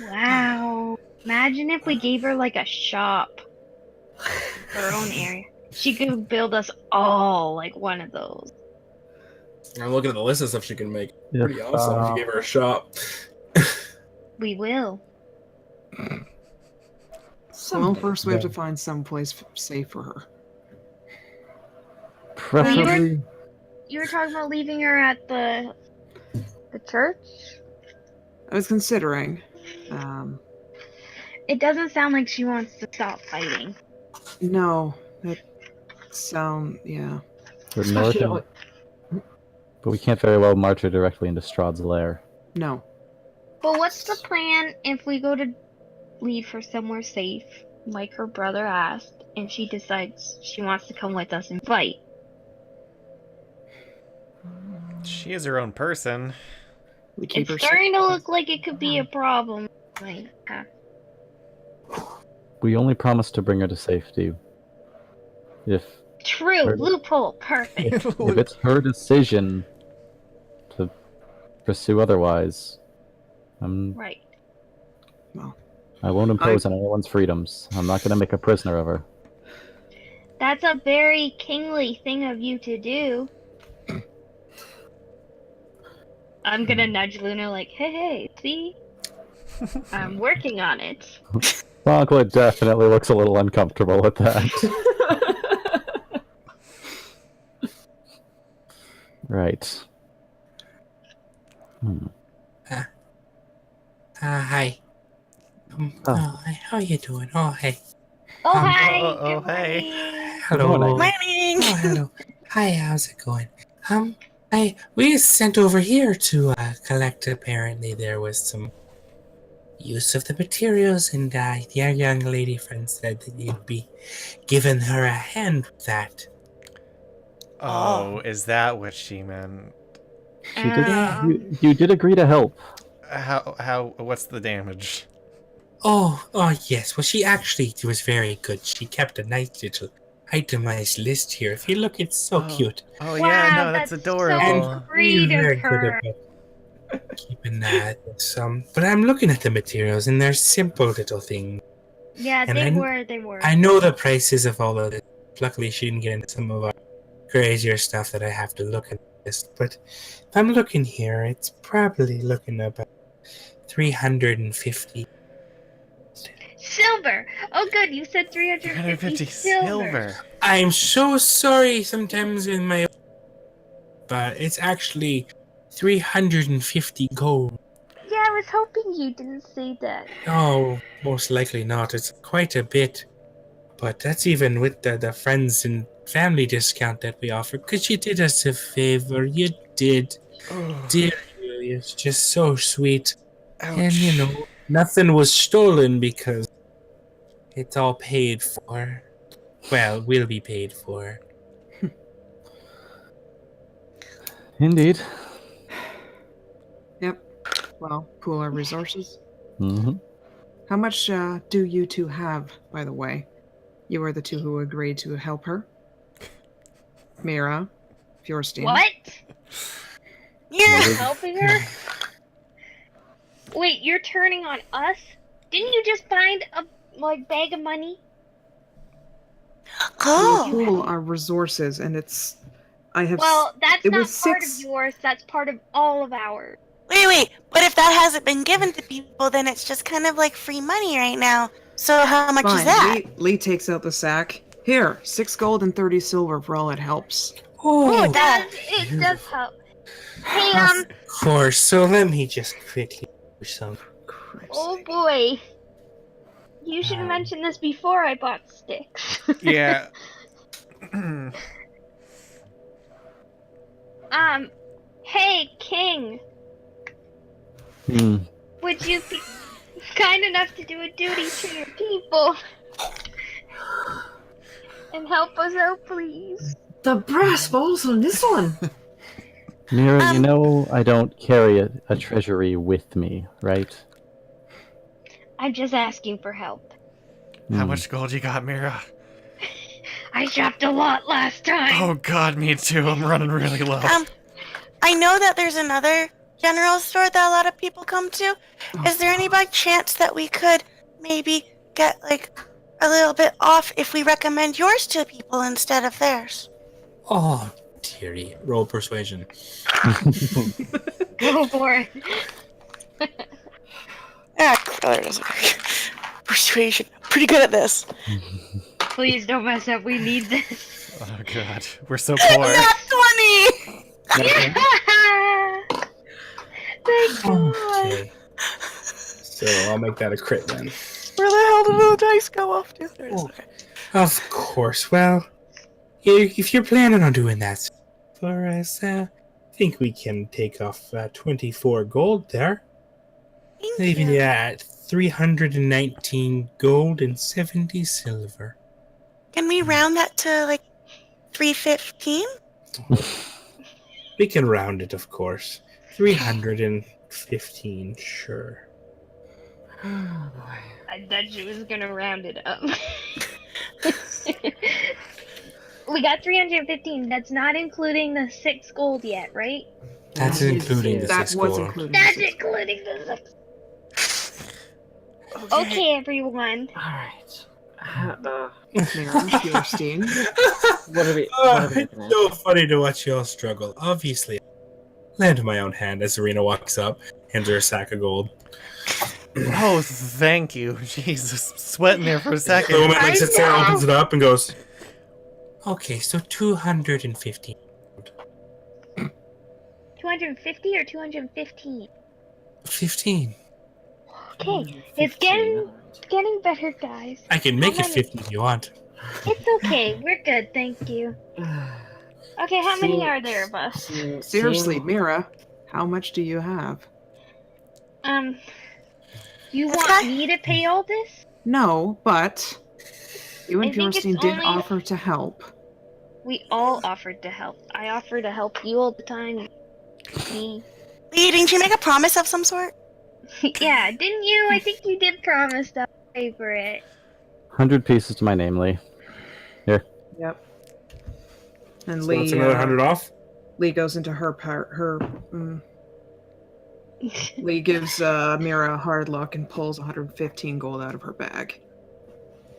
Wow. Imagine if we gave her like a shop. Her own area. She could build us all like one of those. I'm looking at the list of stuff she can make. If, Pretty awesome if you gave her a shop. We will. Well, first we have to find some place safe for her. Preferably. You were talking about leaving her at the church? I was considering. It doesn't sound like she wants to stop fighting. No, that yeah. But, but we can't very well march her directly into Strahd's lair. No. But what's the plan if we go to leave her somewhere safe, like her brother asked, and she decides she wants to come with us and fight? She is her own person. We keep It's her starting to look like it could be a problem. Like, We only promised to bring her to safety. If true, loophole, perfect. if it's her decision to pursue otherwise, Right. I won't impose on anyone's freedoms. I'm not going to make a prisoner of her. That's a very kingly thing of you to do. I'm gonna nudge Luna like, hey, see? I'm working on it. Boglet definitely looks a little uncomfortable with that. Right. Hi. How you doing? Oh, hey. Oh, hi! Oh, Good hey. morning. Hello. Morning. Oh, hello. Hi, how's it going? We were sent over here to collect. Apparently, there was some use of the materials, and your young lady friend said that you'd be giving her a hand with that. Oh, is that what she meant? She did, you did agree to help. What's the damage? Oh, yes. Well, she actually was very good. She kept a nice little itemized list here. If you look, it's so cute. Oh, Wow, yeah, no, that's that's adorable. so sweet of her. Keeping that. But I'm looking at the materials, and they're simple little things. Yeah, And they were. I know the prices of all of this. Luckily, she didn't get into some of our crazier stuff that I have to look at this. But if I'm looking here, it's probably looking about 350 Silver! Oh good, you said 350 silver. I'm so sorry sometimes in my... But it's actually 350 gold. Yeah, I was hoping you didn't say that. Oh, most likely not. It's quite a bit. But that's even with the friends and family discount that we offer. Because you did us a favor. You did. Dear you. It's just so sweet. Ouch. And, you know, nothing was stolen because it's all paid for. Well, will be paid for. Indeed. Yep. Well, pool our resources. Mm-hmm. How much do you two have, by the way? You were the two who agreed to help her. Mira, Fjorstein. What? Yeah. Helping her? Wait, you're turning on us? Didn't you just find a bag of money? Oh. We pool our resources, and it's... Well, that's it not was part six- of yours, that's part of all of ours. Wait. But if that hasn't been given to people, then it's just kind of like free money right now. So how much Fine. is that? Lee takes out the sack. Here, 6 gold and 30 silver for all it helps. Oh, It does help. Hey, Of course. So let me just quickly do some. oh boy. You should have mentioned this before I bought sticks. Yeah. Hey, King. Hmm. Would you be kind enough to do a duty to your people? And help us out, please. The brass balls on this one. Mira, you know I don't carry a treasury with me, right? I'm just asking for help. How Hmm. much gold you got, Mira? I dropped a lot last time. Oh god, me too. I'm running really low. I know that there's another general store that a lot of people come to. Is there any by chance that we could maybe get like a little bit off if we recommend yours to people instead of theirs? Oh, dearie. Roll persuasion. Go for it. That doesn't work. Persuasion. Pretty good at this. Please don't mess up. We need this. Oh god, we're so poor. Not 20! Thank God. Okay. So I'll make that a crit then. Where the hell did the dice go off to? There it is. Okay. Of course. Well, if you're planning on doing that for us, I think we can take off 24 gold there. Thank Leaving you. you at 319 gold and 70 silver. Can we round that to like 315? We can round it, of course. 315, sure. I thought she was gonna round it up. We got 315. That's not including the 6 gold yet, right? That's including the That 6 was gold. including That's the 6 gold. including the 6. Okay, everyone. Alright. Mira, Fjorstein. What are we It's looking at? so funny to watch y'all struggle. Obviously, lend my own hand as Serena walks up, hands her a sack of gold. Oh, thank you. Jesus, sweating there for a The second. woman like, I sits there, know. opens it up, and goes, okay, so 250. 250 or 215? 15. Okay, it's getting better, guys. I can make How it many? 50 if you want. It's okay. We're good, thank you. Okay, how many are there of us? Seriously, Mira, how much do you have? You That's want not- me to pay all this? No, but you and I think it's Fjorstein did only- offer to help. We all offered to help. I offer to help you all the time. Me. Lee, didn't you make a promise of some sort? Yeah, didn't you? I think you did promise to pay for it. 100 pieces to my name, Lee. Yep. And So Lee, that's another 100 off? Lee goes into her part. Lee gives Mira a hard look and pulls 115 gold out of her bag.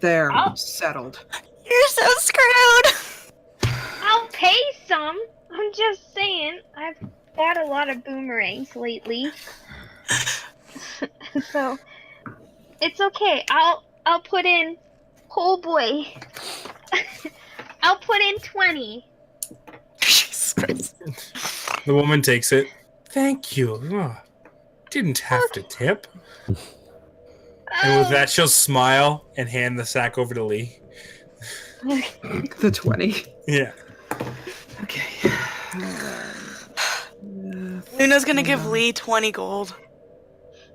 There, Oh. settled. You're so screwed! I'll pay some. I'm just saying. I've bought a lot of boomerangs lately. So, It's okay. I'll put in. Oh boy. I'll put in 20. Jesus Christ. The woman takes it. Thank you. Oh, didn't have to tip. And with that, she'll smile and hand the sack over to Lee. The 20. Yeah. Okay. Luna's gonna give Lee 20 gold.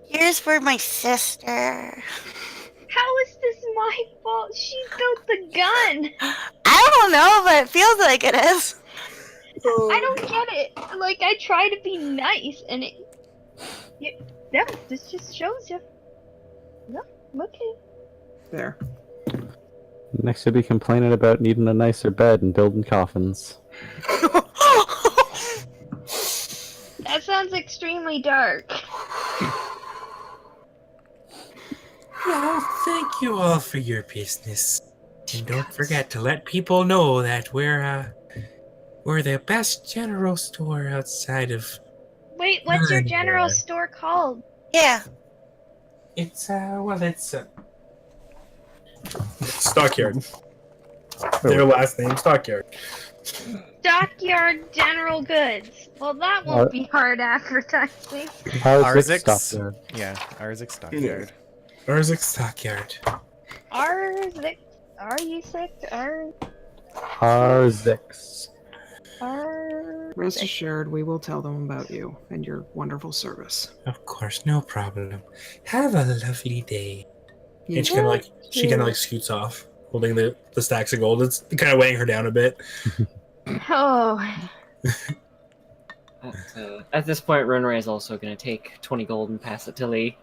Here's for my sister. How is this my fault? She built the gun. I don't know, but it feels like it is. I don't get it. Like, I try to be nice, and no, this just shows you. No, okay. There. Next, you'll be complaining about needing a nicer bed and building coffins. That sounds extremely dark. Well, thank you all for your business. And don't forget to let people know that we're the best general store outside of... Wait, what's your Good general boy. store called? Yeah. It's, Stockyard. Their last name, Stockyard. Stockyard General Goods. Well, that won't be hard advertising. How's it Arzik's. Stockyard? Yeah, Arzik's Stockyard. Urzik Stockyard. Arzik. Are you sick? Arzik's. Rest assured, we will tell them about you and your wonderful service. Of course, no problem. Have a lovely day. You And she kind of like scoots off, holding the stacks of gold. It's kind of weighing her down a bit. Oh. At this point, Runray is also going to take 20 gold and pass it to Lee.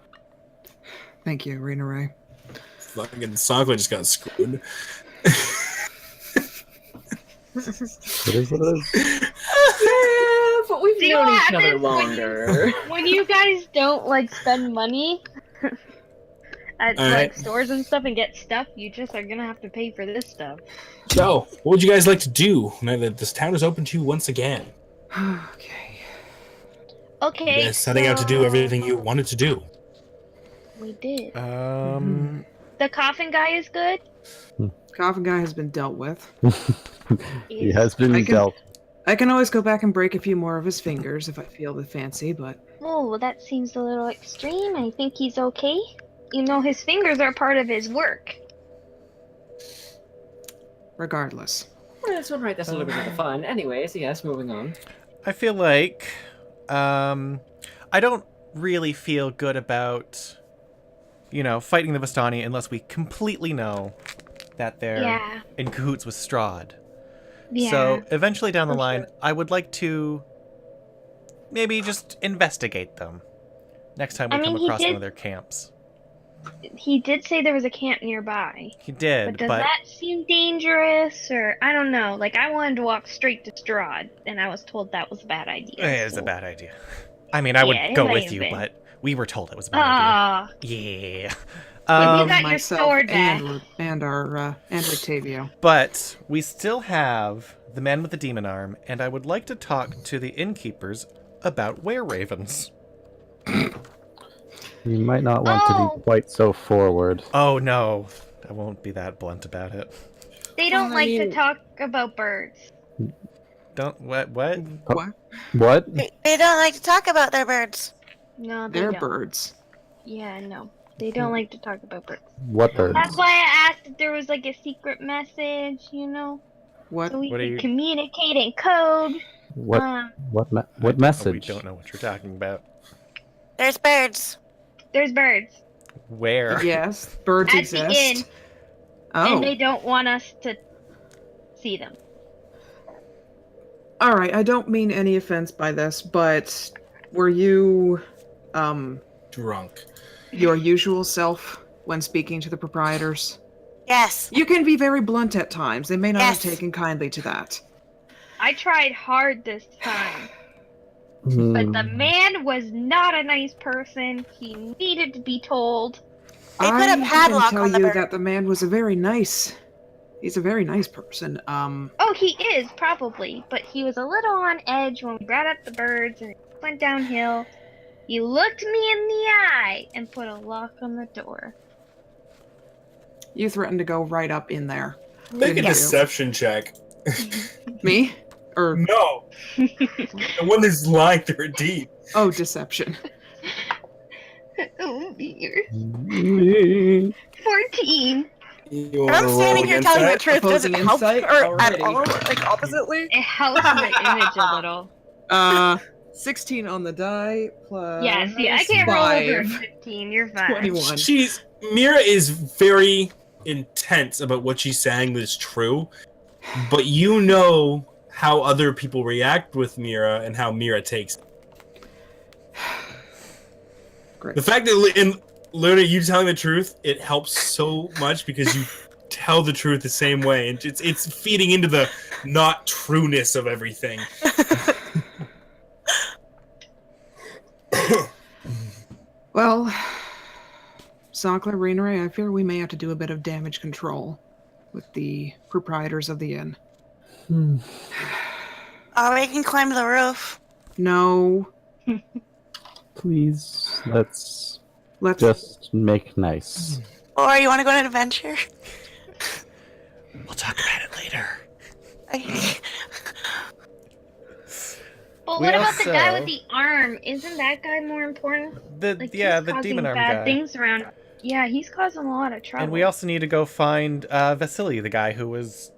Thank you, Rena Ray. Fucking Sakura just got screwed. It is what it is. But we've See known what each other happens longer. When you guys don't like spend money at All like right. stores and stuff and get stuff, you just are gonna have to pay for this stuff. So, what would you guys like to do now that this town is open to you once again? Okay. Okay. You guys setting out to do everything you wanted to do. We did. The coffin guy is good. Coffin guy has been dealt with. He has been I can- dealt. I can always go back and break a few more of his fingers if I feel the fancy, but Oh, well, that seems a little extreme. I think he's okay. You know, his fingers are part of his work. regardless. Well, that's one right. That's a little bit of the fun. Anyways, yes, moving on. I feel like I don't really feel good about, fighting the Vistani unless we completely know that they're in cahoots with Strahd. Yeah. So eventually down the For line, sure. I would like to maybe just investigate them next time we I come mean, he across one did- of their camps. He did say there was a camp nearby. He did, But does but that seem dangerous? Or, I don't know. Like, I wanted to walk straight to Strahd, and I was told that was a bad idea. it is so- a bad idea. I mean, I would Yeah, it go might with have you, been. but we were told it was a bad Ah, idea. Yeah. Well, you got your Myself sword back. and Rictavio. But we still have the man with the demon arm, and I would like to talk to the innkeepers about were-ravens. You might not want to Oh. be quite so forward. Oh no, I won't be that blunt about it. they don't I like to mean- talk about birds. Don't what? What? What? What? They don't like to talk about their birds. No, they They're don't. birds. Yeah, no. They don't like to talk about birds. What birds? That's why I asked if there was like a secret message, What? so we What are could you- communicate in code. What? What Oh, we message? don't know what you're talking about. There's birds. There's birds Where? Yes, birds at exist. the inn, Oh, and they don't want us to see them. all right. I don't mean any offense by this, but were you, Drunk. your usual self when speaking to the proprietors? Yes. You can be very blunt at times. They may not Yes. have taken kindly to that. I tried hard this time, but Hmm. the man was not a nice person. He needed to be told. They put a I padlock can tell on the you bird. that the man was he's a very nice person. Oh, he is, probably, but he was a little on edge when we brought up the birds and it went downhill. He looked me in the eye and put a lock on the door. You threatened to go right up in there. Make a Didn't you? deception check. Me? Or No, the one that's lying through it deep. oh, deception. Oh dear. 14. You If want I'm to roll standing here against telling the that? truth, does it Opposing help insight? or at Alrighty. all? Like oppositely? It helps the image a little. 16 on the die plus Yeah, see, I can't roll over a 5. 15. You're fine. 21. Mira is very intense about what she's saying that is true, but you know how other people react with Mira and how Mira takes it. Great. The fact that in literally you telling the truth, it helps so much because you tell the truth the same way, and it's feeding into the not trueness of everything. Well, Sakla, Rainery, I fear we may have to do a bit of damage control with the proprietors of the inn. Oh, we can climb the roof. No, Please, let's let's just make nice. Or you want to go on an adventure? We'll talk about it later. But We what about the guy also- with the arm? Isn't that guy more important? The Like, yeah, he's the causing demon arm bad guy. things around. Yeah, he's causing a lot of trouble. And we also need to go find Vasily, the guy who was,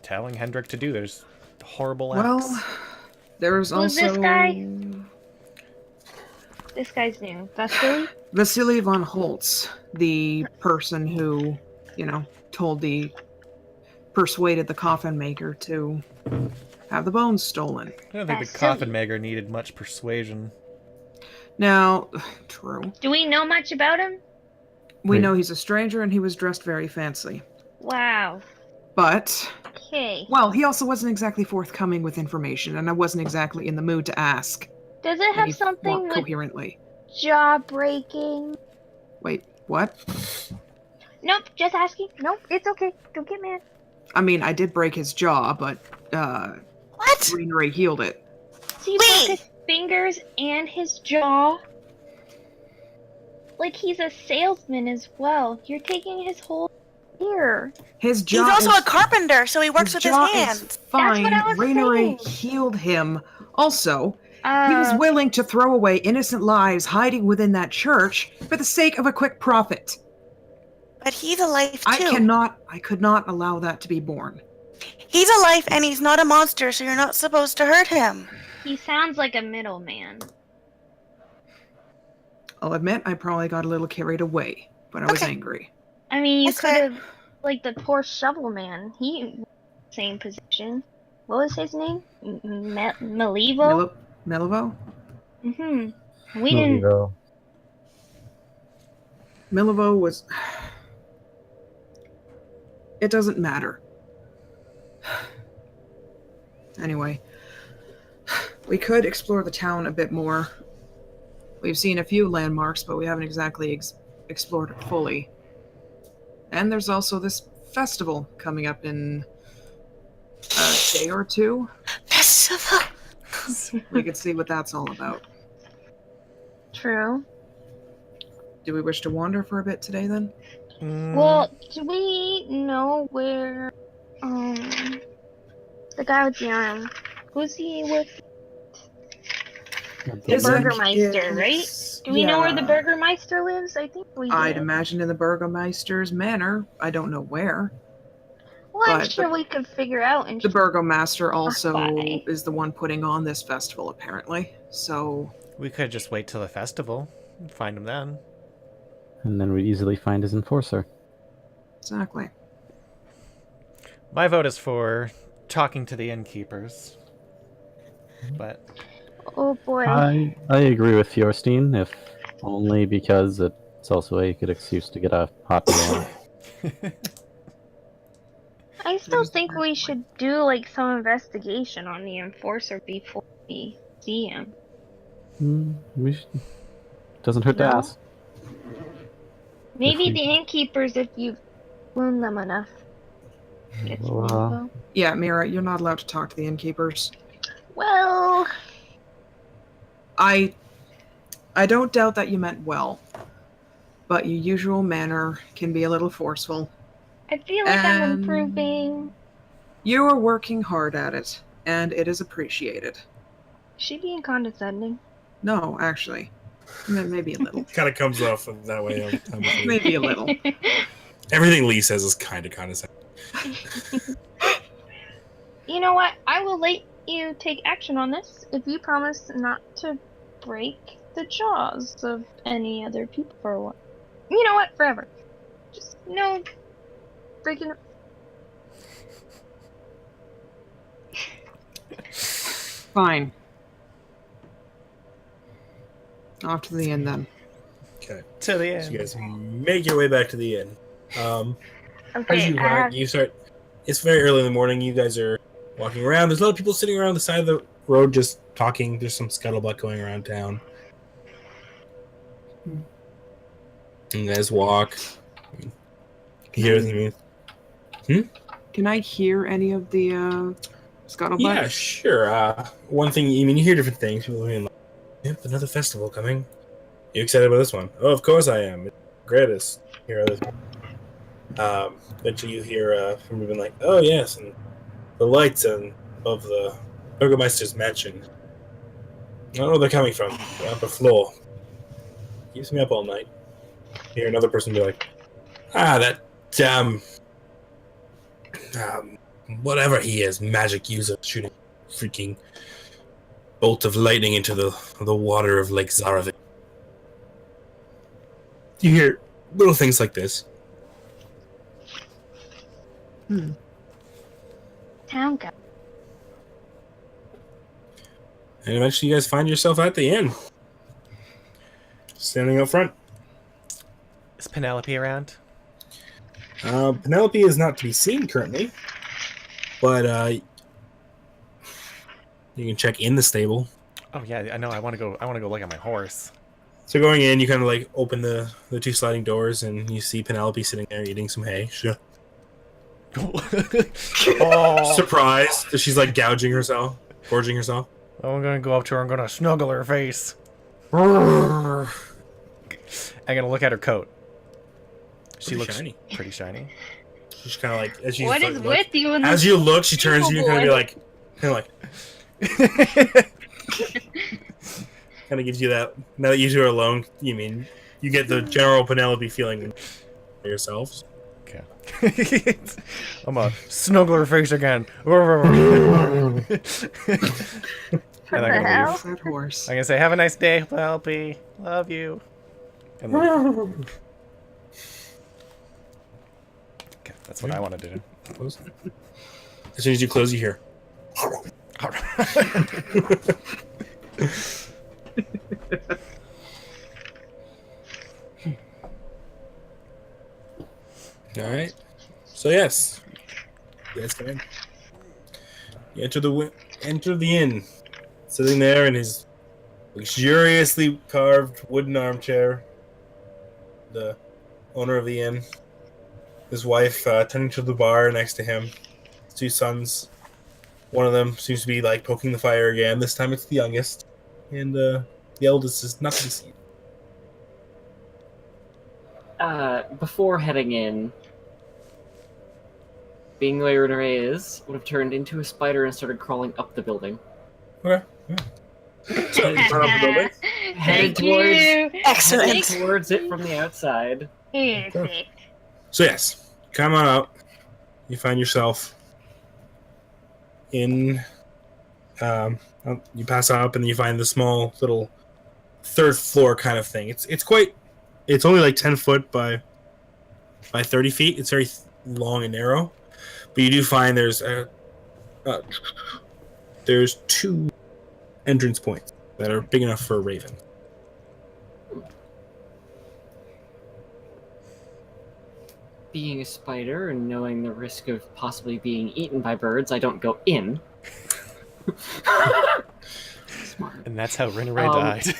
telling Hendrik to do those horrible acts. Well, there's Who's also this guy? This guy's new. Vasily? Vasily von Holtz, the person who, persuaded the coffin maker to have the bones stolen. I don't think the Vasily. coffin maker needed much persuasion. Now, true. Do we know much about him? We Wait. know he's a stranger and he was dressed very fancy. Wow. But, Okay. well, he also wasn't exactly forthcoming with information, and I wasn't exactly in the mood to ask. Does it And have he something walked with coherently. jaw breaking? Wait, what? Nope, just asking. Nope, it's okay. Don't get mad. I mean, I did break his jaw, but, What? Rainery healed it. So you Wait. broke his fingers and his jaw? Like he's a salesman as well. You're taking his whole ear. His He's jaw also is, a carpenter, so he works with his jaw hands. is fine. what I was Rainery saying. healed him. Also, he was willing to throw away innocent lives hiding within that church for the sake of a quick profit. But he's a life too. I could not allow that to be borne. He's a life and he's not a monster, so you're not supposed to hurt him. He sounds like a middleman. I'll admit I probably got a little carried away, but I was Okay. angry. I mean, you That's could fair. have, like the poor shovel man. He, same position. What was his name? Malivo? Milivo? Mm-hmm. We didn't. Milivo was... It doesn't matter. Anyway, we could explore the town a bit more. We've seen a few landmarks, but we haven't exactly explored it fully. And there's also this festival coming up in a day or two. Festival. We could see what that's all about. True. Do we wish to wander for a bit today, then? Well, do we know where, the guy with the arm, who's he with? The Isaac Burgermeister, right? Do we know where the yeah. Burgermeister lives? I think we do. I'd imagine in the Burgomeister's manor. I don't know where. Well, I'm but sure we could figure out. And The Burgomaster also by. is the one putting on this festival, apparently. So, We could just wait till the festival and find him then. And then we'd easily find his enforcer. exactly. My vote is for talking to the innkeepers. But oh boy. I agree with Fjorstein, if only because it's also a good excuse to get a hot meal. I still think we should do like some investigation on the enforcer before we see him. Doesn't hurt No? to ask. Maybe we- the innkeepers, if you've wound them enough. Get some Well, info. Yeah, Mira, you're not allowed to talk to the innkeepers. Well, I don't doubt that you meant well. but your usual manner can be a little forceful. I feel like I'm And- improving. You are working hard at it, and it is appreciated. Is she being condescending? No, actually. Maybe a little. Kind of comes off of that way. Maybe a little. Everything Lee says is kind of condescending. You know what? I will let you take action on this if you promise not to break the jaws of any other people for a while. You know what? Forever. Just no breaking. Fine. Off to the inn then. Okay. To the So end. you guys make your way back to the inn. As Okay, you ride, you start. It's very early in the morning. You guys are walking around. There's a lot of people sitting around the side of the road just talking. There's some scuttlebutt going around town. And you guys walk. You hear anything? Can I hear any of the scuttlebutt? Yeah, sure. One thing, you hear different things. People being like, yep, another festival coming. You excited about this one? Oh, of course I am. It's the greatest. Hear this one. Eventually you hear from people like, oh yes, and the lights of the Burgomeister's mansion. I don't know where they're coming from. The upper floor. Keeps me up all night. You hear another person be like, that whatever he is, magic user shooting freaking bolt of lightning into the water of Lake Zaravik. You hear little things like this. Town guy. And eventually you guys find yourself at the inn. Standing up front. Is Penelope around? Penelope is not to be seen currently. But you can check in the stable. Oh yeah, I know. I want to go look at my horse. So going in, you kind of like open the two sliding doors, and you see Penelope sitting there eating some hay. Oh. Surprised that she's like gorging herself. I'm gonna go up to her. I'm gonna snuggle her face. I'm gonna look at her coat. She Pretty looks shiny. pretty shiny. She's kind of like, as she What is with you and as this you look, she turns to you and evil kind of boy? kind of gives you that. Now that you two are alone, you get the general Penelope feeling for yourselves. Okay. I'm gonna snuggle her face again. And I'm the gonna hell? leave. That horse. I'm gonna say, "Have a nice day, Penelope. Love you." And leave. Okay, that's what I wanted to do. Close. As soon as you close, you hear. All right. All right. So yes, you guys come in. You enter the inn. Sitting there in his luxuriously carved wooden armchair, the owner of the inn. His wife tending to the bar next to him. His two sons. One of them seems to be like poking the fire again. This time it's the youngest, and the eldest is not to be seen. Before heading in, being the way Renee is, would have turned into a spider and started crawling up the building. Okay. So you turn up the building. Headed Thank you. Excellent. towards it from the outside. Perfect. So yes, come on out. You find yourself in. You pass up, and then you find the small little third floor kind of thing. It's only like 10 foot by 30 feet. It's very long and narrow, but you do find there's two entrance points that are big enough for a raven. Being a spider and knowing the risk of possibly being eaten by birds, I don't go in. Smart. And that's how Rinneray died.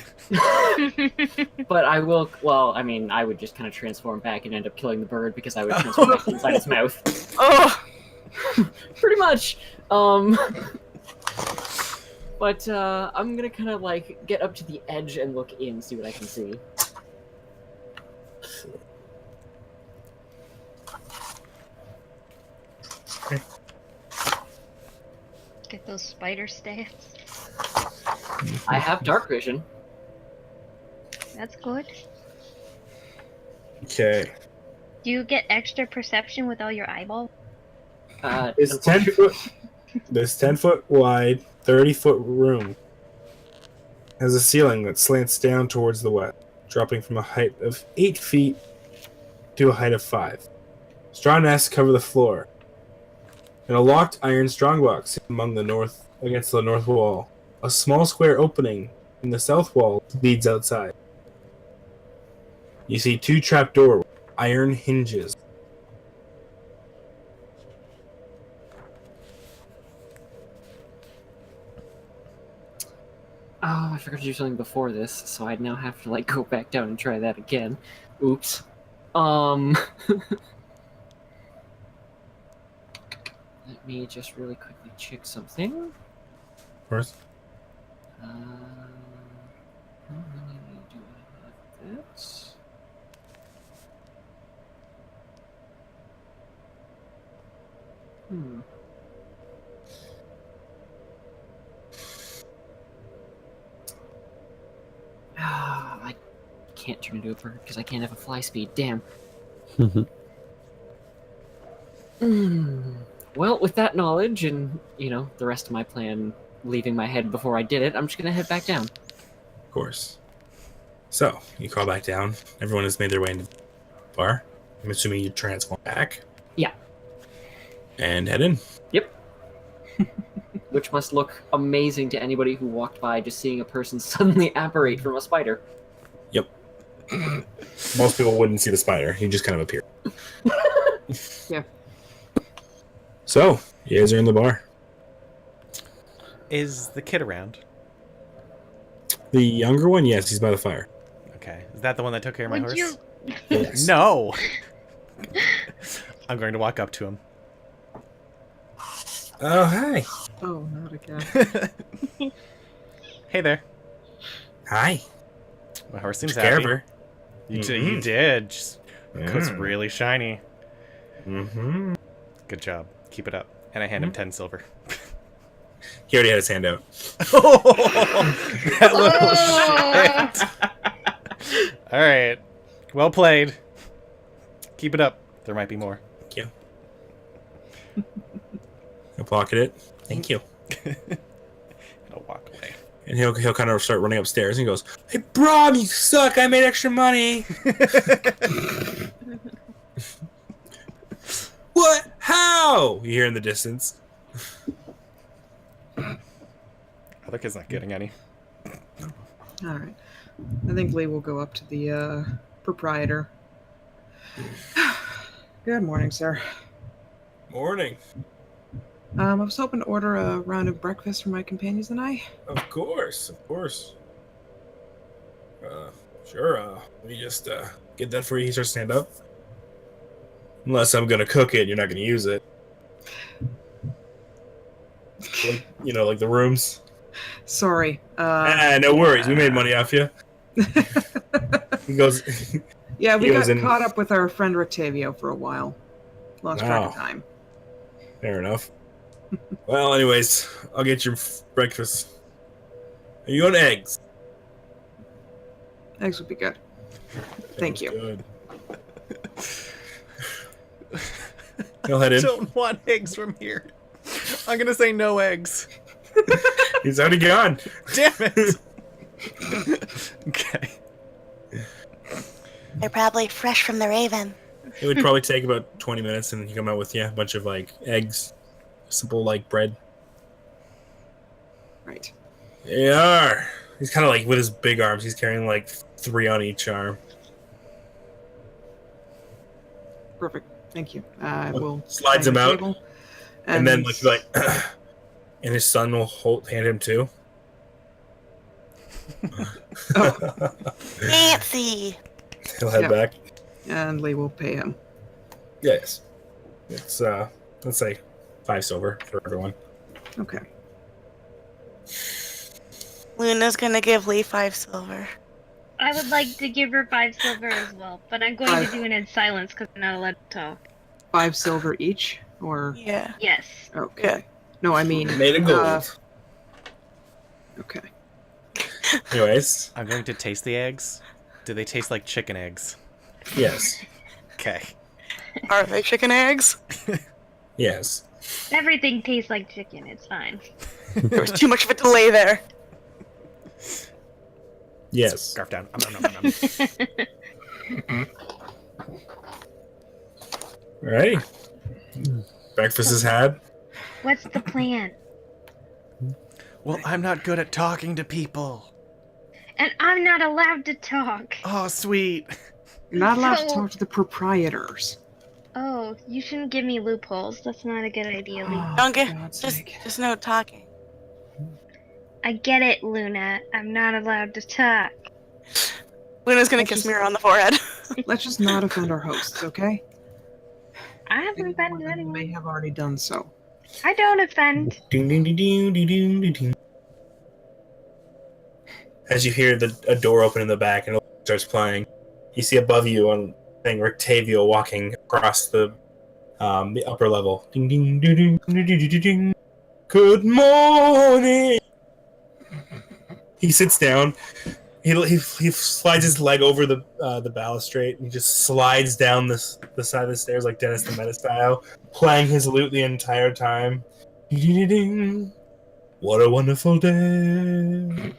But I will. Well, I mean, I would just kind of transform back and end up killing the bird because I would transform back inside its mouth. Oh, Pretty much. But I'm gonna kind of like get up to the edge and look in, see what I can see. Get those spider stats. I have dark vision. That's good. Okay. Do you get extra perception with all your eyeballs? It's 10 foot. This 10-foot wide, 30-foot room has a ceiling that slants down towards the west, dropping from a height of 8 feet to a height of 5. Straw nests cover the floor, and a locked iron strongbox against the north wall. A small square opening in the south wall leads outside. You see 2 trapdoors, iron hinges. Oh, I forgot to do something before this, so I'd now have to go back down and try that again. Oops. Let me just really quickly check something. Of course. How many do I have that? I can't turn into a bird because I can't have a fly speed. Damn. Well, with that knowledge and, the rest of my plan leaving my head before I did it, I'm just going to head back down. Of course. So, you crawl back down. Everyone has made their way into the bar. I'm assuming you transform back. Yeah. And head in. Yep. Which must look amazing to anybody who walked by just seeing a person suddenly apparate from a spider. Yep. Most people wouldn't see the spider. He just kind of appeared. Yeah. So, you guys are in the bar. Is the kid around? The younger one, yes, he's by the fire. Okay. Is that the one that took care of my Would horse? you? Yes. No! I'm going to walk up to him. Oh, hi. Oh, not again. Hey there. Hi. My horse seems Took care of happy. her. You did. Just, coat's Mm. really shiny. Mm-hmm. Good job. Keep it up. And I hand him 10 silver. He already had his hand out. That little shit. All right. Well played. Keep it up. There might be more. Thank you. He'll pocket it. Thank you. And I'll walk away. And he'll kind of start running upstairs and he goes, "Hey, Brom, you suck. I made extra money." What? How? You hear in the distance. Other kid's not getting any. All right. I think Lee will go up to the proprietor. Good morning, sir. Morning. I was hoping to order a round of breakfast for my companions and I. Of course. Sure. Let me just get that for you. He starts to stand up. Unless I'm gonna cook it, you're not gonna use it. Like the rooms. Sorry. No worries. We made money off you. He goes. Yeah, we he got was in- caught up with our friend Rictavio for a while. Lost track of Oh. time. Fair enough. Well, anyways, I'll get your breakfast. Are you on eggs? Eggs would be good. Thank you. Good. He'll head I in. don't want eggs from here. I'm going to say no eggs. He's already gone. Damn it. Okay. They're probably fresh from the raven. It would probably take about 20 minutes, and then he come out with a bunch of eggs, simple bread. Right. They are. He's kind of with his big arms. He's carrying 3 on each arm. Perfect. Thank you. I will Slides find him a out, table, and then and his son will hand him 2. Oh, Fancy. He'll head Yeah. back. and Lee will pay him. Yes. It's let's say 5 silver for everyone. Okay. Luna's gonna give Lee 5 silver. I would like to give her 5 silver as well, but I'm going to do it in silence because I'm not allowed to talk. 5 silver each, or Yeah. Yes. okay. Yeah. No, I mean... Made of gold. Okay. Anyways, I'm going to taste the eggs. Do they taste like chicken eggs? yes. Okay. Are they chicken eggs? Yes. Everything tastes like chicken. It's fine. There was too much of a delay there. Yes. Scarf down. Alrighty. Breakfast is had. What's the plan? Well, I'm not good at talking to people. And I'm not allowed to talk. Oh, sweet. You're not allowed to So- talk to the proprietors. Oh, you shouldn't give me loopholes. That's not a good idea, Lee. Don't get God's just sake. just no talking. I get it, Luna. I'm not allowed to talk. Luna's gonna Let's kiss just- Mira on the forehead. Let's just not offend our hosts, okay? I haven't Anyone offended that may anyone. have already done so. I don't offend. Ding, ding, ding, ding, ding, ding, ding, ding. As you hear a door open in the back and it starts playing, you see above you on thing Rictavio walking across the upper level. Ding, ding, ding, ding, ding, ding, ding, ding. Good morning. He sits down. He slides his leg over the balustrade and he just slides down the side of the stairs like Dennis the Menace style, playing his lute the entire time. Ding, ding, ding, ding. What a wonderful day.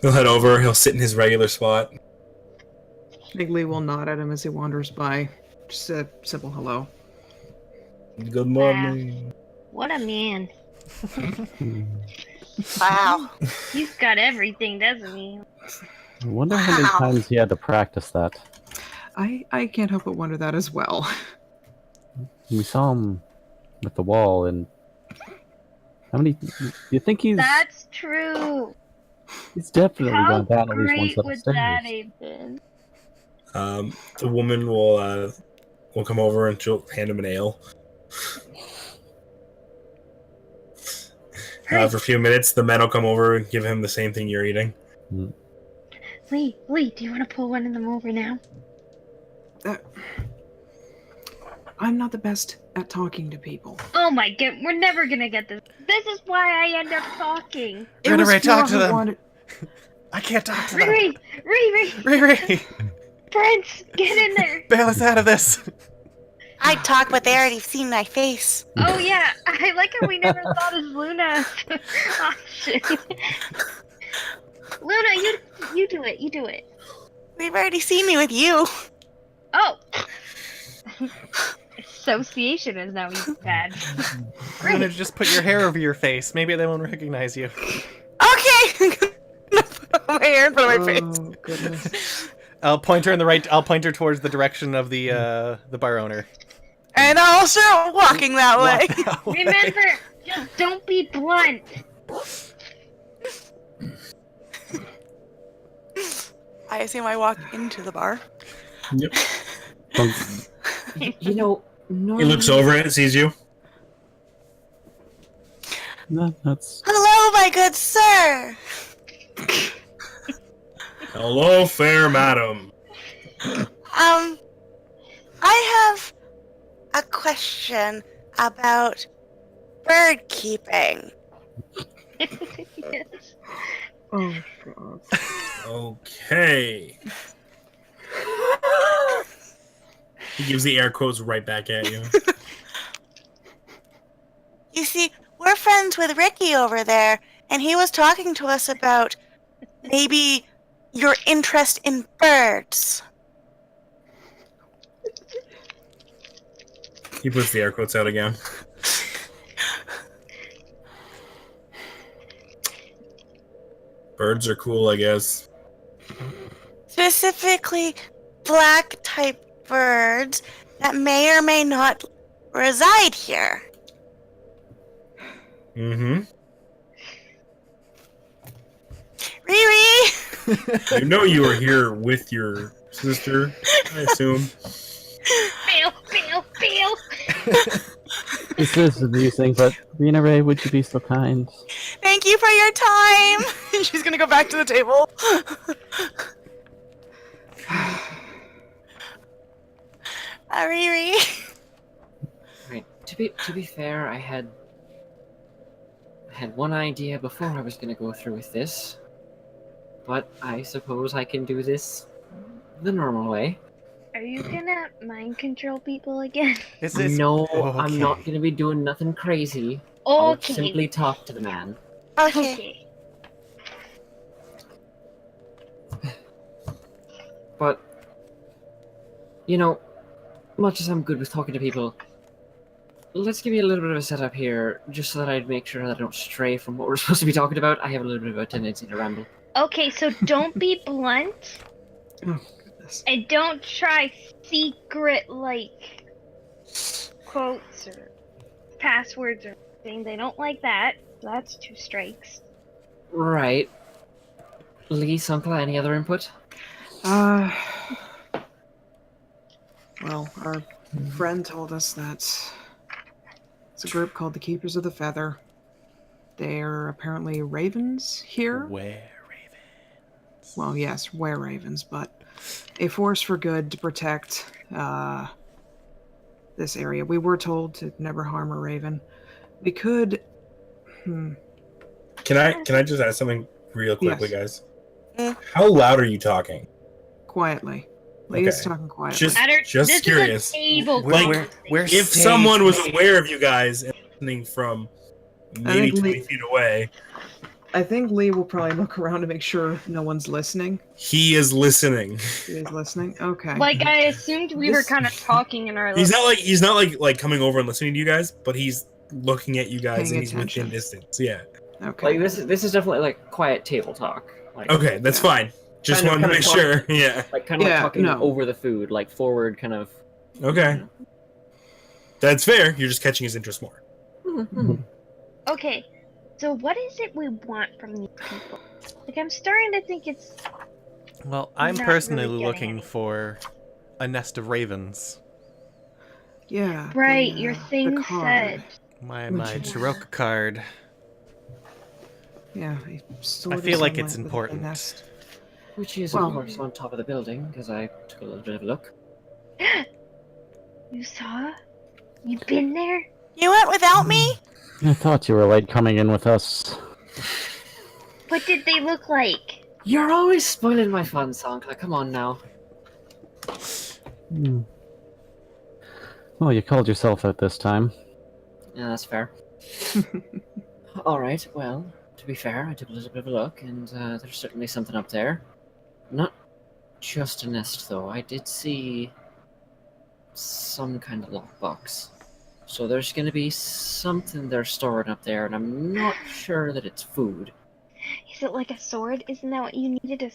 He'll head over. He'll sit in his regular spot. Niggly will nod at him as he wanders by. Just a simple hello. Good morning. What a man. Wow. He's got everything, doesn't he? I wonder how many Wow. times he had to practice that. I can't help but wonder that as well. We saw him with the wall, and how many? You think he's That's true. definitely How gone down at least one great set of would stairs. that have been? The woman will come over and she'll hand him an ale. For a few minutes, the men will come over and give him the same thing you're eating. Lee, do you want to pull one of them over now? I'm not the best at talking to people. Oh my god, we're never gonna get this. This is why I end up talking. It was Ray, talk Phil to who them. wanted- I can't talk to them. Riri, Riri, Prince, get in there. bail us out of this. I talk, but they already seen my face. Oh yeah, I like how we never thought of Luna. Option. Luna, you do it. You do it. They've already seen me with you. Oh. Association is now even bad. I'm gonna just put your hair over your face. Maybe they won't recognize you. Okay. Put my hair in front of my face. Oh, goodness. I'll point her in the right. I'll point her towards the direction of the bar owner. And I'll start walking that way. Walk that way. Remember, just don't be blunt. I assume I walk into the bar. Yep. You know, He normally, looks over it, sees you. No, that's Hello, my good sir. Hello, fair madam. I have a question about bird keeping. Yes. Oh, God. Okay. He gives the air quotes right back at you. You see, we're friends with Ricky over there, and he was talking to us about maybe your interest in birds. He puts the air quotes out again. Birds are cool, I guess. Specifically, black type birds that may or may not reside here. Mm-hmm. Riri! You know you were here with your sister, I assume. Fail. this is amusing, but Rena Ray, would you be so kind? Thank you for your time! She's gonna go back to the table. Riri. Right. To be fair, I had one idea before I was gonna go through with this, but I suppose I can do this the normal way. Are you gonna mind control people again? Is this No, okay? I'm not gonna be doing nothing crazy. I'll Okay. simply talk to the man. Okay. Okay. But, you know, much as I'm good with talking to people, let's give you a little bit of a setup here, just so that I make sure that I don't stray from what we're supposed to be talking about. I have a little bit of a tendency to ramble. Okay, so don't be blunt. Oh, goodness. And don't try secret, like, quotes or passwords or anything. They don't like that. That's 2 strikes. Right. Lee, Sunkel, any other input? Well, our friend told us that it's a group called the Keepers of the Feather. They're apparently ravens here. Were-ravens. Well, yes, were-ravens, but a force for good to protect this area. We were told to never harm a raven. We could... Can I just ask something real quickly, Yes. guys? How loud are you talking? Quietly. Leah's Okay. talking quietly. Just this curious. Is a table Like, We're If safe, someone was mate. aware of you guys and listening from maybe think 20 Lee- feet away, I think Lee will probably look around to make sure no one's listening. he is listening. He is listening? Okay. Like, I assumed we were This- kind of talking in our He's not like coming over and listening to you guys, but he's looking at you guys Paying and he's attention. within distance. Yeah. Okay. Like, this is definitely, like, quiet table talk. Like, Okay, that's Yeah. fine. Just Kind of- wanted to kind make of sure. Yeah. Like, kind of Yeah, like talking no. over the food, like, forward, kind of... Okay. That's fair. You're just catching his interest more. Okay, so what is it we want from these people? Like, I'm starting to think it's... Well, I'm Not personally really getting looking any. for a nest of ravens. Yeah. Right, the, your the thing card. said. My Which my is- Chiroka card. Yeah. he sort I of feel like sunlight it's with a important. nest. Which is, Well- of course, on top of the building, because I took a little bit of a look. You saw? You been there? You went without me? I thought you were late coming in with us. What did they look like? You're always spoiling my fun, Sankla. Come on now. Hmm. Well, you called yourself out this time. Yeah, that's fair. Alright, well, to be fair, I took a little bit of a look, and there's certainly something up there. Not just a nest, though. I did see some kind of lockbox. So there's gonna be something they're storing up there, and I'm not sure that it's food. Is it like a sword? Isn't that what you needed?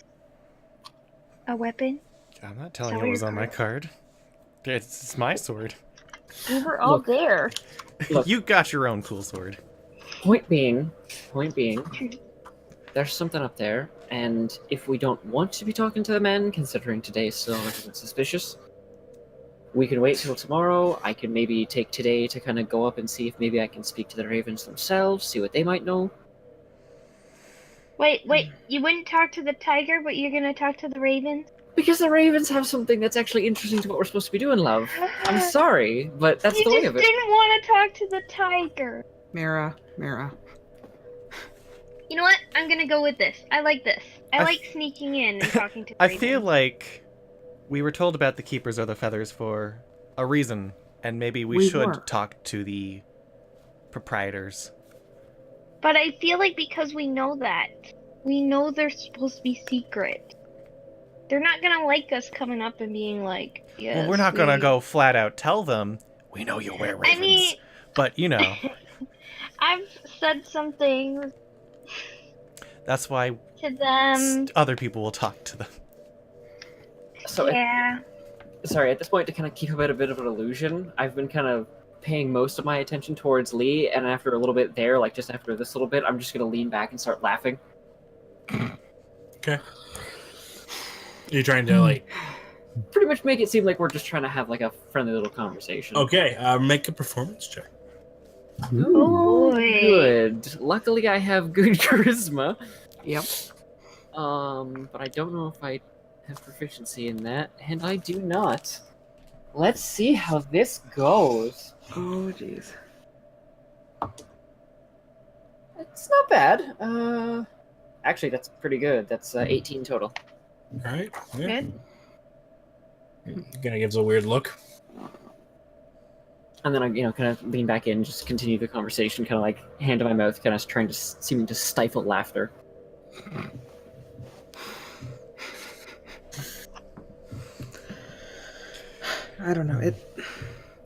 A weapon? I'm not telling So you what was your on my card. It's my sword. We were all Look. there. Look. You got your own cool sword. Point being, there's something up there, and if we don't want to be talking to the men, considering today's still a little bit suspicious, we can wait till tomorrow. I can maybe take today to kind of go up and see if maybe I can speak to the ravens themselves, see what they might know. Wait, you wouldn't talk to the tiger, but you're gonna talk to the ravens? Because the ravens have something that's actually interesting to what we're supposed to be doing, love. I'm sorry, but that's you the way just of it. didn't want to talk to the tiger. Mira. You know what? I'm gonna go with this. I like this. I I like sneaking in and talking to the I ravens. feel like we were told about the Keepers of the Feathers for a reason, and maybe we should were. talk to the proprietors. But I feel like because we know that, we know they're supposed to be secret. They're not gonna like us coming up and being like, yes, Well, we're not gonna we-" go flat out tell them, we know you wear ravens. I mean, But, you know, I've said some things that's why to them. other people will talk to them. So, Yeah. sorry, at this point, to kind of keep a bit of an illusion, I've been kind of paying most of my attention towards Lee, and after a little bit there, like just after this little bit, I'm just gonna lean back and start laughing. Okay. You're trying to like. Pretty much make it seem like we're just trying to have like a friendly little conversation. Okay. Make a performance check. Oh, boy. Good. Luckily, I have good charisma. Yep. But I don't know if I have proficiency in that, and I do not. Let's see how this goes. Oh, jeez. It's not bad. Actually, that's pretty good. That's 18 total. All right. Yeah. Good. Kind of gives a weird look. And then I, kind of lean back in, just continue the conversation, kind of like hand to my mouth, kind of trying to seeming to stifle laughter. I don't know.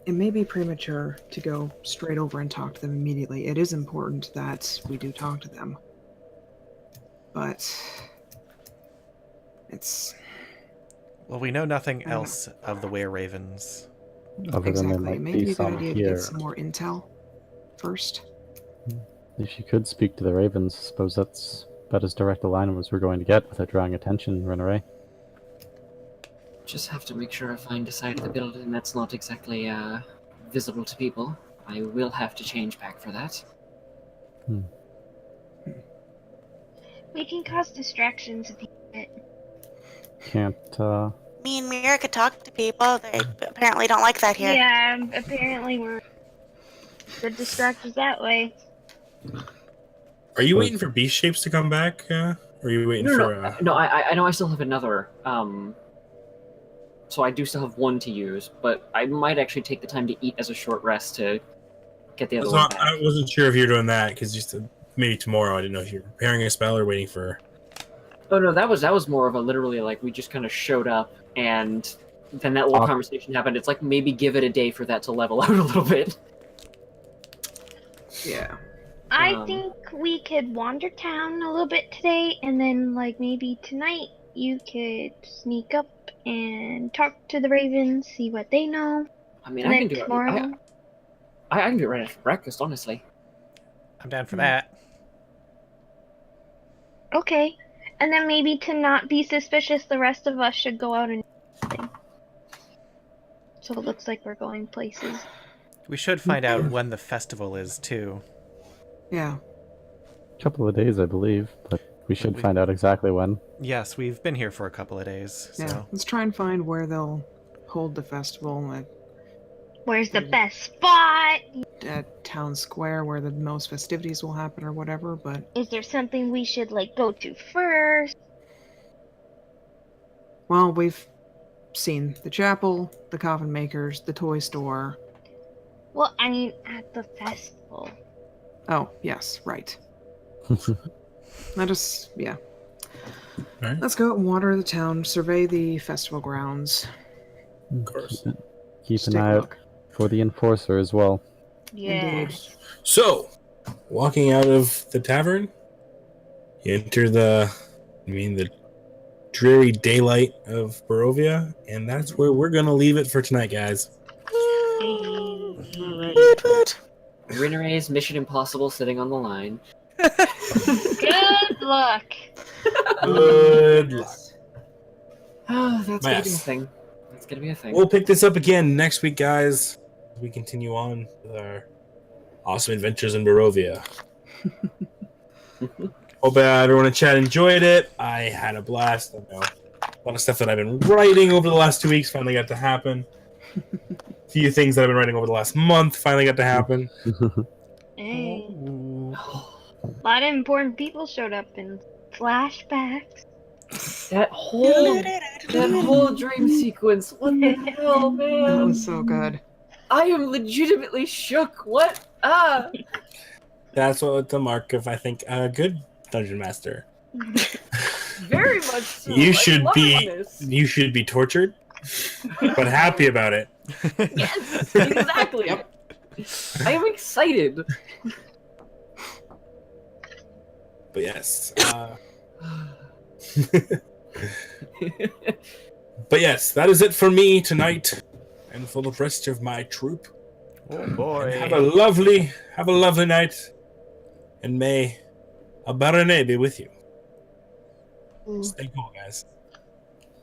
It may be premature to go straight over and talk to them immediately. It is important that we do talk to them. But it's Well, we know nothing else of the Were-Ravens. Other than there exactly. might Maybe be a good some idea to here. get some more intel first. If you could speak to the Ravens, I suppose that's about as direct a line as we're going to get without drawing attention and run away. Just have to make sure I find a side of the building that's not exactly visible to people. I will have to change back for that. We can cause distractions if you want. Can't, Me and Mira could talk to people. They apparently don't like that here. Yeah, apparently we're the distractors that way. Are you waiting for beast shapes to come back? Or are you waiting for? No, I know I still have another. So I do still have one to use, but I might actually take the time to eat as a short rest to get the other one back. I wasn't sure if you were doing that because you said maybe tomorrow. I didn't know if you were preparing a spell or waiting for. Oh no, that was more of a literally like we just kind of showed up and then that little conversation happened. It's like maybe give it a day for that to level out a little bit. Yeah. I think we could wander town a little bit today, and then like maybe tonight you could sneak up and talk to the Ravens, see what they know. I mean, And I then can do tomorrow. it. I can do it right after breakfast, honestly. I'm down for that. Okay. And then maybe to not be suspicious, the rest of us should go out and so it looks like we're going places. We should find out when the festival is, too. Yeah. couple of days, I believe, but we should find out exactly when. Yes, we've been here for a couple of days, so... Yeah. Let's try and find where they'll hold the festival Where's the best spot? at town square where the most festivities will happen or whatever, but Is there something we should like go to first? well, we've seen the chapel, the coffin makers, the toy store. Well, I mean at the festival. Oh, yes, right. Let us, yeah. Right. Let's go out and water the town, survey the festival grounds. Of course. Keep Just an take a eye out look. for the enforcer as well. Yeah. Indeed. So, walking out of the tavern, you enter the dreary daylight of Barovia, and that's where we're gonna leave it for tonight, guys. Rinnere's Mission Impossible sitting on the line. Good luck. Good luck. Oh, that's gonna be a Mess. thing. That's gonna be a thing. We'll pick this up again next week, guys. As we continue on with our awesome adventures in Barovia. Hope everyone in chat enjoyed it. I had a blast. I know a lot of stuff that I've been writing over the last 2 weeks finally got to happen. A few things that I've been writing over the last month finally got to happen. Hey. A lot of important people showed up in flashbacks. That whole dream sequence. What the hell, man? That was so good. I am legitimately shook. What? Ah. That's what the mark of, I think, a good dungeon master. Very much so. You I'm should loving this. be tortured, but happy about it. Yes, exactly. I am excited. But yes. But yes, that is it for me tonight, and for the rest of my troop. Oh boy. And have a lovely night, and may Ambarone be with you. Stay cool, guys.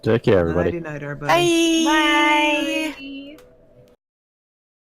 Take care, everybody. Nighty night, everybody. Bye. Bye.